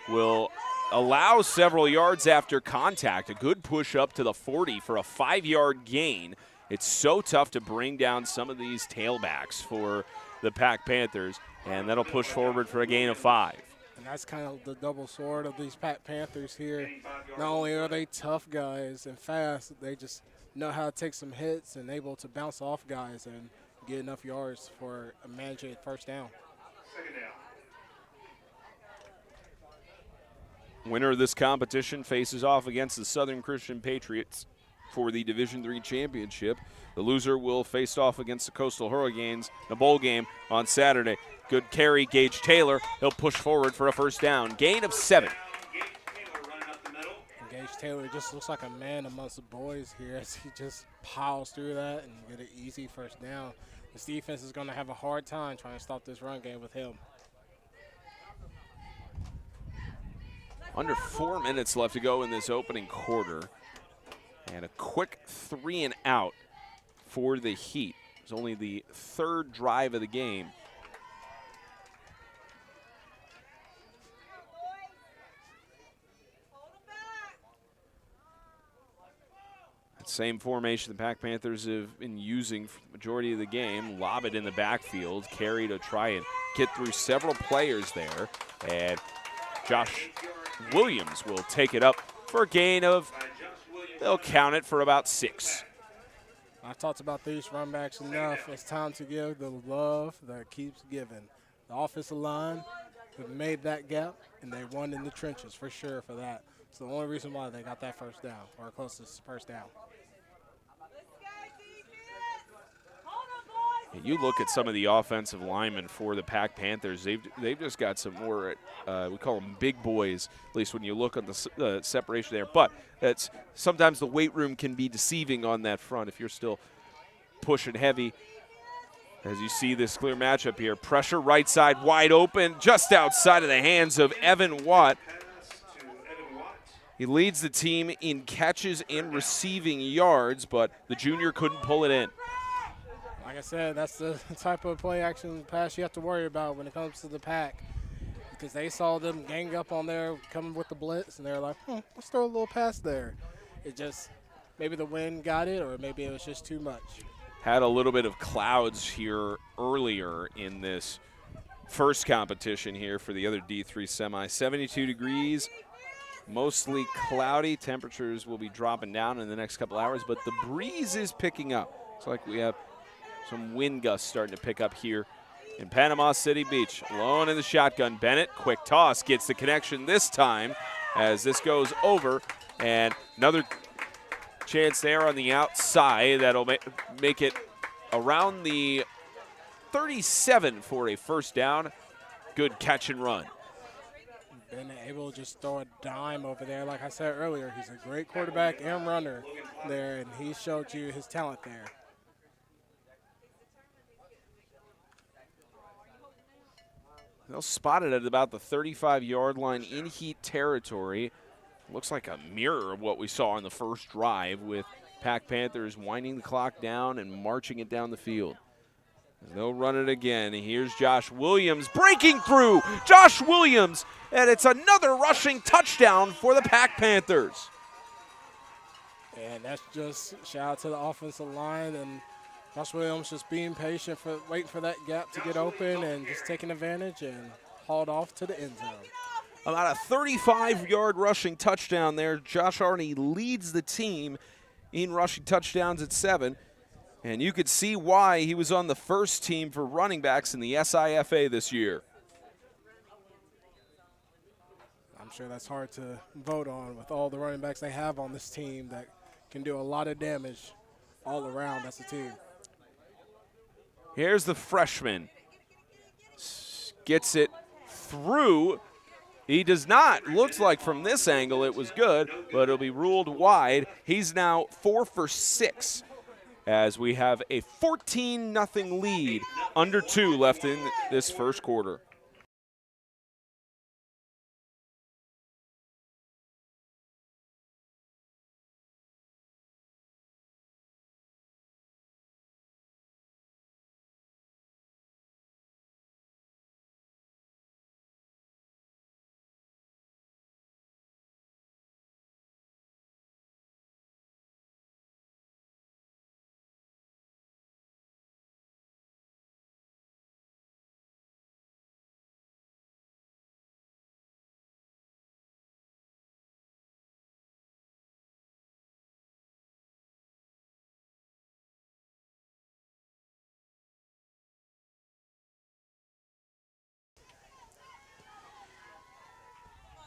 will allow several yards after contact. A good push up to the 40 for a 5-yard gain. It's so tough to bring down some of these tailbacks for the Pack Panthers, and that'll push forward for a gain of 5. And that's kind of the double sword of these Pack Panthers here. Not only are they tough guys and fast, they just know how to take some hits and able to bounce off guys and get enough yards for a managed first down. Winner of this competition faces off against the Southern Christian Patriots for the Division III championship. The loser will face off against the Coastal Hurricanes in a bowl game on Saturday. Good carry, Gage Taylor. He'll push forward for a first down. Gain of 7. Gage Taylor just looks like a man amongst the boys here as he just piles through that and get an easy first down. This defense is going to have a hard time trying to stop this run game with him. Under 4 minutes left to go in this opening quarter. And a quick 3 and out for the Heat. It's only the 3rd drive of the game. That same formation the Pack Panthers have been using for the majority of the game. Lob it in the backfield, carry to try and get through several players there. And Josh Williams will take it up for a gain of, they'll count it for about 6. I've talked about these run backs enough. It's time to give the love that keeps giving. The offensive line have made that gap, and they won in the trenches for sure for that. It's the only reason why they got that first down, or closest first down. You look at some of the offensive linemen for the Pack Panthers, they've just got some more, we call them big boys, at least when you look at the separation there. But it's sometimes the weight room can be deceiving on that front if you're still pushing heavy. As you see this clear matchup here, pressure right side wide open, just outside of the hands of Evan Watt. He leads the team in catches and receiving yards, but the junior couldn't pull it in. Like I said, that's the type of play action pass you have to worry about when it comes to the pack, because they saw them gang up on there coming with the blitz, and they're like, let's throw a little pass there. It just, maybe the wind got it, or maybe it was just too much. Had a little bit of clouds here earlier in this first competition here for the other D3 semi. 72 degrees, mostly cloudy. Temperatures will be dropping down in the next couple hours, but the breeze is picking up. It's like we have some wind gusts starting to pick up here in Panama City Beach. Alone in the shotgun, Bennett, quick toss, gets the connection this time as this goes over, and another chance there on the outside that'll make it around the 37 for a first down. Good catch and run. Bennett able to just throw a dime over there. Like I said earlier, he's a great quarterback and runner there, and he showed you his talent there. They'll spot it at about the 35-yard line in heat territory. Looks like a mirror of what we saw in the first drive, with Pack Panthers winding the clock down and marching it down the field. They'll run it again. Here's Josh Williams breaking through. Josh Williams, and it's another rushing touchdown for the Pack Panthers. And that's just shout out to the offensive line and Josh Williams just being patient, waiting for that gap to get open and just taking advantage and hauled off to the end zone. About a 35-yard rushing touchdown there. Josh already leads the team in rushing touchdowns at 7. And you could see why he was on the first team for running backs in the SIFA this year. I'm sure that's hard to vote on with all the running backs they have on this team that can do a lot of damage all around as a team. Here's the freshman. Gets it through. He does not. Looks like from this angle it was good, but it'll be ruled wide. He's now 4 for 6 as we have a 14-0 lead, under 2 left in this first quarter.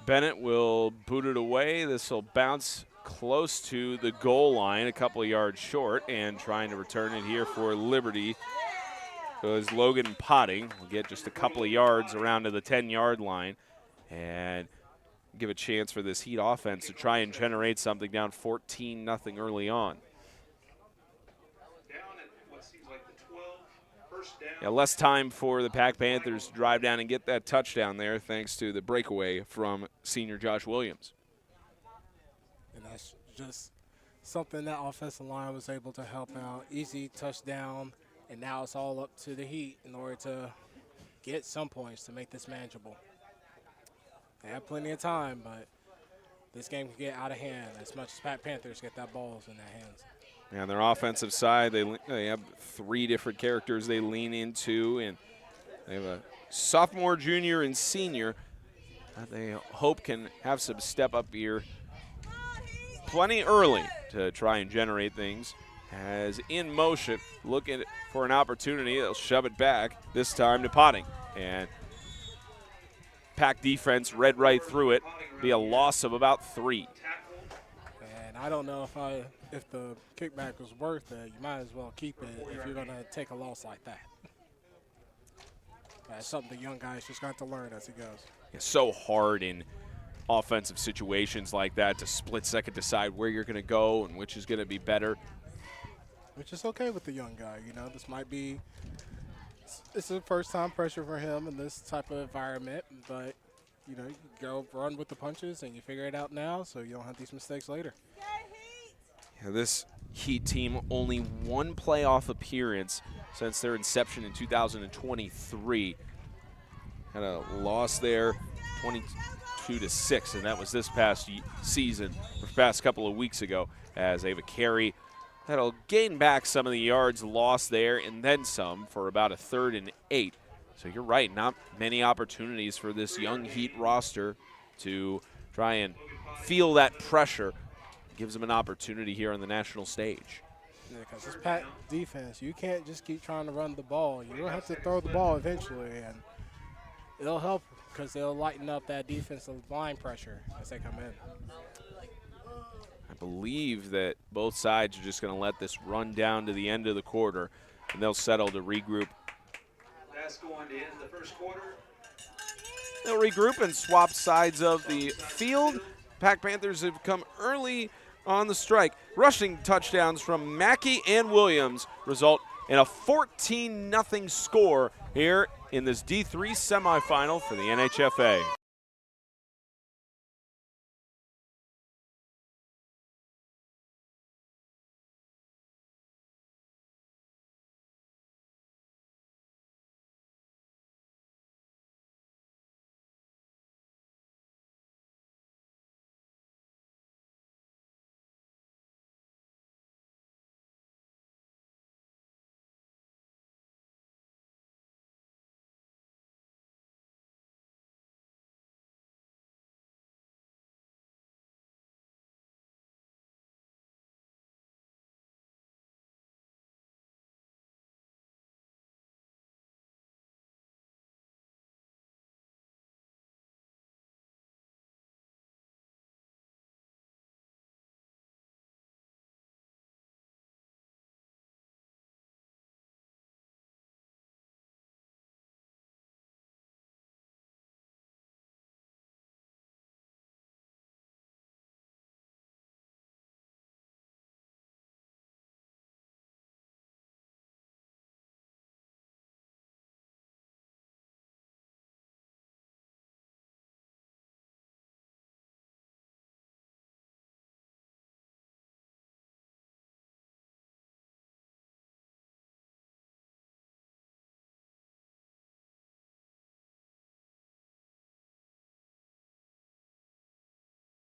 Bennett will boot it away. This will bounce close to the goal line, a couple of yards short, and trying to return it here for Liberty is Logan Potting. Will get just a couple of yards around to the 10-yard line and give a chance for this Heat offense to try and generate something down 14-0 early on. Yeah, less time for the Pack Panthers to drive down and get that touchdown there thanks to the breakaway from senior Josh Williams. And that's just something that offensive line was able to help out. Easy touchdown, and now it's all up to the Heat in order to get some points to make this manageable. They have plenty of time, but this game can get out of hand as much as Pack Panthers get that ball in their hands. And on their offensive side, they have 3 different characters they lean into, and they have a sophomore, junior, and senior that they hope can have some step-up here plenty early to try and generate things. As in motion, looking for an opportunity, they'll shove it back, this time to Potting. And Pack defense read right through it, be a loss of about 3. And I don't know if the kickback was worth it. You might as well keep it if you're going to take a loss like that. That's something the young guys just got to learn as he goes. It's so hard in offensive situations like that to split-second decide where you're going to go and which is going to be better. Which is okay with the young guy. You know, this might be – it's a first-time pressure for him in this type of environment, but you know, you go run with the punches and you figure it out now so you don't have these mistakes later. Yeah, this Heat team only one playoff appearance since their inception in 2023. Had a loss there, 22-6, and that was this past season, or past couple of weeks ago, as Ava Carey that'll gain back some of the yards lost there and then some for about a 3rd and 8. So you're right, not many opportunities for this young Heat roster to try and feel that pressure. Gives them an opportunity here on the national stage. Yeah, because this packed defense, you can't just keep trying to run the ball. You will have to throw the ball eventually, and it'll help because they'll lighten up that defensive line pressure as they come in. I believe that both sides are just going to let this run down to the end of the quarter, and they'll settle to regroup. That's going to end the first quarter. They'll regroup and swap sides of the field. Pack Panthers have come early on the strike. Rushing touchdowns from Mackey and Williams result in a 14-0 score here in this D3 semifinal for the NHFA.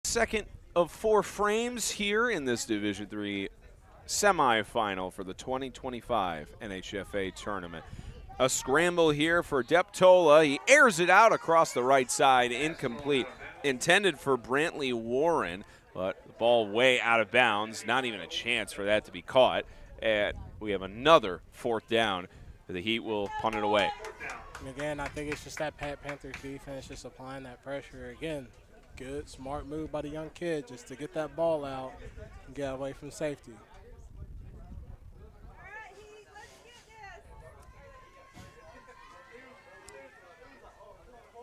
Second of 4 frames here in this Division III semifinal for the 2025 NHFA tournament. A scramble here for Deptola. He airs it out across the right side, incomplete. Intended for Brantley Warren, but the ball way out of bounds. Not even a chance for that to be caught. And we have another 4th down. The Heat will punt it away. And again, I think it's just that Panthers defense just applying that pressure again. Good, smart move by the young kid just to get that ball out and get away from safety.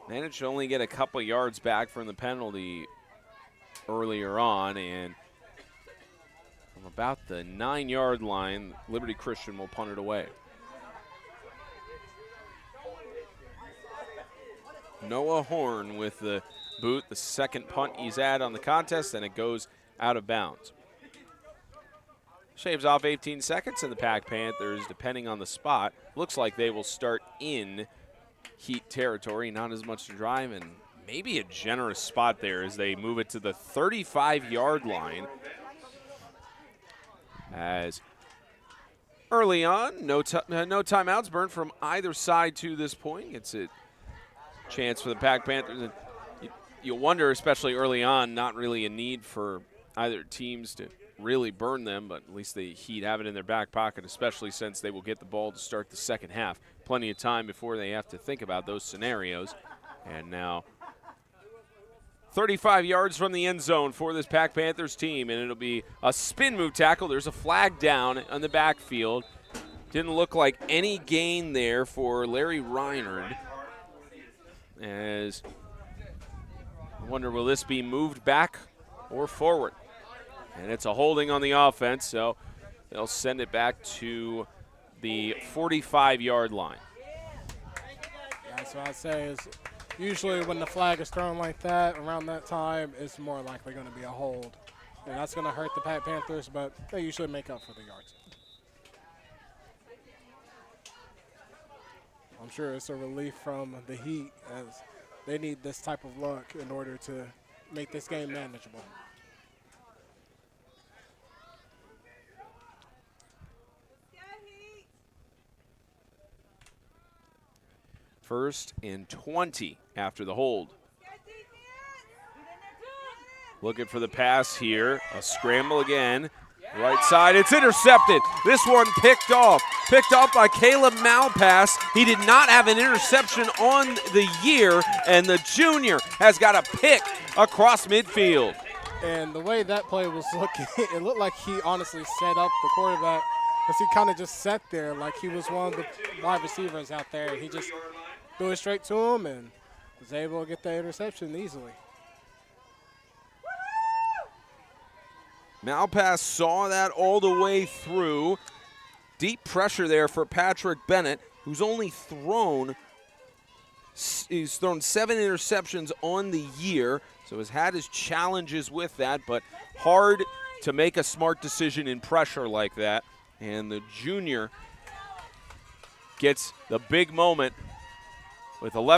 Managed to only get a couple yards back from the penalty earlier on, and from about the 9-yard line, Liberty Christian will punt it away. Noah Horn with the boot, the second punt he's had on the contest, and it goes out of bounds. Shaves off 18 seconds, and the Pack Panthers, depending on the spot, looks like they will start in Heat territory. Not as much to drive, and maybe a generous spot there as they move it to the 35-yard line. As early on, no timeouts burned from either side to this point. It's a chance for the Pack Panthers. You wonder, especially early on, not really a need for either teams to really burn them, but at least the Heat have it in their back pocket, especially since they will get the ball to start the second half. Plenty of time before they have to think about those scenarios. And now 35 yards from the end zone for this Pack Panthers team, and it'll be a spin move tackle. There's a flag down on the backfield. Didn't look like any gain there for Larry Reinard. As I wonder, will this be moved back or forward? And it's a holding on the offense, so they'll send it back to the 45-yard line. That's what I say is Usually when the flag is thrown like that, around that time, it's more likely going to be a hold. And that's going to hurt the Panthers, but they usually make up for the yards. I'm sure it's a relief from the Heat, as they need this type of luck in order to make this game manageable. First and 20 after the hold. Looking for the pass here. A scramble again. Right side, it's intercepted. This one picked off by Caleb Malpass. He did not have an interception on the year, and the junior has got a pick across midfield. And the way that play was looking, it looked like he honestly set up the quarterback, because he kind of just sat there like he was one of the wide receivers out there. He just threw it straight to him and was able to get that interception easily. Malpass saw that all the way through. Deep pressure there for Patrick Bennett, who's only thrown 7 interceptions on the year, so has had his challenges with that, but hard to make a smart decision in pressure like that. And the junior gets the big moment with 11.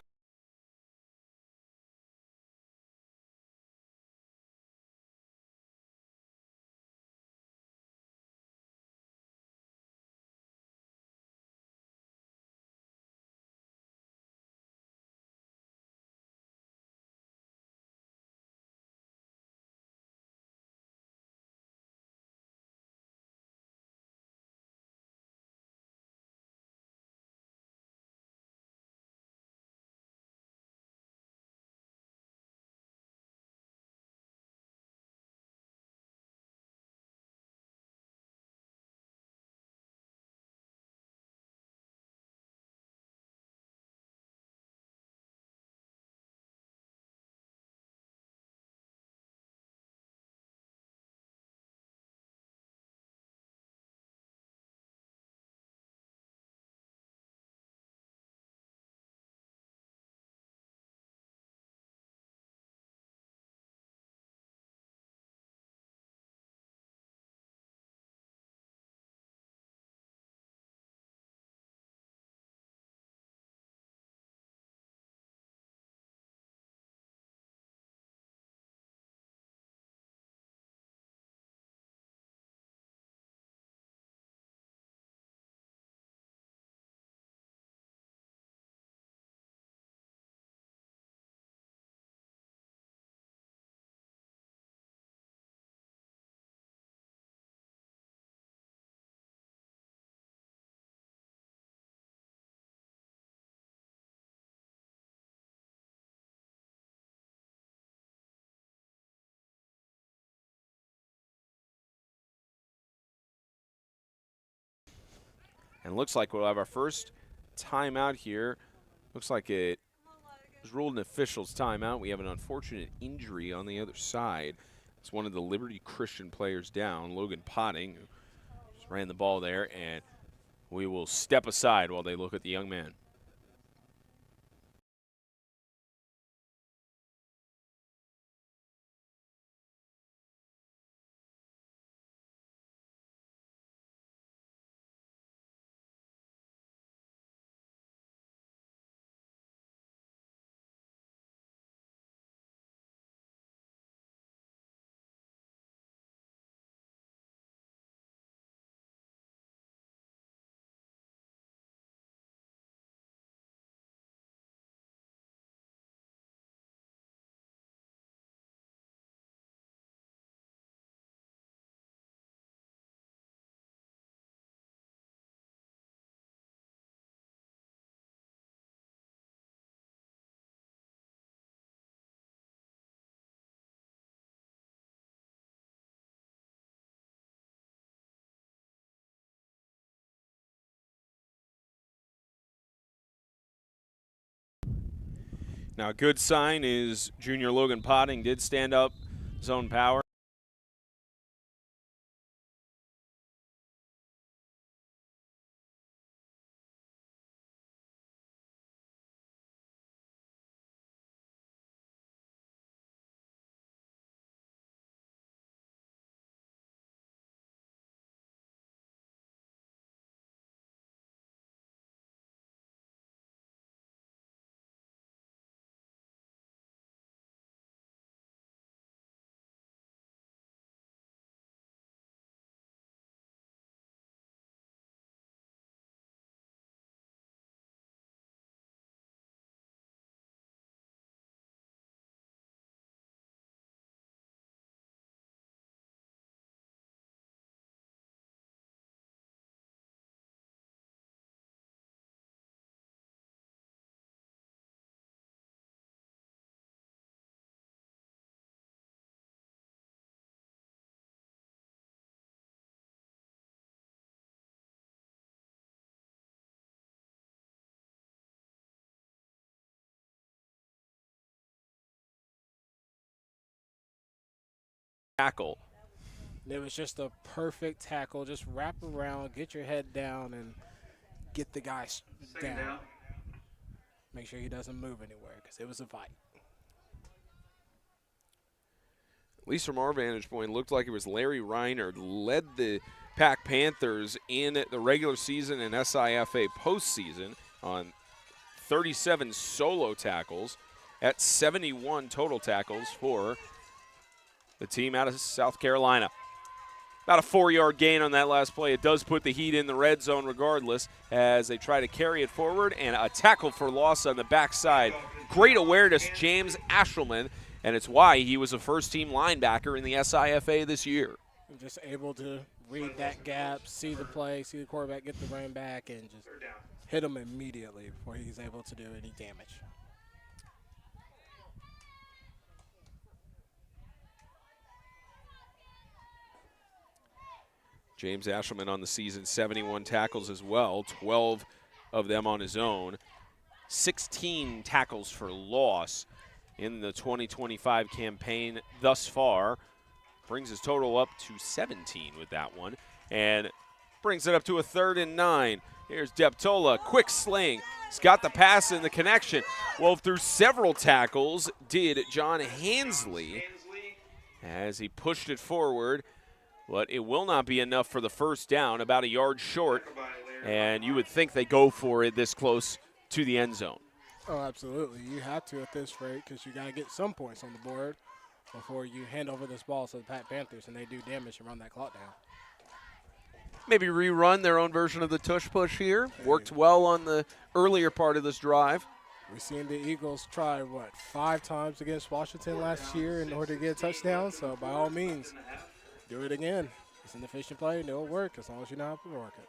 And looks like we'll have our first timeout here. Looks like it was ruled an official's timeout. We have an unfortunate injury on the other side. It's one of the Liberty Christian players down, Logan Potting, who just ran the ball there, and we will step aside while they look at the young man. Now, a good sign is junior Logan Potting did stand up zone power. tackle. It was just a perfect tackle. Just wrap around, get your head down, and get the guy down. Make sure he doesn't move anywhere because it was a fight. At least from our vantage point, it looked like it was Larry Reiner led the Pack Panthers in the regular season and SIFA postseason on 37 solo tackles at 71 total tackles for the team out of South Carolina. About a 4-yard gain on that last play. It does put the Heat in the red zone regardless as they try to carry it forward, and a tackle for loss on the backside. Great awareness, James Ashelman, and it's why he was a first-team linebacker in the SIFA this year. Just able to read that gap, see the play, see the quarterback get the running back, and just hit him immediately before he's able to do any damage. James Ashelman on the season, 71 tackles as well, 12 of them on his own. 16 tackles for loss in the 2025 campaign thus far. Brings his total up to 17 with that one, and brings it up to a 3rd and 9. Here's Deptola, quick sling. He's got the pass and the connection. Well, through several tackles did John Hansley as he pushed it forward. But it will not be enough for the first down, about a yard short. And you would think they go for it this close to the end zone. Oh, absolutely. You have to at this rate because you got to get some points on the board before you hand over this ball to the Pack Panthers and they do damage and run that clock down. Maybe rerun their own version of the tush push here. Worked well on the earlier part of this drive. We've seen the Eagles try, 5 times against Washington last year in order to get a touchdown. So by all means, do it again. It's an efficient play, and it'll work as long as you know how to work it.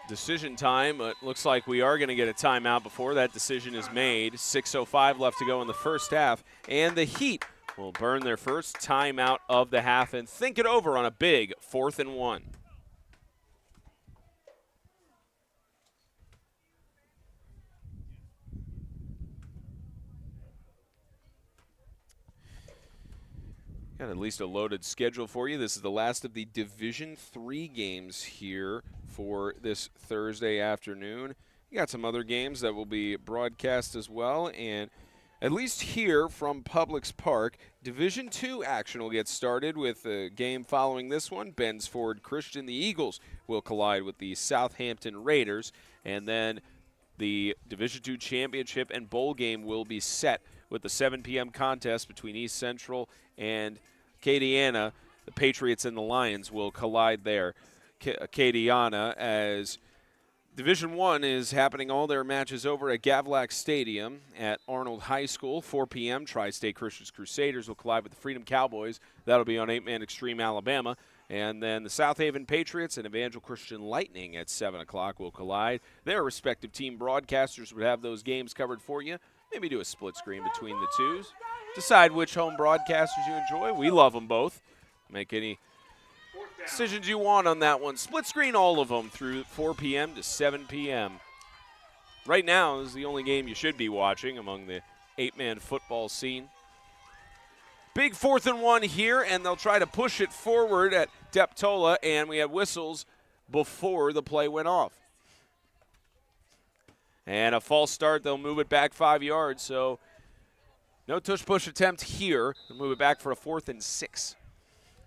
Decision time. It looks like we are going to get a timeout before that decision is made. 6:05 left to go in the first half, and the Heat will burn their first timeout of the half and think it over on a big 4th and 1. Got at least a loaded schedule for you. This is the last of the Division III games here for this Thursday afternoon. You got some other games that will be broadcast as well, and at least here from Publix Park, Division II action will get started with a game following this one. Ben's Ford Christian, the Eagles, will collide with the Southampton Raiders, and then the Division II championship and bowl game will be set with the 7 p.m. contest between East Central and Acadiana. The Patriots and the Lions will collide there. Acadiana, as Division I is happening all their matches over at Gavlax Stadium at Arnold High School. 4 p.m. Tri-State Christians Crusaders will collide with the Freedom Cowboys. That'll be on 8-man Extreme Alabama. And then the South Haven Patriots and Evangel Christian Lightning at 7 o'clock will collide. Their respective team broadcasters would have those games covered for you. Maybe do a split screen between the twos. Decide which home broadcasters you enjoy. We love them both. Make any decisions you want on that one. Split screen all of them through 4 p.m. to 7 p.m. Right now is the only game you should be watching among the 8-man football scene. Big 4th and 1 here, and they'll try to push it forward at Deptola, and we had whistles before the play went off. And a false start, they'll move it back 5 yards, so no tush-push attempt here. They'll move it back for a 4th and 6.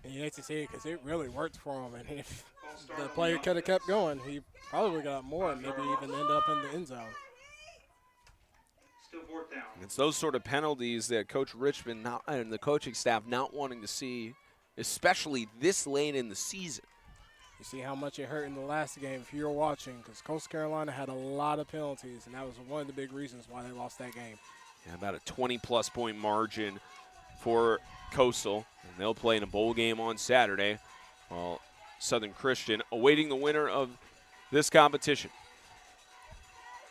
And you hate to see it because it really worked for him, and if the player could have kept going, he probably got more and maybe even end up in the end zone. Still 4th down. It's those sort of penalties that Coach Richmond and the coaching staff not wanting to see, especially this late in the season. You see how much it hurt in the last game if you were watching, because Coastal Carolina had a lot of penalties, and that was one of the big reasons why they lost that game. Yeah, about a 20-plus point margin for Coastal, and they'll play in a bowl game on Saturday, while Southern Christian awaiting the winner of this competition.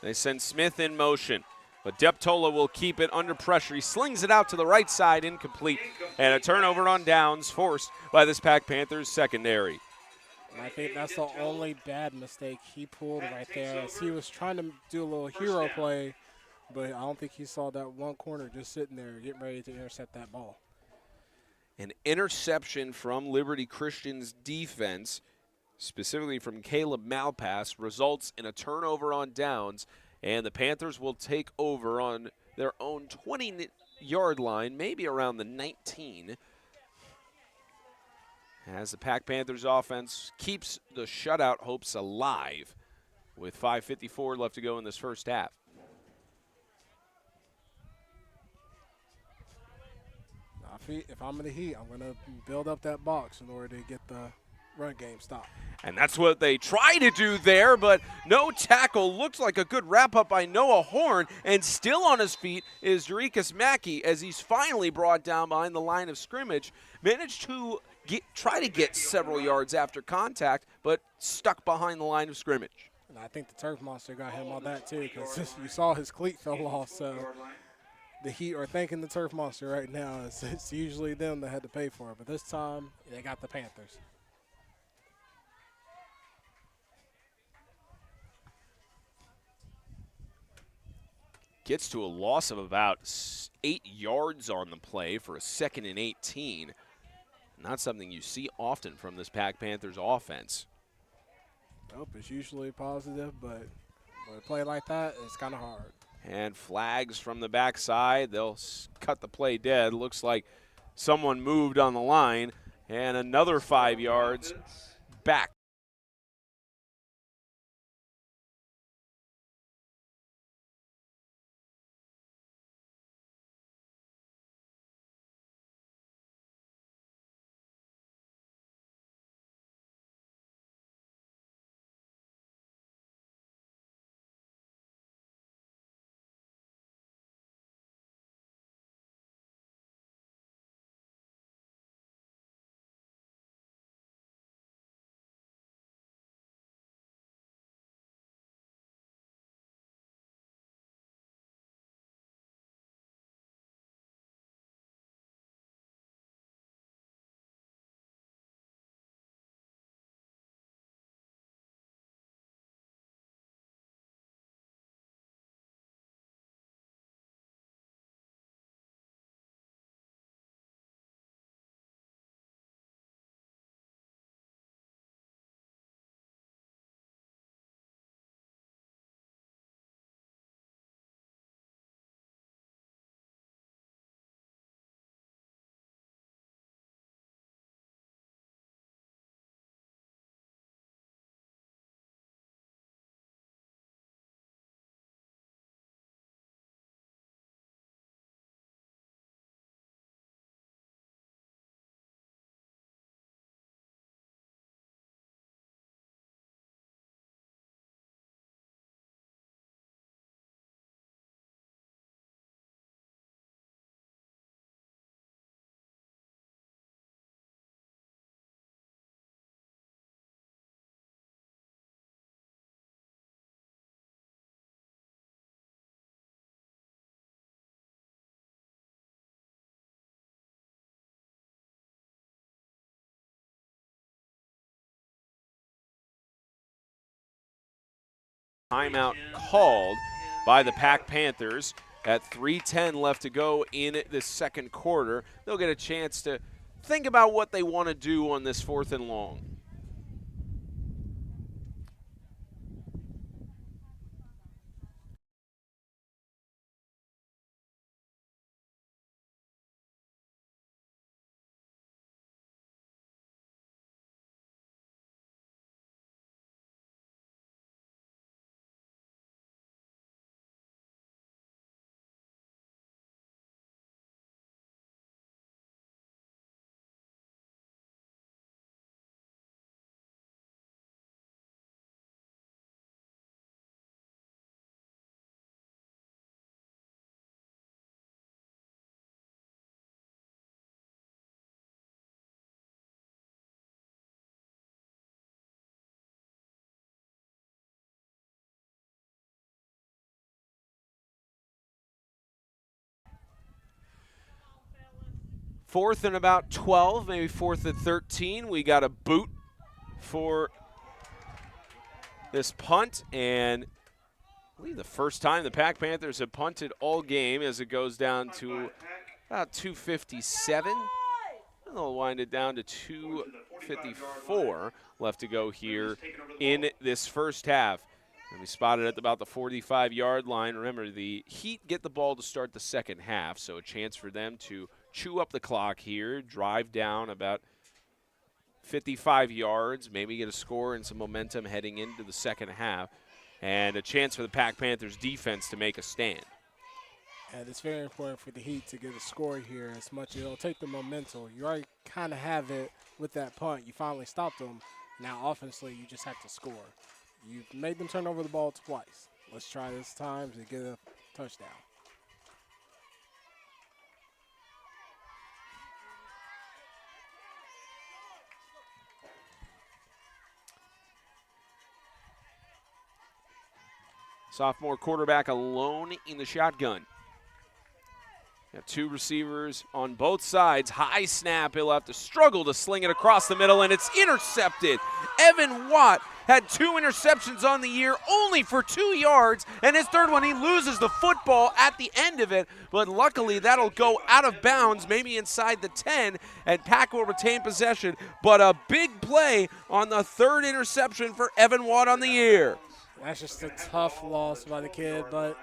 They send Smith in motion, but Deptola will keep it under pressure. He slings it out to the right side, incomplete, and a turnover on downs forced by this Pack Panthers secondary. And I think that's the only bad mistake he pulled right there, as he was trying to do a little hero play, but I don't think he saw that one corner just sitting there getting ready to intercept that ball. An interception from Liberty Christian's defense, specifically from Caleb Malpass, results in a turnover on downs, and the Panthers will take over on their own 20-yard line, maybe around the 19, as the Pack Panthers offense keeps the shutout hopes alive with 5:54 left to go in this first half. If I'm in the heat, I'm going to build up that box in order to get the run game stopped. And that's what they try to do there, but no tackle. Looks like a good wrap-up by Noah Horn, and still on his feet is Jerikas Mackey as he's finally brought down behind the line of scrimmage. Managed to try to get several yards after contact, but stuck behind the line of scrimmage. And I think the turf monster got him on that too, because you saw his cleat fell off, so the Heat are thanking the turf monster right now. It's usually them that had to pay for it, but this time they got the Panthers. Gets to a loss of about 8 yards on the play for a 2nd and 18. Not something you see often from this Pack Panthers offense. Nope, it's usually positive, but when a play like that, it's kind of hard. And flags from the backside. They'll cut the play dead. Looks like someone moved on the line. And another 5 yards back. Timeout called by the Pack Panthers at 3:10 left to go in the second quarter. They'll get a chance to think about what they want to do on this 4th and long. Fourth and about 12, maybe 4th and 13. We got a boot for this punt, and I believe the first time the Pack Panthers have punted all game as it goes down to about 2:57. they'll wind it down to 2:54 left to go here in this first half. And we spotted at about the 45-yard line. Remember, the Heat get the ball to start the second half, so a chance for them to chew up the clock here, drive down about 55 yards, maybe get a score and some momentum heading into the second half, and a chance for the Pack Panthers defense to make a stand. And it's very important for the Heat to get a score here as much as it'll take the momentum. You already kind of have it with that punt. You finally stopped them. Now, offensively, you just have to score. You made them turn over the ball twice. Let's try this time to get a touchdown. Sophomore quarterback alone in the shotgun. Got two receivers on both sides. High snap. He'll have to struggle to sling it across the middle, and it's intercepted. Evan Watt had 2 interceptions on the year, only for 2 yards, and his third one, he loses the football at the end of it, but luckily that'll go out of bounds, maybe inside the 10, and Pack will retain possession. But a big play on the third interception for Evan Watt on the year. That's just a tough loss by the kid, but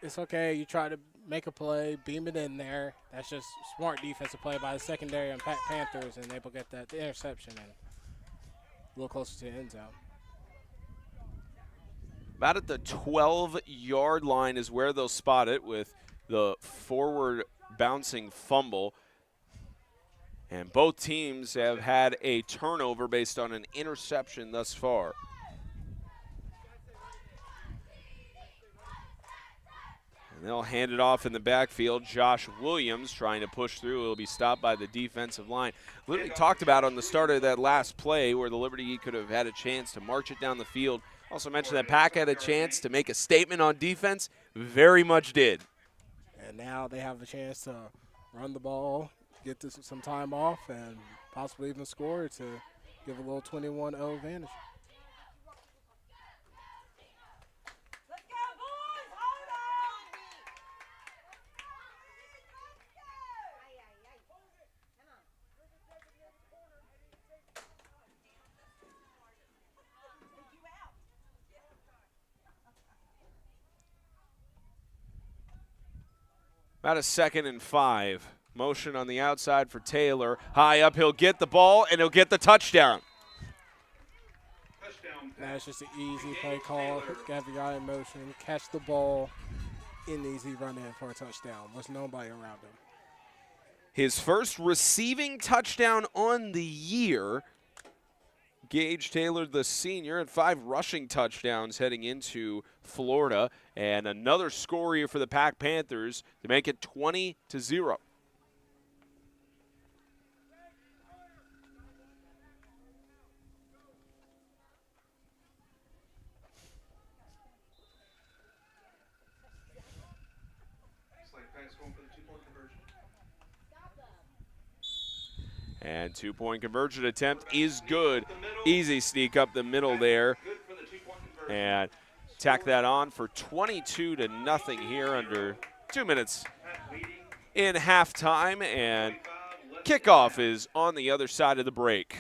it's okay. You try to make a play, beam it in there. That's just smart defensive play by the secondary and Pack Panthers, and able to get that interception and a little closer to the end zone. About at the 12-yard line is where they'll spot it with the forward bouncing fumble. And both teams have had a turnover based on an interception thus far. And they'll hand it off in the backfield. Josh Williams trying to push through. He'll be stopped by the defensive line. Literally talked about on the start of that last play where the Liberty could have had a chance to march it down the field. Also mentioned that Pack had a chance to make a statement on defense. Very much did. And now they have a chance to run the ball, get some time off, and possibly even score to give a little 21-0 advantage. About a 2nd and 5. Motion on the outside for Taylor. High up, he'll get the ball, and he'll get the touchdown. That's just an easy play call. Have your guy in motion, catch the ball, in easy run in for a touchdown. There's nobody around him. His first receiving touchdown on the year. Gage Taylor, the senior, had 5 rushing touchdowns heading into Florida, and another score here for the Pack Panthers to make it 20-0. And 2-point conversion attempt is good. Easy sneak up the middle there. And tack that on for 22-0 here under 2 minutes in halftime. And kickoff is on the other side of the break.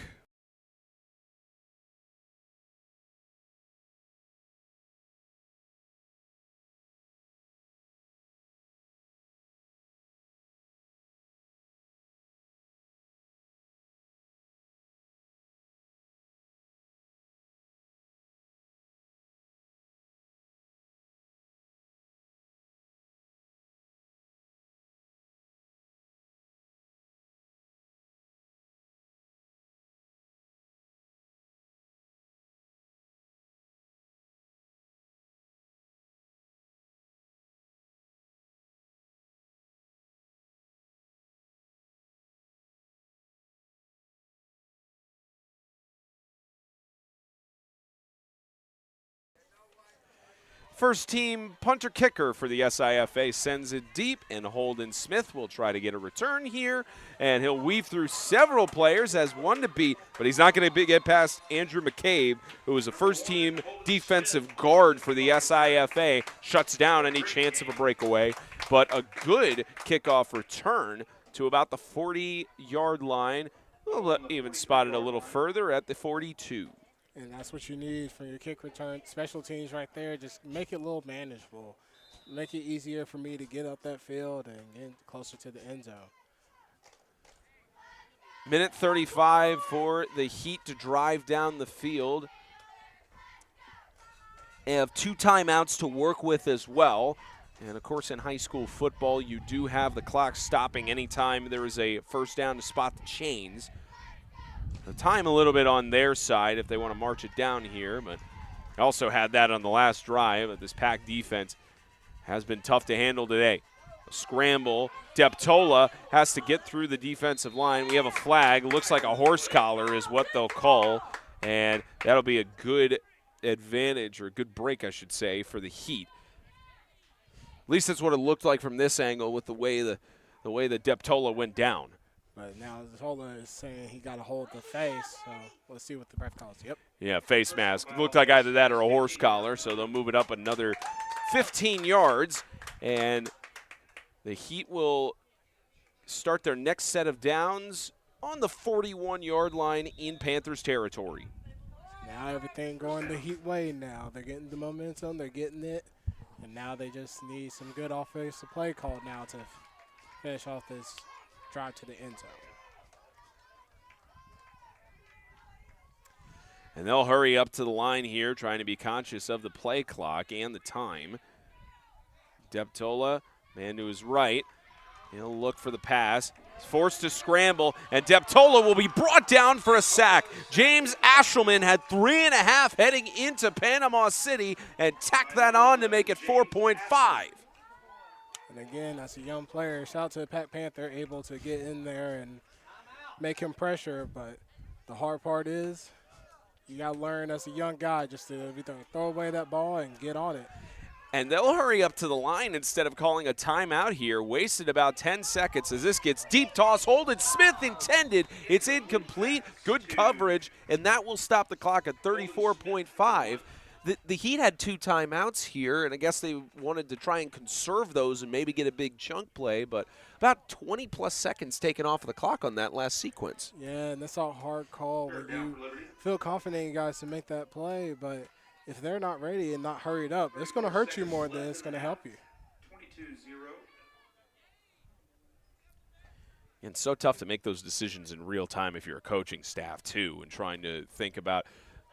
First team punter kicker for the SIFA sends it deep, and Holden Smith will try to get a return here, and he'll weave through several players, has one to beat, but he's not going to get past Andrew McCabe, who is a first team defensive guard for the SIFA, shuts down any chance of a breakaway, but a good kickoff return to about the 40-yard line. We'll even spot it a little further at the 42. And that's what you need for your kick return. Special teams right there, just make it a little manageable. Make it easier for me to get up that field and get closer to the end zone. Minute 35 for the Heat to drive down the field. They have 2 timeouts to work with as well. And, of course, in high school football, you do have the clock stopping anytime there is a first down to spot the chains. The time a little bit on their side if they want to march it down here, but also had that on the last drive. But this Pack defense has been tough to handle today. A scramble. Deptola has to get through the defensive line. We have a flag. Looks like a horse collar is what they'll call, and that'll be a good advantage, or a good break, I should say, for the Heat. At least that's what it looked like from this angle with the way the Deptola went down. But now Zola is saying he got to hold the face, so let's see what the ref calls. Yep. Yeah, face mask. Looked like either that or a horse collar, so they'll move it up another 15 yards. And the Heat will start their next set of downs on the 41-yard line in Panthers territory. Now everything going the Heat way now. They're getting the momentum, they're getting it, and now they just need some good offensive play called now to finish off this drive to the end zone. And they'll hurry up to the line here, trying to be conscious of the play clock and the time. Deptola, man to his right. He'll look for the pass. He's forced to scramble, and Deptola will be brought down for a sack. James Ashelman had 3.5 heading into Panama City and tacked that on to make it 4.5. And again, that's a young player. Shout out to the Pack Panther, able to get in there and make him pressure. But the hard part is you got to learn as a young guy just to throw away that ball and get on it. And they'll hurry up to the line instead of calling a timeout here. Wasted about 10 seconds as this gets deep toss. Holden Smith intended. It's incomplete. Good coverage, and that will stop the clock at 34.5. The Heat had 2 timeouts here, and I guess they wanted to try and conserve those and maybe get a big chunk play, but about 20-plus seconds taken off of the clock on that last sequence. Yeah, and that's a hard call when you feel confident in guys to make that play, but if they're not ready and not hurried up, it's going to hurt you more than it's going to help you. 22-0. And it's so tough to make those decisions in real time if you're a coaching staff, too, and trying to think about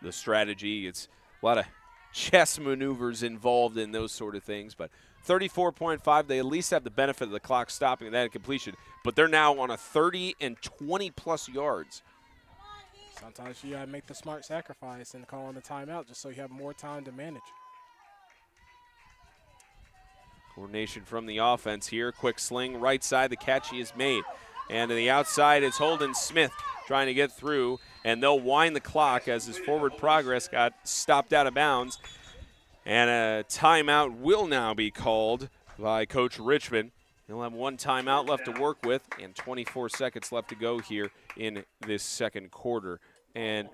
the strategy. It's a lot of chess maneuvers involved in those sort of things. But 34.5, they at least have the benefit of the clock stopping that completion. But they're now on a 30 and 20-plus yards. Sometimes you got to make the smart sacrifice and call on the timeout just so you have more time to manage. Coordination from the offense here. Quick sling, right side, the catch is made. And to the outside, it's Holden Smith trying to get through, and they'll wind the clock as his forward progress got stopped out of bounds. And a timeout will now be called by Coach Richmond. He'll have 1 timeout left to work with and 24 seconds left to go here in this second quarter. And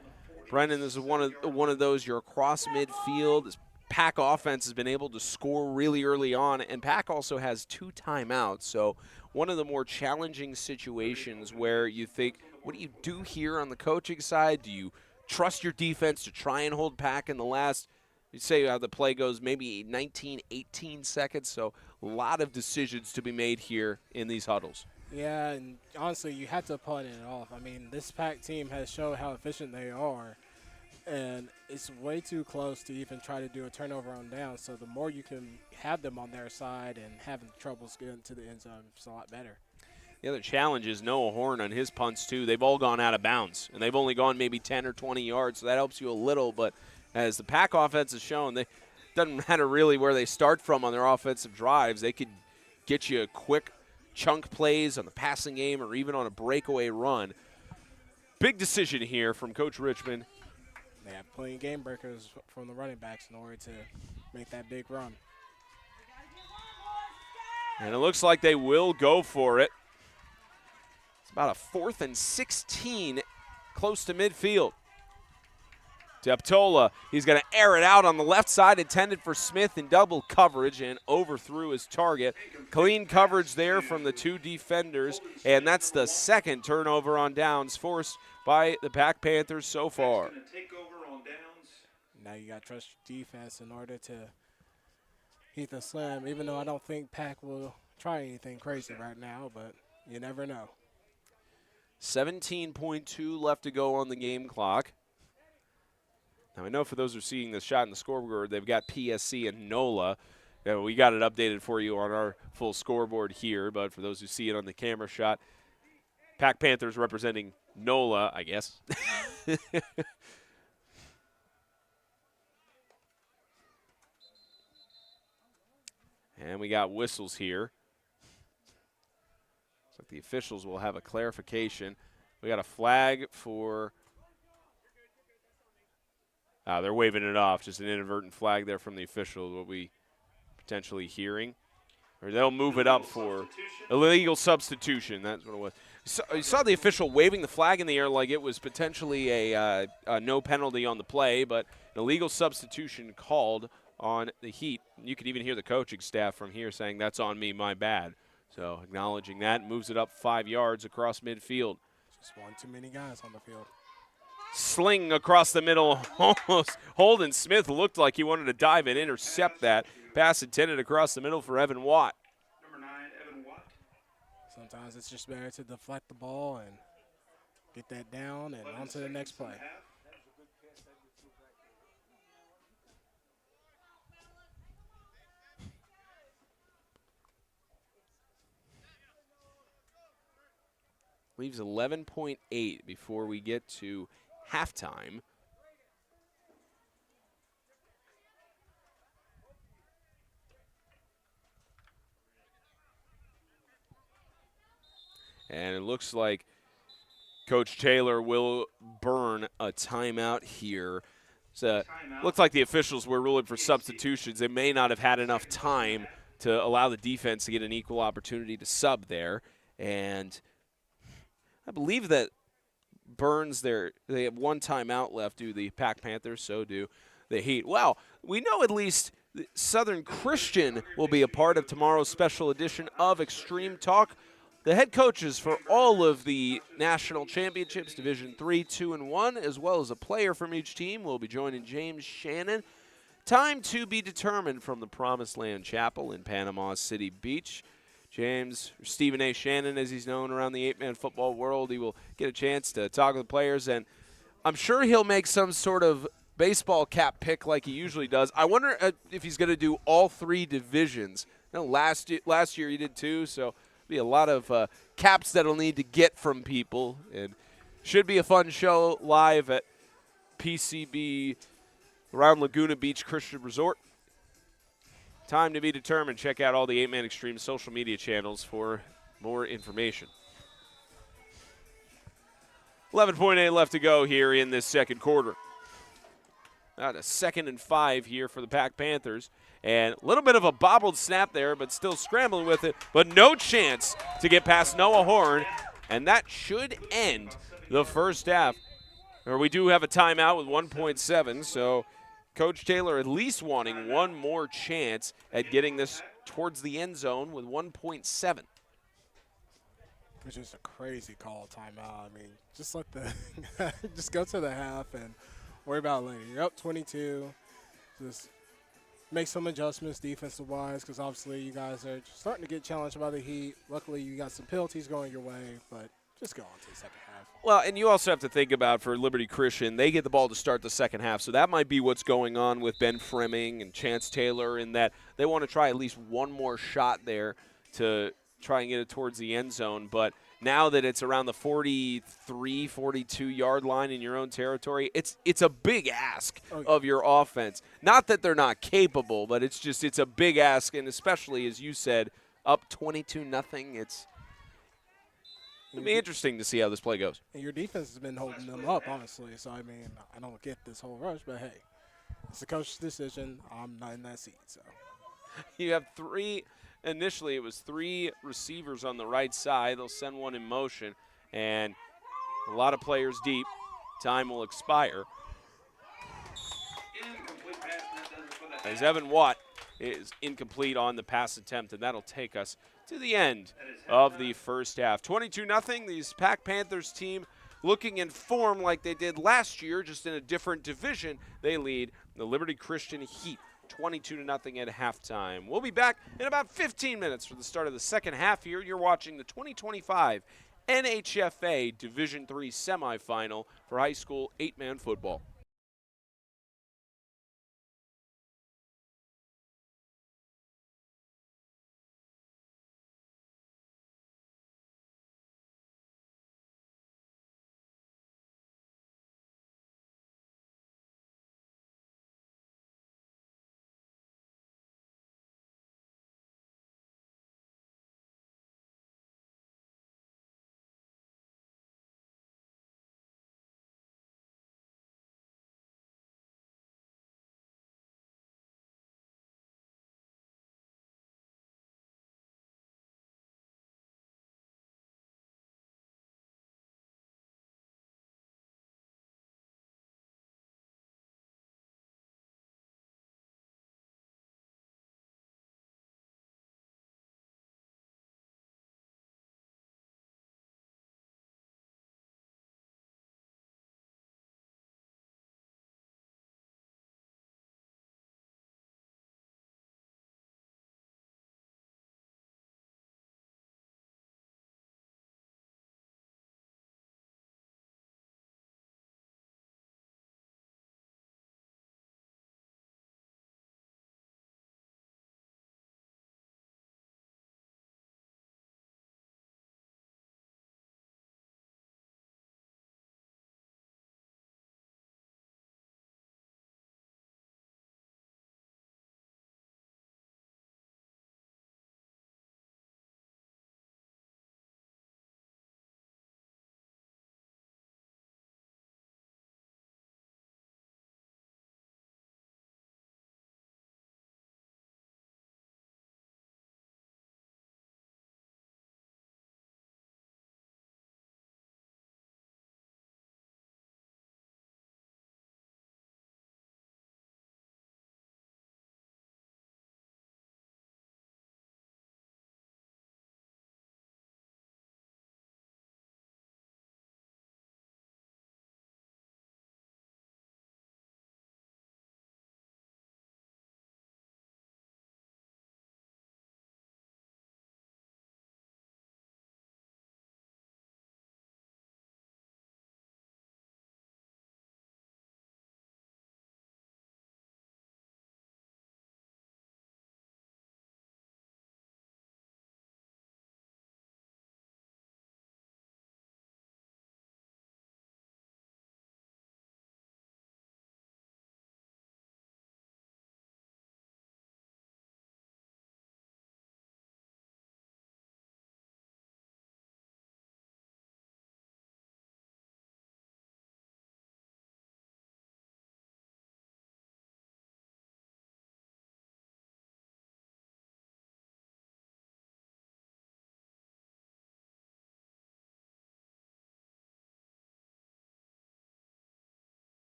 Brendan, this is one of those, you're across midfield. This Pack offense has been able to score really early on, and Pack also has 2 timeouts. So one of the more challenging situations where you think, what do you do here on the coaching side? Do you trust your defense to try and hold Pack in the last, you say how the play goes, maybe 19, 18 seconds? So a lot of decisions to be made here in these huddles. Yeah, and honestly, you have to punt it off. I mean, this Pack team has shown how efficient they are, and it's way too close to even try to do a turnover on down. So the more you can have them on their side and having troubles getting to the end zone, it's a lot better. The other challenge is Noah Horn on his punts, too. They've all gone out of bounds, and they've only gone maybe 10 or 20 yards, so that helps you a little. But as the Pack offense has shown, it doesn't matter really where they start from on their offensive drives. They could get you a quick chunk plays on the passing game or even on a breakaway run. Big decision here from Coach Richmond. They have plenty of game breakers from the running backs in order to make that big run. And it looks like they will go for it. It's about a 4th and 16 close to midfield. Deptola, he's going to air it out on the left side, intended for Smith in double coverage, and overthrew his target. Clean coverage there from the 2 defenders, and that's the second turnover on downs forced by the Pack Panthers so far. Now you got to trust your defense in order to hit the slam, even though I don't think Pack will try anything crazy right now, but you never know. 17.2 left to go on the game clock. Now, I know for those who are seeing this shot in the scoreboard, they've got PSC and NOLA. We got it updated for you on our full scoreboard here, but for those who see it on the camera shot, Pack Panthers representing NOLA, I guess. And we got whistles here. Looks like the officials will have a clarification. We got a flag for... they're waving it off, just an inadvertent flag there from the official, what we potentially hearing. Or they'll move it up for illegal substitution. That's what it was. So, you saw the official waving the flag in the air like it was potentially a no penalty on the play, but an illegal substitution called on the Heat. You could even hear the coaching staff from here saying, "That's on me, my bad." So acknowledging that, moves it up 5 yards across midfield. Just one too many guys on the field. Sling across the middle. Almost Holden Smith looked like he wanted to dive and intercept that. Pass intended across the middle for Evan Watt. Number 9, Evan Watt. Sometimes it's just better to deflect the ball and get that down and on to the next play. Leaves 11.8 before we get to halftime. And it looks like Coach Taylor will burn a timeout here. So looks like the officials were ruling for substitutions. They may not have had enough time to allow the defense to get an equal opportunity to sub there. And I believe that Burns they have one timeout left, do the Pack Panthers, so do the Heat. Well, we know at least Southern Christian will be a part of tomorrow's special edition of Extreme Talk. The head coaches for all of the national championships, Division 3, 2, and 1, as well as a player from each team, will be joining James Shannon. Time to be determined from the Promised Land Chapel in Panama City Beach. James, or Stephen A. Shannon, as he's known around the 8-man football world, he will get a chance to talk with the players, and I'm sure he'll make some sort of baseball cap pick like he usually does. I wonder if he's going to do all 3 divisions. No, last year he did 2, so be a lot of caps that'll need to get from people, and should be a fun show live at PCB around Laguna Beach Christian Resort. Time to be determined. Check out all the 8-Man Extreme social media channels for more information. 11.8 left to go here in this second quarter. About a 2nd and 5 here for the Pack Panthers. And a little bit of a bobbled snap there, but still scrambling with it. But no chance to get past Noah Horn. And that should end the first half. Or we do have a timeout with 1.7, so Coach Taylor at least wanting one more chance at getting this towards the end zone with 1.7. Which is a crazy call timeout. I mean, just let the just go to the half and worry about it later. You're up 22. Just make some adjustments defensive-wise, because obviously you guys are starting to get challenged by the Heat. Luckily, you got some penalties going your way, but just go on to the second half. Well, and you also have to think about, for Liberty Christian, they get the ball to start the second half, so that might be what's going on with Ben Fremming and Chance Taylor, in that they want to try at least one more shot there to try and get it towards the end zone. But now that it's around the 43, 42-yard line in your own territory, it's a big ask of your offense. Not that they're not capable, but it's a big ask, and especially, as you said, up 22-0, it'll be interesting to see how this play goes. And your defense has been holding them up, honestly. So, I mean, I don't get this whole rush, but, hey, it's the coach's decision. I'm not in that seat. So you have 3 – initially it was 3 receivers on the right side. They'll send one in motion, and a lot of players deep. Time will expire. as Evan Watt is incomplete on the pass attempt, and that'll take us to the end of the first half. 22-0, these Pack Panthers team looking in form like they did last year, just in a different division. They lead the Liberty Christian Heat 22-0 at halftime. We'll be back in about 15 minutes for the start of the second half here. You're watching the 2025 NHFA Division III semifinal for high school 8-man football.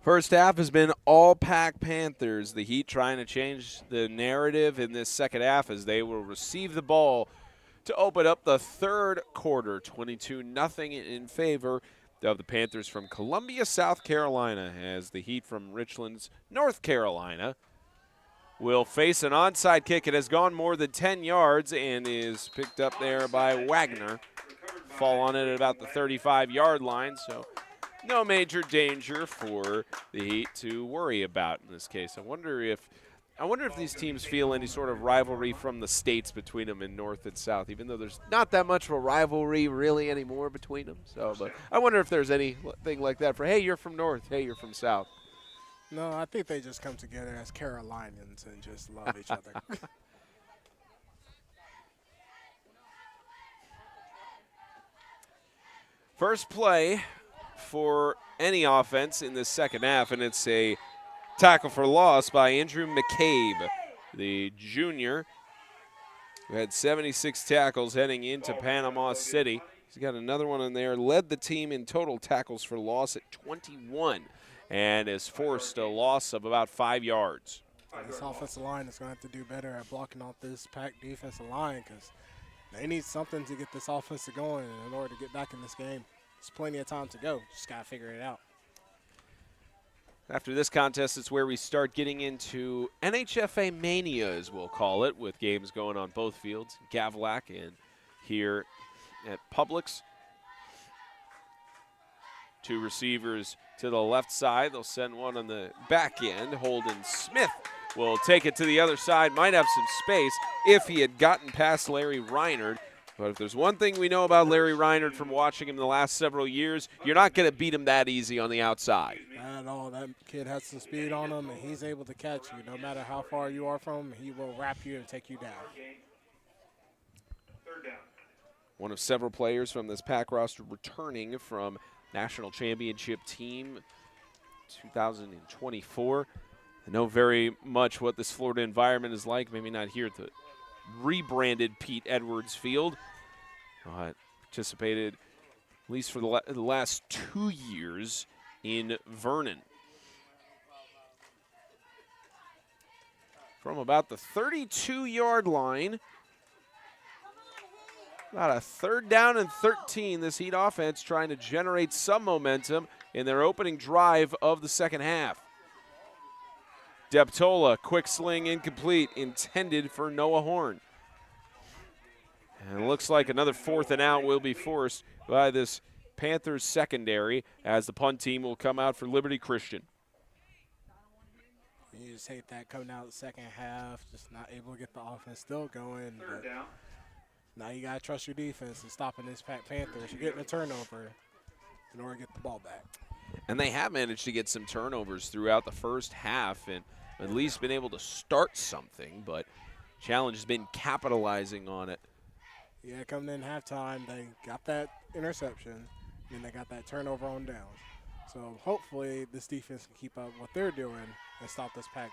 First half has been all Pack Panthers. The Heat trying to change the narrative in this second half as they will receive the ball to open up the third quarter. 22-0 in favor of the Panthers from Columbia, South Carolina, as the Heat from Richlands, North Carolina, will face an onside kick. It has gone more than 10 yards and is picked up there by Wagner. Fall on it at about the 35-yard line, so no major danger for the Heat to worry about in this case. I wonder if these teams feel any sort of rivalry from the states between them in North and South, even though there's not that much of a rivalry really anymore between them. So, but I wonder if there's anything like that for, hey, you're from North, hey, you're from South. No, I think they just come together as Carolinians and just love each other. First play for any offense in the second half, and it's a tackle for loss by Andrew McCabe, the junior, who had 76 tackles heading into Panama City. He's got another one in there, led the team in total tackles for loss at 21, and has forced a loss of about 5 yards. This offensive line is going to have to do better at blocking off this packed defensive line because they need something to get this offense going in order to get back in this game. There's plenty of time to go. Just got to figure it out. After this contest, it's where we start getting into NHFA mania, as we'll call it, with games going on both fields, Gavlac and here at Publix. Two receivers to the left side. They'll send one on the back end. Holden Smith will take it to the other side. Might have some space if he had gotten past Larry Reinard. But if there's one thing we know about Larry Reinard from watching him the last several years, you're not going to beat him that easy on the outside. Not at all. That kid has some speed on him, and he's able to catch you. No matter how far you are from him, he will wrap you and take you down. Third down. One of several players from this Pack roster returning from National Championship Team 2024. I know very much what this Florida environment is like, maybe not here at the rebranded Pete Edwards Field. Participated, at least for the last 2 years, in Vernon. From about the 32-yard line, about a 3rd down and 13, this Heat offense trying to generate some momentum in their opening drive of the second half. Deptola, quick sling incomplete, intended for Noah Horn. And it looks like another 4th and out will be forced by this Panthers secondary as the punt team will come out for Liberty Christian. You just hate that coming out the second half, just not able to get the offense still going. Third down. Now you got to trust your defense in stopping this Panthers. You're getting a turnover in order to get the ball back. And they have managed to get some turnovers throughout the first half and at least been able to start something, but challenge has been capitalizing on it. Yeah, coming in halftime, they got that interception, and they got that turnover on downs. So hopefully this defense can keep up what they're doing and stop this Pack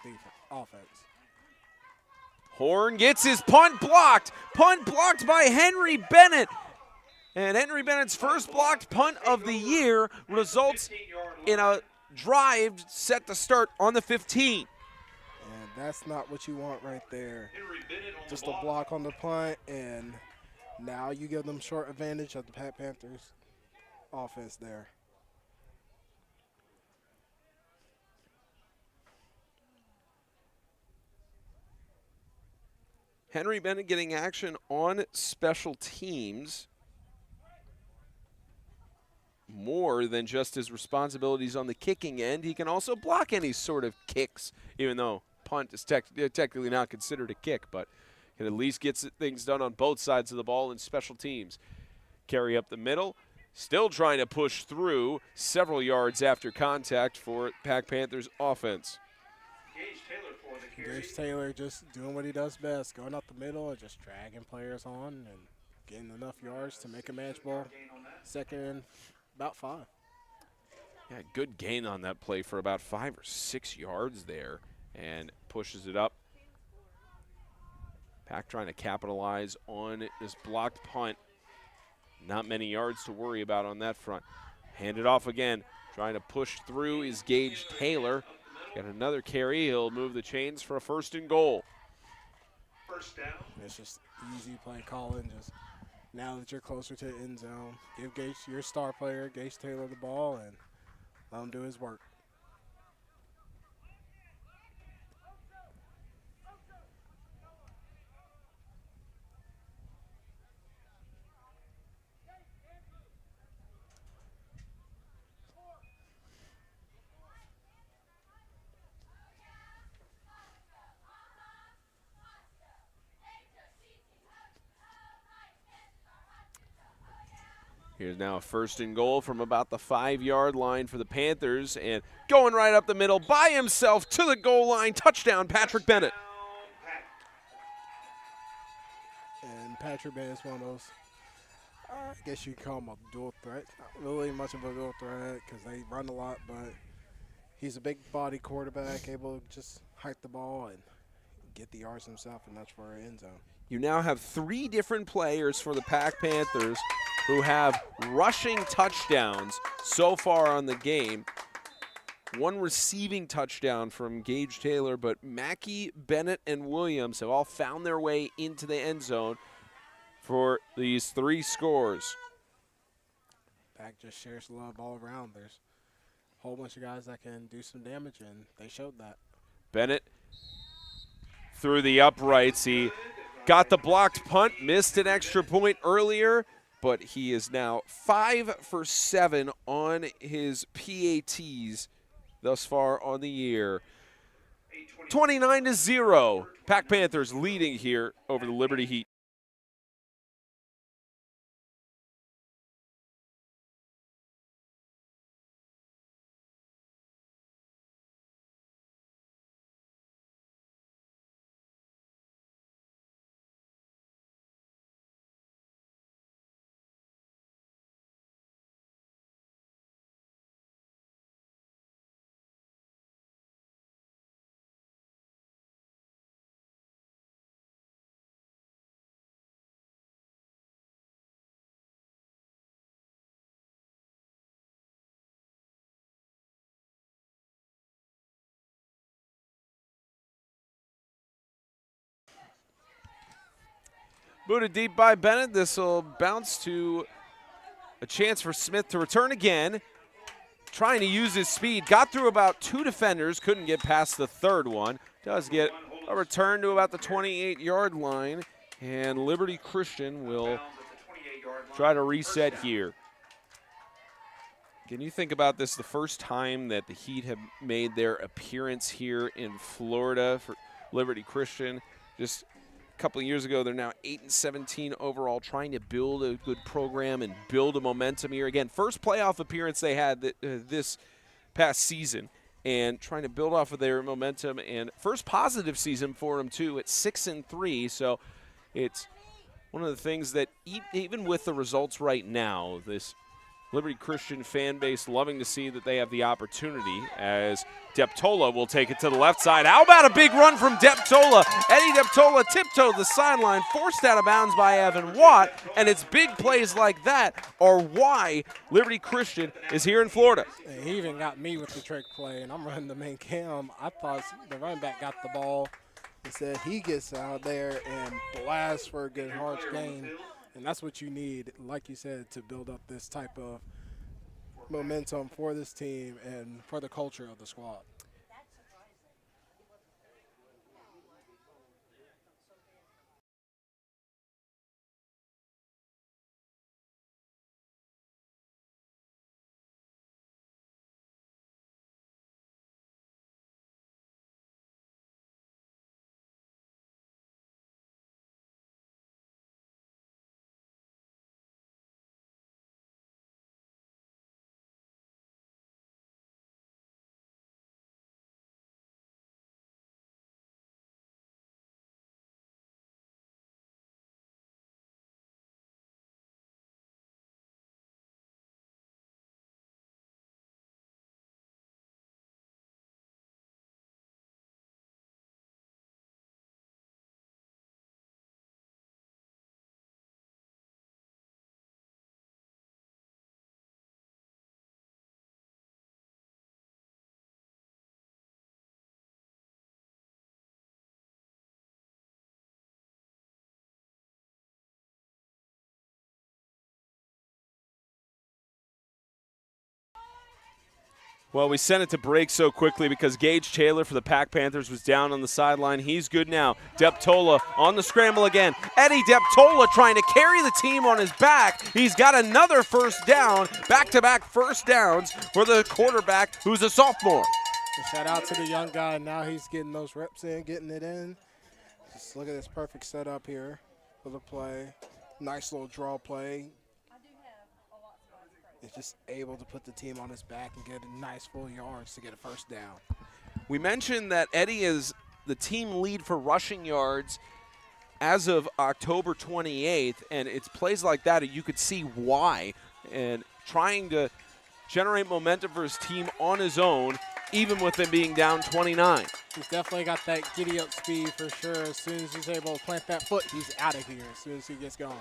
offense. Horn gets his punt blocked. Punt blocked by Henry Bennett. And Henry Bennett's first blocked punt of the year results in a drive set to start on the 15. And that's not what you want right there. Just a block on the punt, and now you give them short advantage of the Pack Panthers offense there. Henry Bennett getting action on special teams. More than just his responsibilities on the kicking end. He can also block any sort of kicks, even though punt is technically not considered a kick, but can at least get things done on both sides of the ball in special teams. Carry up the middle, still trying to push through several yards after contact for Pack Panthers offense. Gage Taylor just doing what he does best, going up the middle and just dragging players on and getting enough yards to make a manageable second and about 5. Yeah, good gain on that play for about 5 or 6 yards there and pushes it up. Pack trying to capitalize on this blocked punt. Not many yards to worry about on that front. Hand it off again. Trying to push through is Gage Taylor. Got another carry. He'll move the chains for a 1st and goal. First down. It's just easy play calling. Just now that you're closer to the end zone, give Gage, your star player, Gage Taylor, the ball and let him do his work. Here's now a 1st and goal from about the 5-yard line for the Panthers, and going right up the middle by himself to the goal line. Touchdown, Patrick Bennett. And Patrick Bennett is one of those, I guess you could call him a dual threat. Not really much of a dual threat because they run a lot, but he's a big body quarterback, able to just hike the ball and get the yards himself, and that's for our end zone. You now have 3 different players for the Pack Panthers who have rushing touchdowns so far on the game. 1 receiving touchdown from Gage Taylor, but Mackey, Bennett, and Williams have all found their way into the end zone for these 3 scores. Pack just shares love all around. There's a whole bunch of guys that can do some damage, and they showed that. Bennett through the uprights. He got the blocked punt, missed an extra point earlier, but he is now 5 for 7 on his PATs thus far on the year. 29-0. Pack Panthers leading here over the Liberty Heat. Booted deep by Bennett. This will bounce to a chance for Smith to return again. Trying to use his speed. Got through about 2 defenders. Couldn't get past the 3rd one. Does get a return to about the 28-yard line. And Liberty Christian will try to reset here. Can you think about this? The first time that the Heat have made their appearance here in Florida for Liberty Christian. Just a couple of years ago, they're now 8-17 overall, trying to build a good program and build a momentum here. Again, first playoff appearance they had this past season, and trying to build off of their momentum. And first positive season for them, too, at 6-3. So it's one of the things that even with the results right now, this Liberty Christian fan base loving to see that they have the opportunity, as Deptola will take it to the left side. How about a big run from Deptola? Eddie Deptola tiptoed the sideline, forced out of bounds by Evan Watt, and it's big plays like that are why Liberty Christian is here in Florida. He even got me with the trick play, and I'm running the main cam. I thought the running back got the ball. Instead, he gets out there and blasts for a good hard gain. And that's what you need, like you said, to build up this type of momentum for this team and for the culture of the squad. Well, we sent it to break so quickly because Gage Taylor for the Pack Panthers was down on the sideline. He's good now. Deptola on the scramble again. Eddie Deptola trying to carry the team on his back. He's got another first down, back-to-back first downs for the quarterback who's a sophomore. Shout out to the young guy. Now he's getting those reps in, getting it in. Just look at this perfect setup here for the play. Nice little draw play. He's just able to put the team on his back and get a nice full yards to get a first down. We mentioned that Eddie is the team lead for rushing yards as of October 28th, and it's plays like that you could see why. And trying to generate momentum for his team on his own, even with them being down 29. He's definitely got that giddy-up speed for sure. As soon as he's able to plant that foot, he's out of here as soon as he gets going.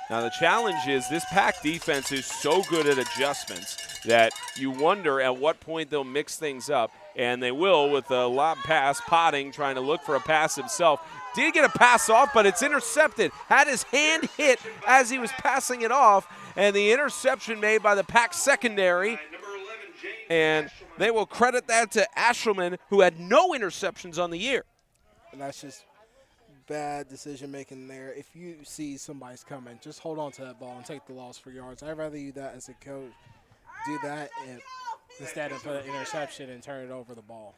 Now the challenge is this Pack defense is so good at adjustments that you wonder at what point they'll mix things up, and they will with a lob pass. Potting trying to look for a pass himself. Did get a pass off, but it's intercepted. Had his hand hit as he was passing it off, and the interception made by the Pack secondary. And they will credit that to Ashelman, who had no interceptions on the year. And that's just bad decision making there. If you see somebody's coming, just hold on to that ball and take the loss for yards. I'd rather you that as a coach, do that instead of put an interception and turn it over the ball.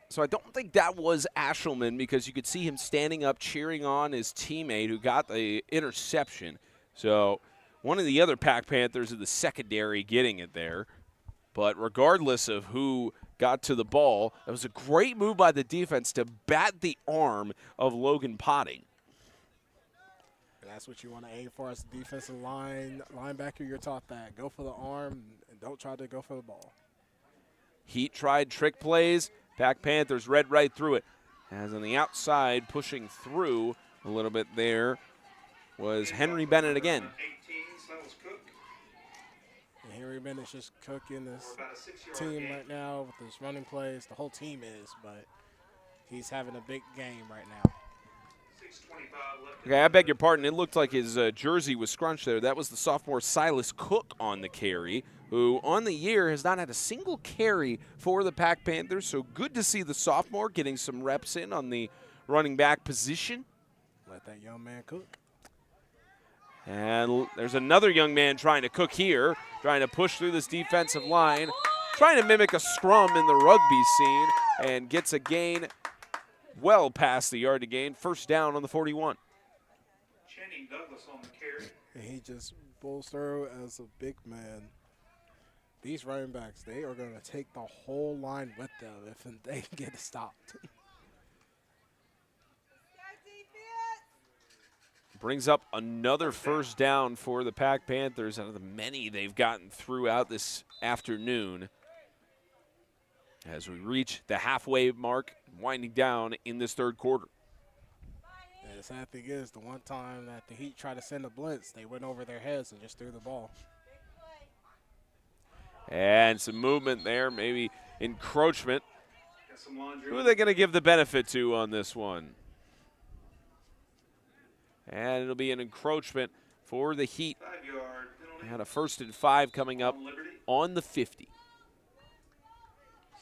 So I don't think that was Ashelman because you could see him standing up cheering on his teammate who got the interception. So one of the other Pack Panthers in the secondary getting it there. But regardless of who got to the ball, that was a great move by the defense to bat the arm of Logan Potting. That's what you want to aim for as a defensive linebacker. You're taught that. Go for the arm and don't try to go for the ball. Heat tried trick plays. Pack Panthers read right through it. As on the outside, pushing through a little bit there was Henry Bennett again. Henry Bennett's just cooking this team right now with his running plays. The whole team is, but he's having a big game right now. Okay, I beg your pardon. It looked like his jersey was scrunched there. That was the sophomore Silas Cook on the carry, who on the year has not had a single carry for the Pack Panthers. So good to see the sophomore getting some reps in on the running back position. Let that young man cook. And there's another young man trying to cook here, trying to push through this defensive line, trying to mimic a scrum in the rugby scene, and gets a gain well past the yard to gain. First down on the 41. Channing Douglas on the carry. And he just pulls through as a big man. These running backs, they are going to take the whole line with them if they get stopped. Brings up another first down for the Pack Panthers out of the many they've gotten throughout this afternoon. As we reach the halfway mark, winding down in this third quarter. And the sad thing is, the one time that the Heat tried to send a blitz, they went over their heads and just threw the ball. And some movement there, maybe encroachment. Who are they going to give the benefit to on this one? And it'll be an encroachment for the Heat. 5-yard penalty. They had a 1st and 5 coming up on the 50.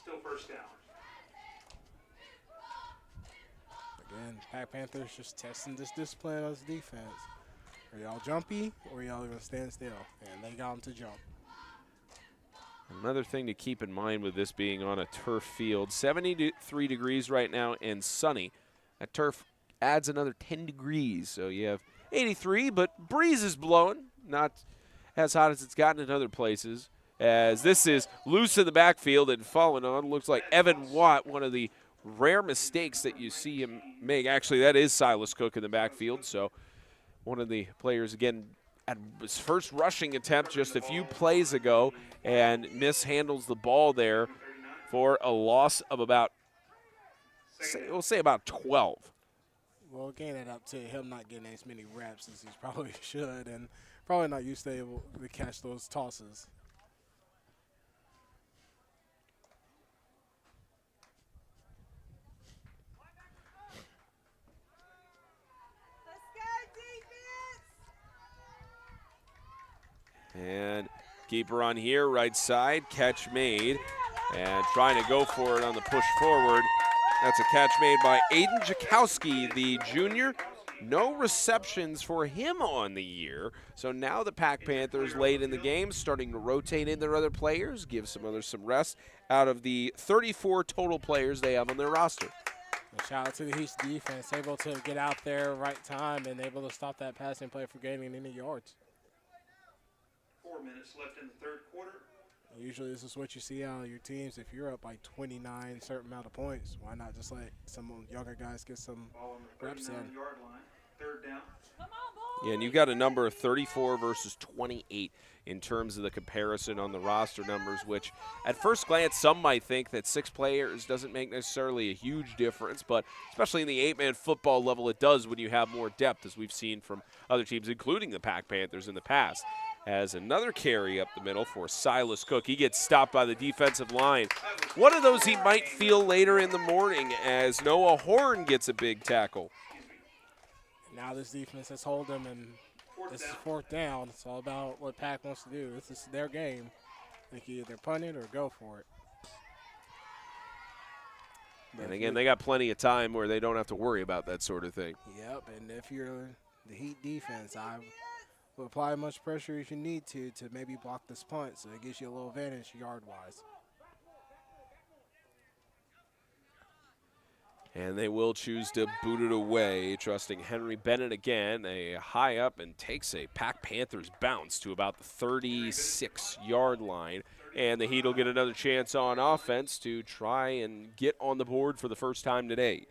Still first down. Again, Pack Panthers just testing this discipline on his defense. Are y'all jumpy or y'all going to stand still? And they got them to jump. Another thing to keep in mind with this being on a turf field, 73 degrees right now and sunny. That turf adds another 10 degrees, so you have 83, but breeze is blowing, not as hot as it's gotten in other places. As this is loose in the backfield and falling on, looks like Evan Watt, one of the rare mistakes that you see him make. Actually, that is Silas Cook in the backfield, so one of the players, again, at his first rushing attempt just a few plays ago and mishandles the ball there for a loss of about, we'll say about 12. Well, gain it up to him not getting as many reps as he probably should, and probably not used to able to catch those tosses. Let's go, defense! And Keeper on here, right side, catch made. And trying to go for it on the push forward. That's a catch made by Aiden Jakowski, the junior. No receptions for him on the year. So now the Pack Panthers late in the game, starting to rotate in their other players, give some others some rest out of the 34 total players they have on their roster. Shout out to the East defense, able to get out there right time and able to stop that passing play for gaining any yards. 4 minutes left in the third quarter. Usually this is what you see out of your teams. If you're up by 29, certain amount of points, why not just let some younger guys get some reps in? Yard line. Third down. Yeah, and you've got a number of 34 versus 28 in terms of the comparison on the roster numbers, which at first glance some might think that 6 players doesn't make necessarily a huge difference, but especially in the 8-man football level it does when you have more depth, as we've seen from other teams, including the Pack Panthers in the past. As another carry up the middle for Silas Cook. He gets stopped by the defensive line. One of those he might feel later in the morning as Noah Horn gets a big tackle. Now this defense has hold them, and this is 4th down. It's all about what Pack wants to do. This is their game. They can either punt it or go for it. And again, they got plenty of time where they don't have to worry about that sort of thing. Yep, and if you're the Heat defense, I will apply much pressure as you need to maybe block this punt, so it gives you a little advantage yard-wise. And they will choose to boot it away, trusting Henry Bennett again, a high up, and takes a Pack Panthers bounce to about the 36-yard line. And the Heat will get another chance on offense to try and get on the board for the first time today.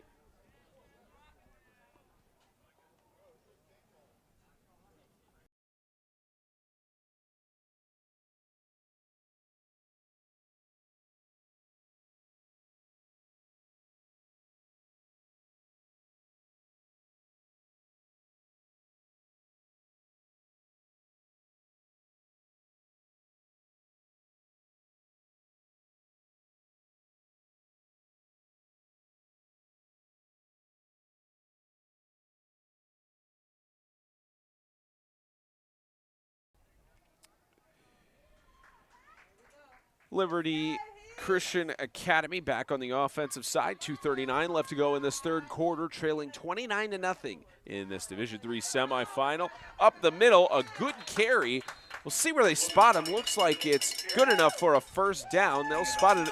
Liberty Christian Academy back on the offensive side. 2:39 left to go in this third quarter, trailing 29-0 in this Division III semifinal. Up the middle, a good carry. We'll see where they spot him. Looks like it's good enough for a first down. They'll spot it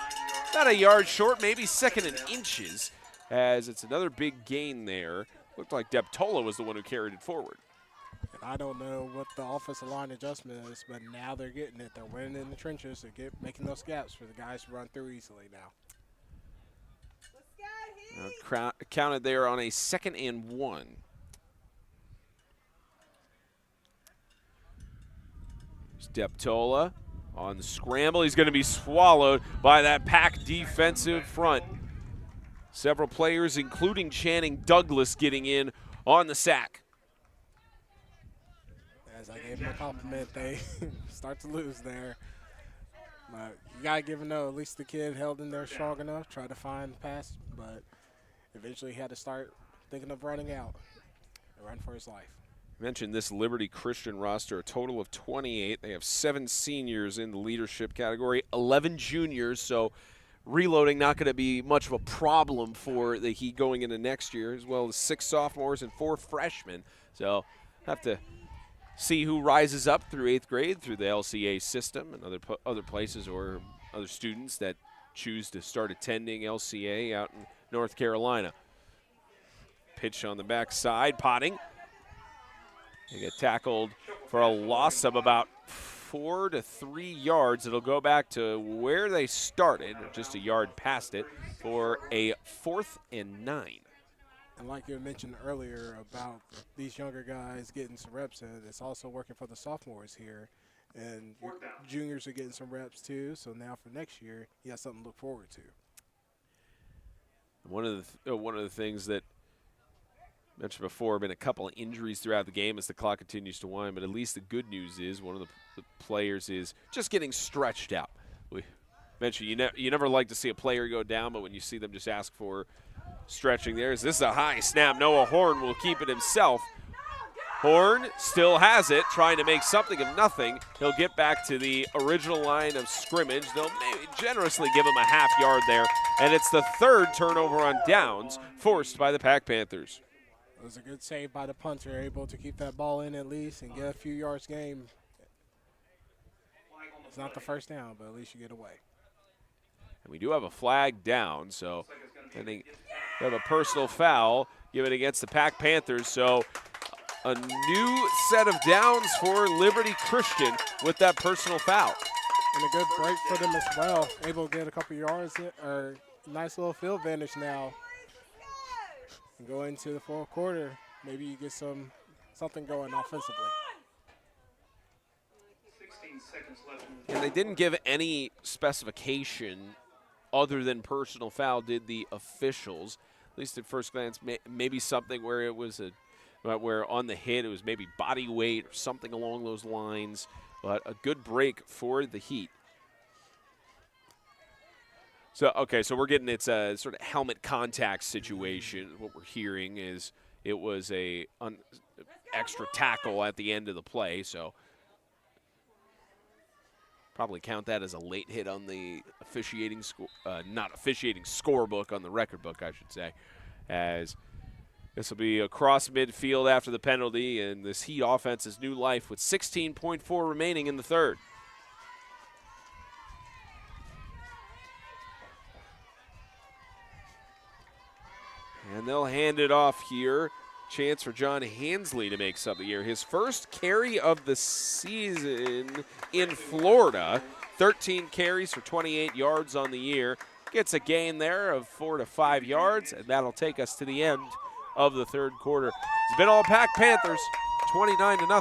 about a yard short, maybe 2nd and inches, as it's another big gain there. Looked like Deptola was the one who carried it forward. I don't know what the offensive line adjustment is, but now they're getting it. They're winning in the trenches. They're making those gaps for the guys to run through easily now. Counted there on a 2nd and 1. Deptola on the scramble. He's going to be swallowed by that Pack defensive front. Several players, including Channing Douglas, getting in on the sack. As I gave him a compliment, they start to lose there. But you got to give him at least the kid held in there strong enough, tried to find the pass, but eventually he had to start thinking of running out and run for his life. Mentioned this Liberty Christian roster, a total of 28. They have 7 seniors in the leadership category, 11 juniors, so reloading not going to be much of a problem for the Heat going into next year, as well as 6 sophomores and 4 freshmen. So have to see who rises up through 8th grade through the LCA system and other places or other students that choose to start attending LCA out in North Carolina. Pitch on the backside, Potting. They get tackled for a loss of about 4 to 3 yards. It'll go back to where they started, just a yard past it, for a 4th and 9. And like you mentioned earlier about these younger guys getting some reps in, it's also working for the sophomores here. And juniors are getting some reps too, so now for next year, you have something to look forward to. One of the things that mentioned before, been a couple of injuries throughout the game as the clock continues to wind, but at least the good news is one of the players is just getting stretched out. We mentioned you never like to see a player go down, but when you see them just ask for stretching there, this is a high snap. Noah Horn will keep it himself. Horn still has it, trying to make something of nothing. He'll get back to the original line of scrimmage. They'll maybe generously give him a half yard there, and it's the third turnover on downs forced by the Pack Panthers. It was a good save by the punter, able to keep that ball in at least and get a few yards game. It's not the first down, but at least you get away. And we do have a flag down, so I think we have a personal foul given against the Pack Panthers. So a new set of downs for Liberty Christian with that personal foul. And a good break for them as well. Able to get a couple yards, or nice little field advantage now. And go into the fourth quarter, maybe you get something going offensively. 16 seconds left. And they didn't give any specification other than personal foul, did the officials. At least at first glance, maybe something where it was where on the hit it was maybe body weight or something along those lines. But a good break for the Heat. So, okay, so we're getting it's a sort of helmet contact situation. What we're hearing is it was a extra tackle at the end of the play, so probably count that as a late hit on the officiating scorebook, on the record book, I should say, as this will be across midfield after the penalty, and this Heat offense is new life with 16.4 remaining in the third. And they'll hand it off here. Chance for John Hansley to make something here. His first carry of the season in Florida. 13 carries for 28 yards on the year. Gets a gain there of 4 to 5 yards, and that'll take us to the end of the third quarter. It's been all Pack Panthers, 29-0.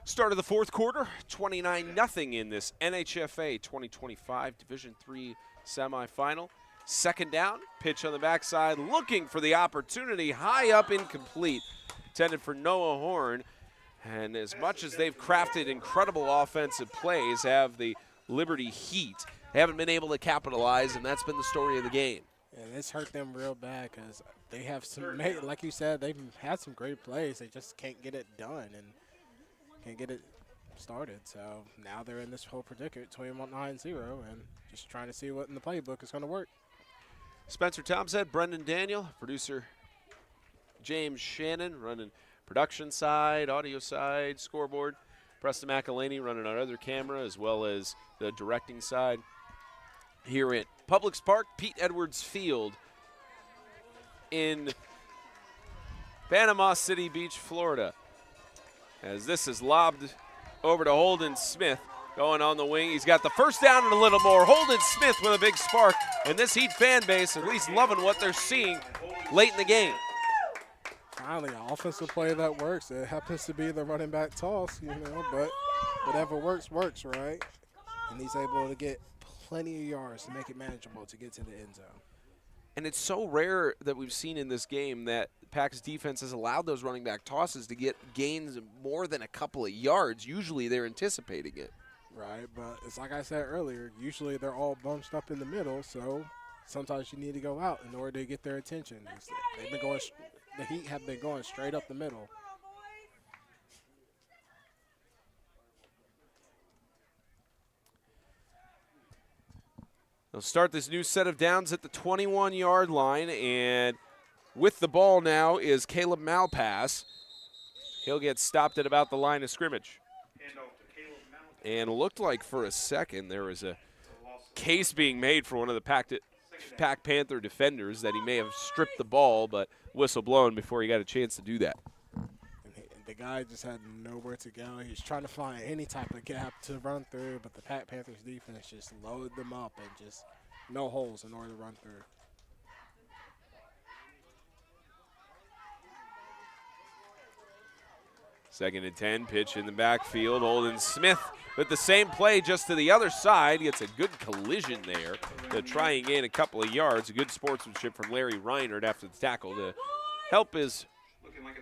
Start of the fourth quarter, 29-0 in this NHFA 2025 Division III semifinal. Second down, pitch on the backside, looking for the opportunity, high up, incomplete. Intended for Noah Horn. And as much as they've crafted incredible offensive plays, have the Liberty Heat, they haven't been able to capitalize, and that's been the story of the game. And it's hurt them real bad because they have some, like you said, they've had some great plays. They just can't get it done and can't get it started. So now they're in this whole predicament, 21-9-0, and just trying to see what in the playbook is going to work. Spencer Tomshead, Brendan Daniel, producer James Shannon running production side, audio side, scoreboard. Preston McElhaney running our other camera as well as the directing side. Here at Publix Park, Pete Edwards Field in Panama City Beach, Florida. As this is lobbed over to Holden Smith, going on the wing. He's got the first down and a little more. Holden Smith with a big spark, and this Heat fan base at least loving what they're seeing late in the game. Finally, an offensive play that works. It happens to be the running back toss, but whatever works, right? And he's able to get plenty of yards to make it manageable to get to the end zone. And it's so rare that we've seen in this game that Pac's defense has allowed those running back tosses to get gains more than a couple of yards. Usually they're anticipating it. Right, but it's like I said earlier, usually they're all bunched up in the middle, so sometimes you need to go out in order to get their attention. They've been going, the Heat have been going straight up the middle. They'll start this new set of downs at the 21-yard line, and with the ball now is Caleb Malpass. He'll get stopped at about the line of scrimmage. And it looked like for a second there was a case being made for one of the Pac Panther defenders that he may have stripped the ball, but whistle blown before he got a chance to do that. The guy just had nowhere to go. He's trying to find any type of gap to run through, but the Pac Panthers defense just loaded them up and just no holes in order to run through. Second and 10, pitch in the backfield. Holden Smith with the same play just to the other side. Gets a good collision there to try and gain a couple of yards. A good sportsmanship from Larry Reinert after the tackle to help his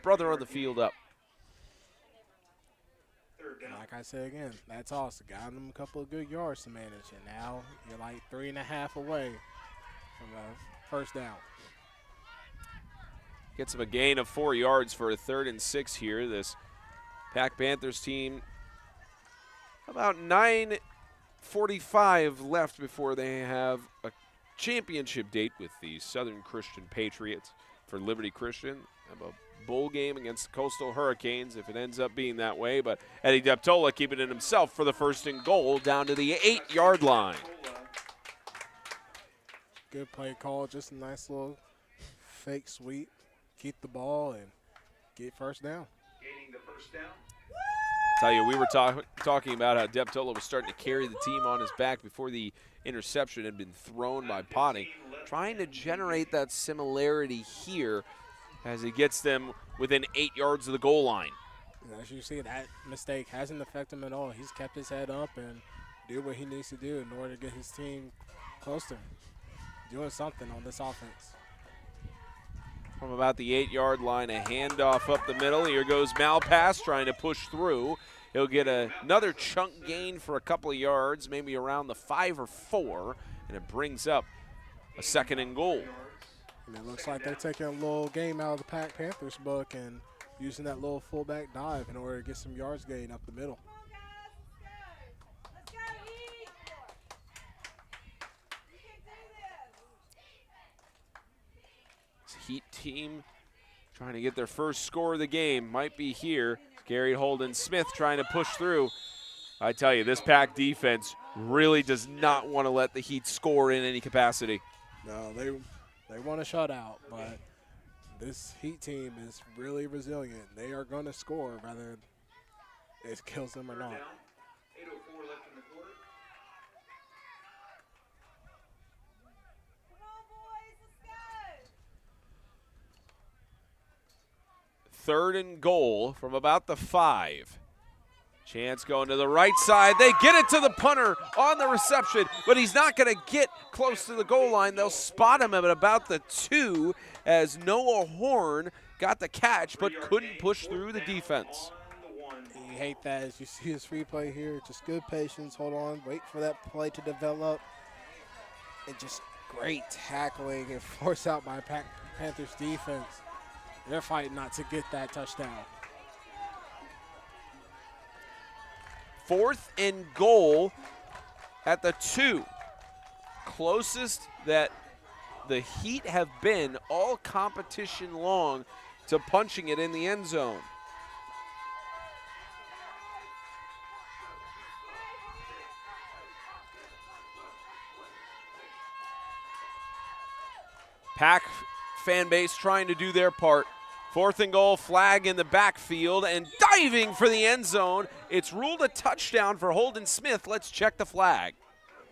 brother on the field up. Like I said again, that's awesome. Got them a couple of good yards to manage, and now you're like 3.5 away from a first down. Gets him a gain of 4 yards for a 3rd and 6 here. This Pac Panthers team, about 9:45 left before they have a championship date with the Southern Christian Patriots. For Liberty Christian, have a bowl game against the Coastal Hurricanes if it ends up being that way. But Eddie Deptola keeping it himself for the 1st and goal down to the 8-yard line. Good play call, just a nice little fake sweep. Keep the ball and get first down. Gaining the first down. Tell you, we were talking about how Deptola was starting to carry the team on his back before the interception had been thrown by Potting. Trying to generate that similarity here as he gets them within 8 yards of the goal line. As you see, that mistake hasn't affected him at all. He's kept his head up and do what he needs to do in order to get his team close to him. Doing something on this offense. From about the 8-yard line, a handoff up the middle. Here goes Malpass trying to push through. He'll get another chunk gain for a couple of yards, maybe around the 5 or 4, and it brings up a 2nd and goal. And it looks like they're taking a little game out of the Pac Panthers book and using that little fullback dive in order to get some yards gain up the middle. Heat team trying to get their first score of the game. Might be here. Gary Holden Smith trying to push through. I tell you, this Pac defense really does not want to let the Heat score in any capacity. No, they want a shutout, but this Heat team is really resilient. They are going to score whether it kills them or not. 8:04 left in the quarter. Third and goal from about the 5. Chance going to the right side. They get it to the punter on the reception, but he's not going to get close to the goal line. They'll spot him at about the 2 as Noah Horn got the catch but couldn't push through the defense. You hate that as you see his free play here. Just good patience. Hold on. Wait for that play to develop. And just great tackling and force out by Panthers defense. They're fighting not to get that touchdown. 4th and goal at the 2. Closest that the Heat have been all competition long to punching it in the end zone. Pac fan base trying to do their part. 4th and goal, flag in the backfield, and diving for the end zone. It's ruled a touchdown for Holden Smith. Let's check the flag.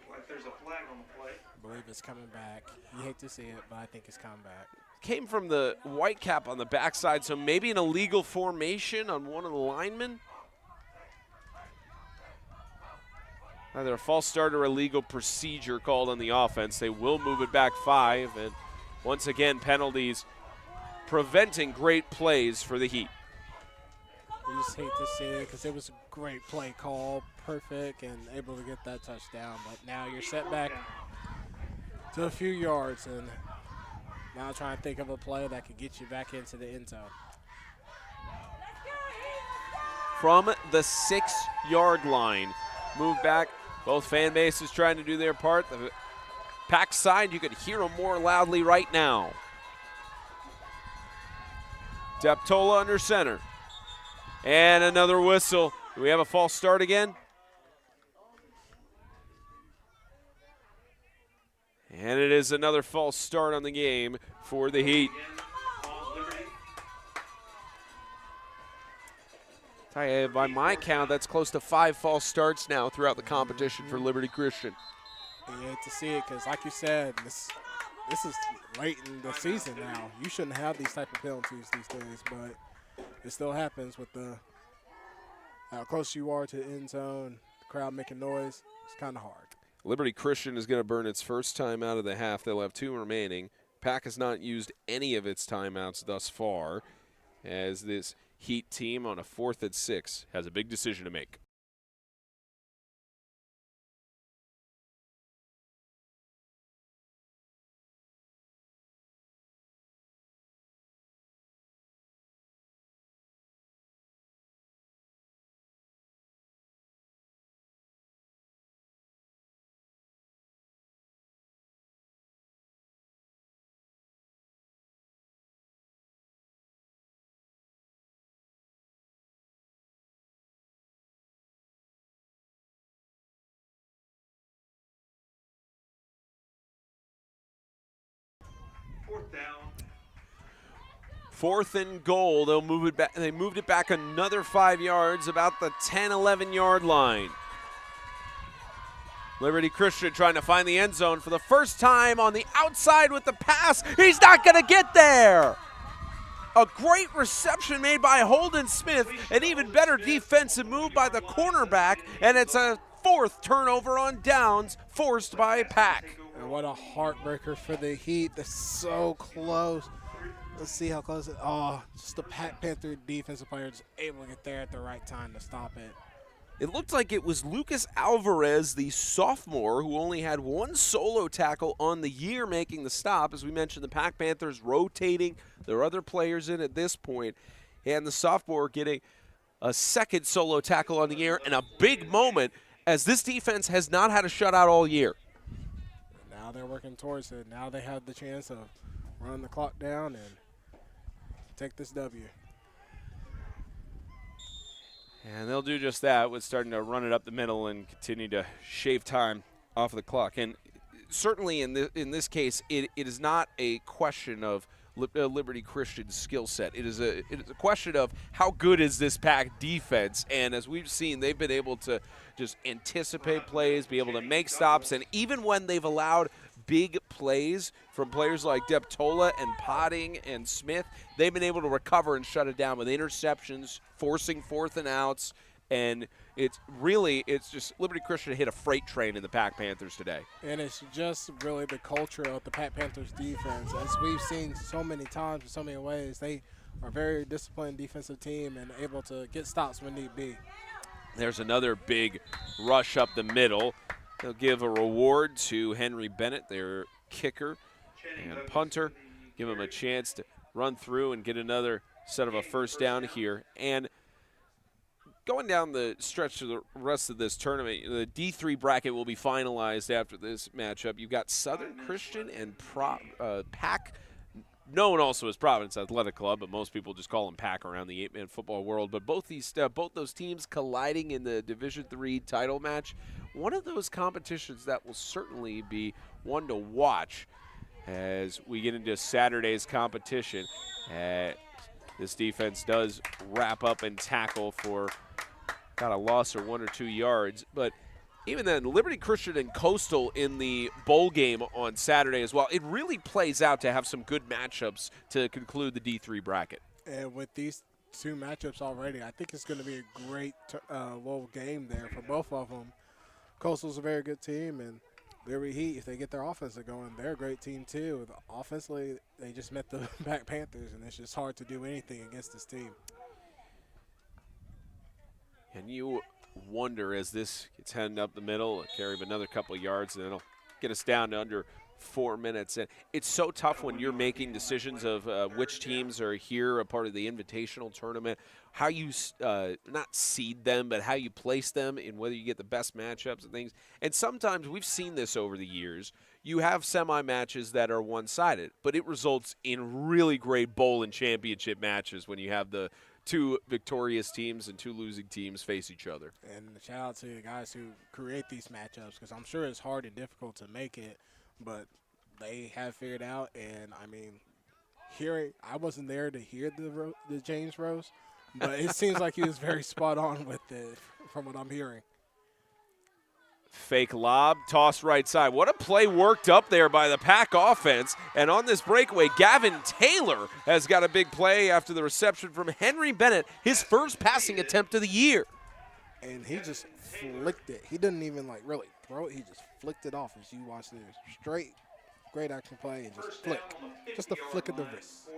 Like there's a flag on the play. I believe it's coming back. You hate to see it, but I think it's coming back. Came from the white cap on the backside, so maybe an illegal formation on one of the linemen. Either a false start or illegal procedure called on the offense. They will move it back 5, and once again, penalties preventing great plays for the Heat. You just hate to see it because it was a great play call, perfect, and able to get that touchdown. But now you're set back to a few yards, and now trying to think of a play that could get you back into the end zone. From the 6-yard line, move back. Both fan bases trying to do their part. The Pack side, you could hear them more loudly right now. Deptola under center. And another whistle. Do we have a false start again? And it is another false start on the game for the Heat. Tell you, by my count, that's close to 5 false starts now throughout the competition for Liberty Christian. You hate to see it because, like you said, this is late in the season now. You shouldn't have these type of penalties these days, but it still happens with the how close you are to the end zone, the crowd making noise. It's kind of hard. Liberty Christian is going to burn its first time out of the half. They'll have 2 remaining. Pack has not used any of its timeouts thus far, as this Heat team on a 4th and 6 has a big decision to make. Down. 4th and goal. They'll move it back. They moved it back another 5 yards, about the 10, 11-yard line. Liberty Christian trying to find the end zone for the first time on the outside with the pass. He's not going to get there. A great reception made by Holden Smith. An even better defensive move by the cornerback, and it's a 4th turnover on downs forced by Pack. And what a heartbreaker for the Heat. They're so close. Let's see how close it is. Oh, just the Panther defensive player just able to get there at the right time to stop it. It looked like it was Lucas Alvarez, the sophomore, who only had 1 solo tackle on the year, making the stop. As we mentioned, the Pack Panthers rotating their other players in at this point, and the sophomore getting a 2nd solo tackle on the year, and a big moment as this defense has not had a shutout all year. Now they're working towards it. Now they have the chance of running the clock down and take this W. And they'll do just that with starting to run it up the middle and continue to shave time off of the clock. And certainly in this case, it is not a question of Liberty Christian's skill set. It is a question of how good is this Pack defense. And as we've seen, they've been able to just anticipate plays, be able to make stops, and even when they've allowed big plays from players like Deptola and Potting and Smith, they've been able to recover and shut it down with interceptions, forcing 4th and outs, and it's just Liberty Christian hit a freight train in the Pack Panthers today. And it's just really the culture of the Pack Panthers defense. As we've seen so many times in so many ways, they are a very disciplined defensive team and able to get stops when need be. There's another big rush up the middle. They'll give a reward to Henry Bennett, their kicker and punter. Give him a chance to run through and get another set of a first down here. And going down the stretch of the rest of this tournament, the D3 bracket will be finalized after this matchup. You've got Southern Christian and Pack, known also as Providence Athletic Club, but most people just call them Pack around the 8-man football world. But both those teams colliding in the Division III title match. One of those competitions that will certainly be one to watch as we get into Saturday's competition. This defense does wrap up and tackle for got a loss or 1 or 2 yards. But even then, Liberty Christian and Coastal in the bowl game on Saturday as well. It really plays out to have some good matchups to conclude the D3 bracket. And with these 2 matchups already, I think it's going to be a great little game there for both of them. Coastal's a very good team, and Their Heat, if they get their offense going, they're a great team too. Offensively, they just met the Black Panthers, and it's just hard to do anything against this team. And you wonder, as this gets heading up the middle, carry another couple of yards, and it'll get us down to under 4 minutes. And it's so tough when you're making decisions of which teams are here, a part of the invitational tournament, how you not seed them, but how you place them and whether you get the best matchups and things. And sometimes we've seen this over the years. You have semi-matches that are one-sided, but it results in really great bowl and championship matches when you have the two victorious teams and two losing teams face each other. And shout out to the guys who create these matchups, because I'm sure it's hard and difficult to make it, but they have figured out. And I mean, I wasn't there to hear the James Rose, but it seems like he was very spot on with it from what I'm hearing. Fake lob, toss right side. What a play worked up there by the Pack offense. And on this breakaway, Gavin Taylor has got a big play after the reception from Henry Bennett, his first passing attempt of the year. And he just flicked it. He didn't even really throw it. He just flicked it off as you watch this. Straight, great action play and just flick. Just a flick of the wrist.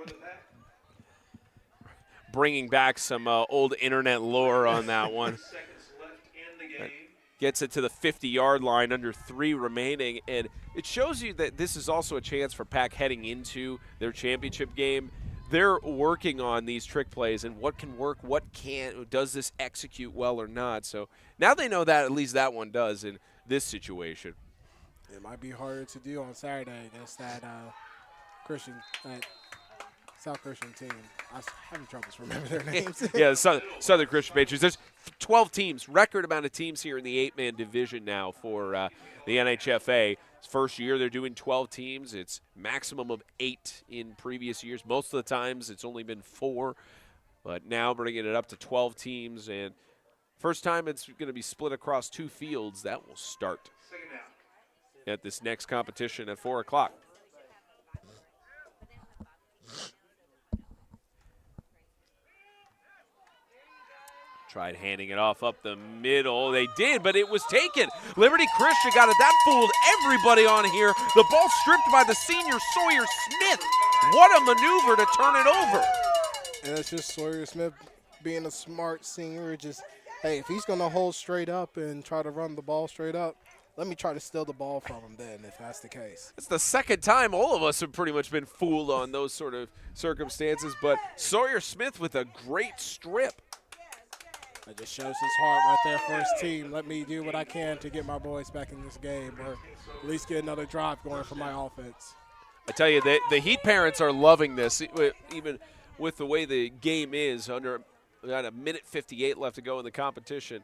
Bringing back some old internet lore on that one. Gets it to the 50-yard line, under 3 remaining, and it shows you that this is also a chance for Pack heading into their championship game. They're working on these trick plays and what can work, what can't, does this execute well or not. So now they know that at least that one does in this situation. It might be harder to do on Saturday against that South Christian team. I was having troubles remembering their names. Yeah, Southern Christian Patriots. There's 12 teams, record amount of teams here in the 8-man division now for the NHFA. It's first year they're doing 12 teams. It's maximum of 8 in previous years. Most of the times it's only been 4, but now bringing it up to 12 teams. And first time it's going to be split across 2 fields. That will start at this next competition at 4 o'clock. Tried handing it off up the middle. They did, but it was taken. Liberty Christian got it. That fooled everybody on here. The ball stripped by the senior Sawyer Smith. What a maneuver to turn it over. And it's just Sawyer Smith being a smart senior. Just, hey, if he's going to hold straight up and try to run the ball straight up, let me try to steal the ball from him then, if that's the case. It's the second time all of us have pretty much been fooled on those sort of circumstances, but Sawyer Smith with a great strip. It just shows his heart right there for his team. Let me do what I can to get my boys back in this game, or at least get another drive going for my offense. I tell you, the Heat parents are loving this, even with the way the game is. Under about a minute 58 left to go in the competition.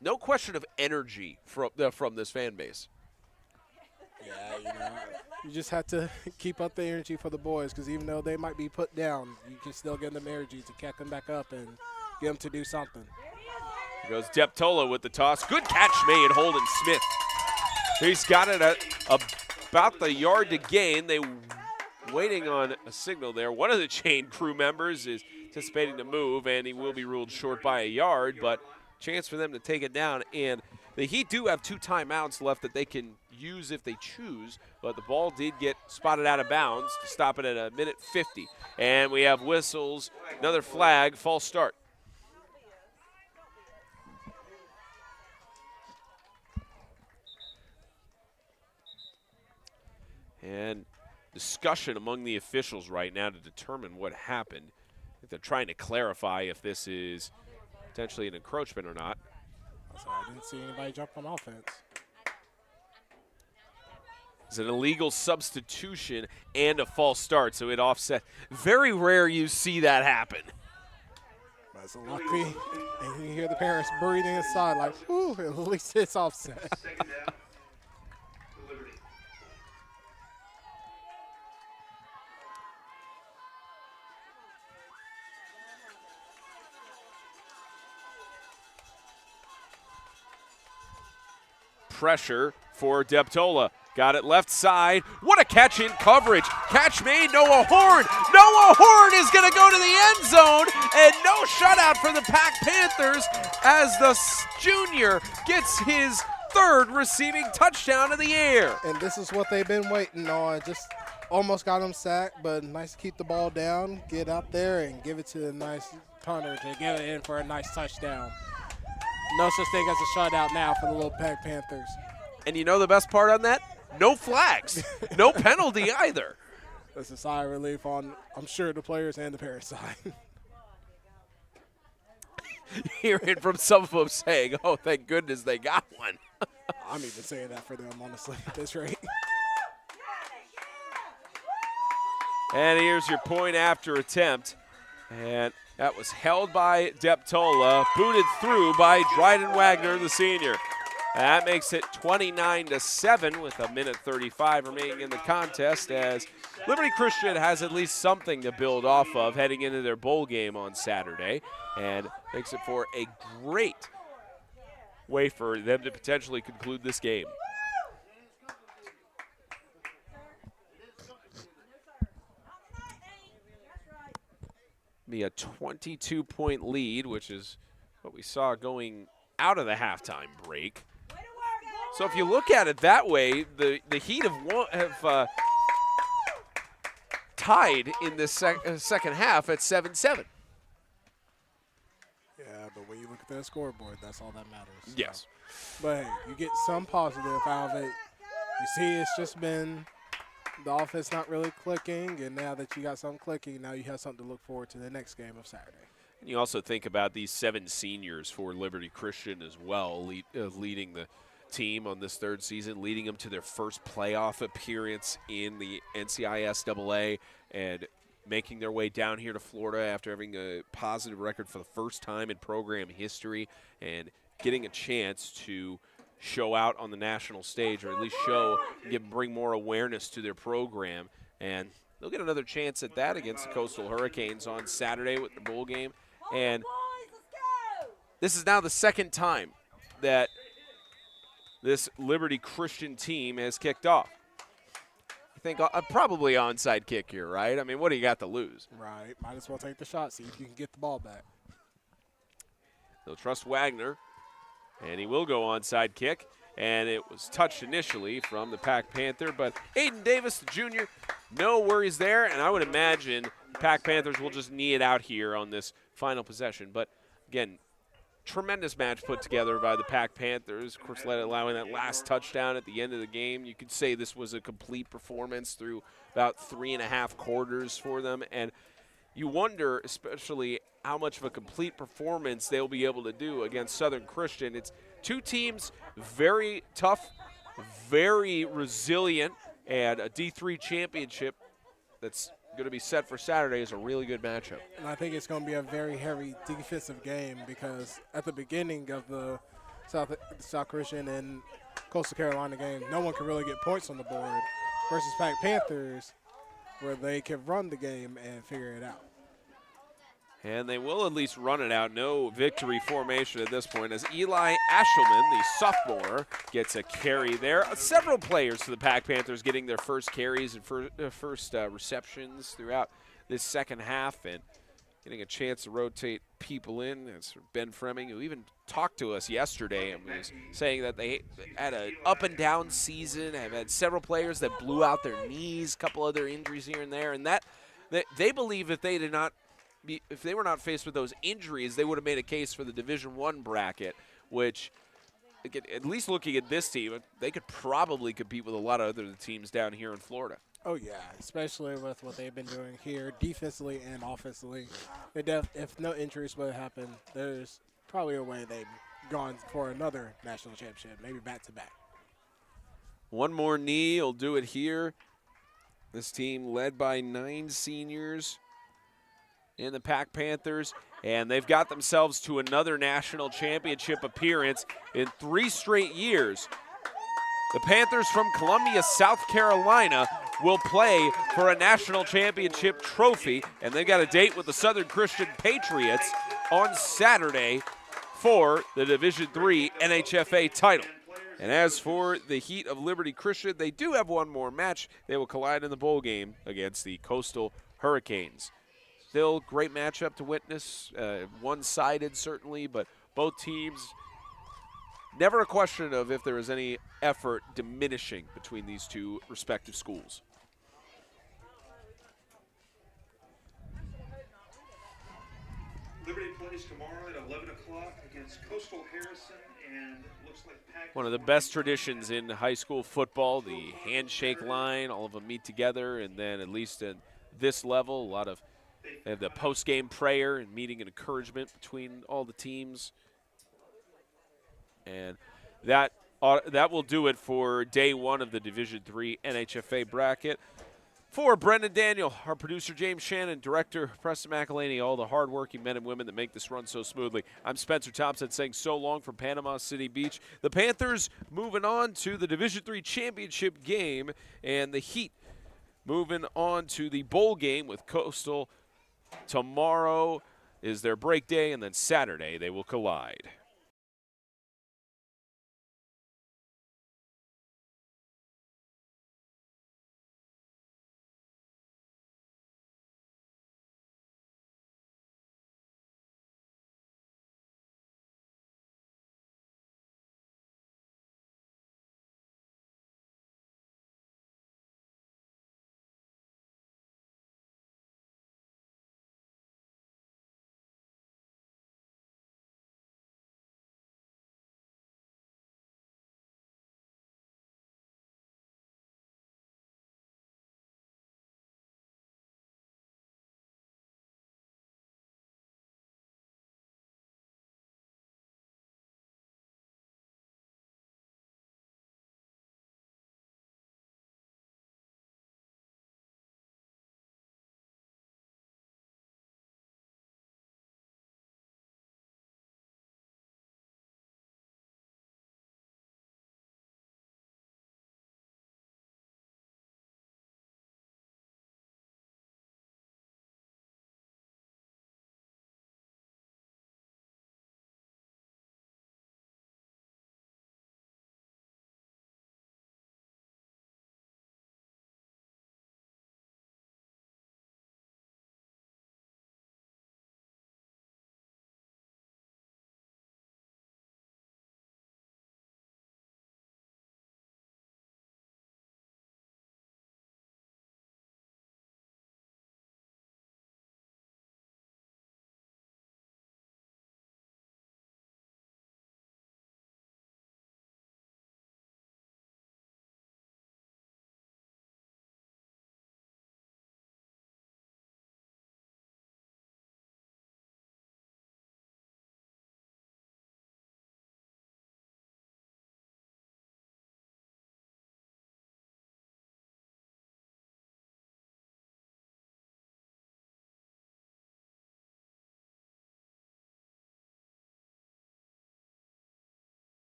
No question of energy from this fan base. Yeah, you just have to keep up the energy for the boys, because even though they might be put down, you can still give them energy to catch them back up and get them to do something. Here goes Deptola with the toss. Good catch made, Holden Smith. He's got it at about the yard to gain. They waiting on a signal there. One of the chain crew members is anticipating to move, and he will be ruled short by a yard, but chance for them to take it down. And the Heat do have 2 timeouts left that they can use if they choose, but the ball did get spotted out of bounds to stop it at a minute 50. And we have whistles, another flag, false start. And discussion among the officials right now to determine what happened. I think they're trying to clarify if this is potentially an encroachment or not. So I didn't see anybody jump on offense. It's an illegal substitution and a false start, so it offset. Very rare you see that happen. But it's lucky, and you hear the parents breathing inside like, whew, at least it's offset. Second down. Liberty. Pressure for Deptola. Got it left side. What a catch in coverage. Catch made, Noah Horn. Noah Horn is going to go to the end zone, and no shutout for the Pack Panthers as the junior gets his third receiving touchdown of the year. And this is what they've been waiting on. Just almost got him sacked, but nice to keep the ball down, get out there, and give it to the nice punter to get it in for a nice touchdown. No such thing as a shutout now for the little Pack Panthers. And you know the best part on that? No flags. No penalty either. That's a sigh of relief on, I'm sure, the players and the parents' side. Hearing from some of them saying, oh, thank goodness they got one. I'm even saying that for them, honestly, at this rate. And here's your point after attempt. And that was held by Deptola, booted through by Dryden Wagner, the senior. That makes it 29-7 with 1:35 remaining in the contest, as Liberty Christian has at least something to build off of heading into their bowl game on Saturday, and makes it for a great way for them to potentially conclude this game. Be a 22-point lead, which is what we saw going out of the halftime break. So if you look at it that way, the Heat have tied in this second half at 7-7. Yeah, but when you look at that scoreboard, that's all that matters. Yes. But hey, you get some positive out of it. You see it's just been the offense not really clicking, and now that you got something clicking, now you have something to look forward to the next game of Saturday. And you also think about these 7 seniors for Liberty Christian as well, leading the team on this third season, leading them to their first playoff appearance in the NCISAA, and making their way down here to Florida after having a positive record for the first time in program history, and getting a chance to show out on the national stage, or at least bring more awareness to their program. And they'll get another chance at that against the Coastal Hurricanes on Saturday with the bowl game. And this is now the second time that this Liberty Christian team has kicked off. I think probably onside kick here, right? I mean, what do you got to lose? Right. Might as well take the shot, see if you can get the ball back. They'll trust Wagner, and he will go onside kick. And it was touched initially from the Pack Panther, but Aiden Davis, the junior, no worries there. And I would imagine Pack Panthers will just knee it out here on this final possession. But, again, tremendous match put together by the Pack Panthers. Of course, allowing that last touchdown at the end of the game. You could say this was a complete performance through about 3.5 quarters for them. And you wonder, especially, how much of a complete performance they'll be able to do against Southern Christian. It's two teams very tough, very resilient, and a D3 championship that's going to be set for Saturday is a really good matchup. And I think it's going to be a very heavy defensive game, because at the beginning of the South Christian and Coastal Carolina game, no one can really get points on the board, versus Pack Panthers, where they can run the game and figure it out. And they will at least run it out. No victory formation at this point, as Eli Ashelman, the sophomore, gets a carry there. Several players for the Pack Panthers getting their first carries and first receptions throughout this second half, and getting a chance to rotate people in. That's Ben Fremming, who even talked to us yesterday and was saying that they had an up-and-down season, have had several players that blew out their knees, a couple other injuries here and there, and that they believe if they were not faced with those injuries, they would have made a case for the Division I bracket, which, at least looking at this team, they could probably compete with a lot of other teams down here in Florida. Oh, yeah, especially with what they've been doing here defensively and offensively. If no injuries would happen, there's probably a way they've gone for another national championship, maybe back-to-back. One more knee will do it here. This team led by 9 seniors in the Pack Panthers, and they've got themselves to another national championship appearance in 3 straight years. The Panthers from Columbia, South Carolina will play for a national championship trophy, and they've got a date with the Southern Christian Patriots on Saturday for the Division III NHFA title. And as for the Heat of Liberty Christian, they do have one more match. They will collide in the bowl game against the Coastal Hurricanes. Still great matchup to witness, one-sided certainly, but both teams never a question of if there is any effort diminishing between these two respective schools. Liberty plays tomorrow at 11 o'clock against Coastal Harrison, and looks like One of the best traditions in high school football, the handshake line. All of them meet together, and then at least at this level, they have the post-game prayer and meeting and encouragement between all the teams. And that will do it for day one of the Division III NHFA bracket. For Brendan Daniel, our producer James Shannon, director Preston McElhaney, all the hardworking men and women that make this run so smoothly, I'm Spencer Thompson saying so long from Panama City Beach. The Panthers moving on to the Division III championship game, and the Heat moving on to the bowl game with Coastal. Tomorrow is their break day, and then Saturday they will collide.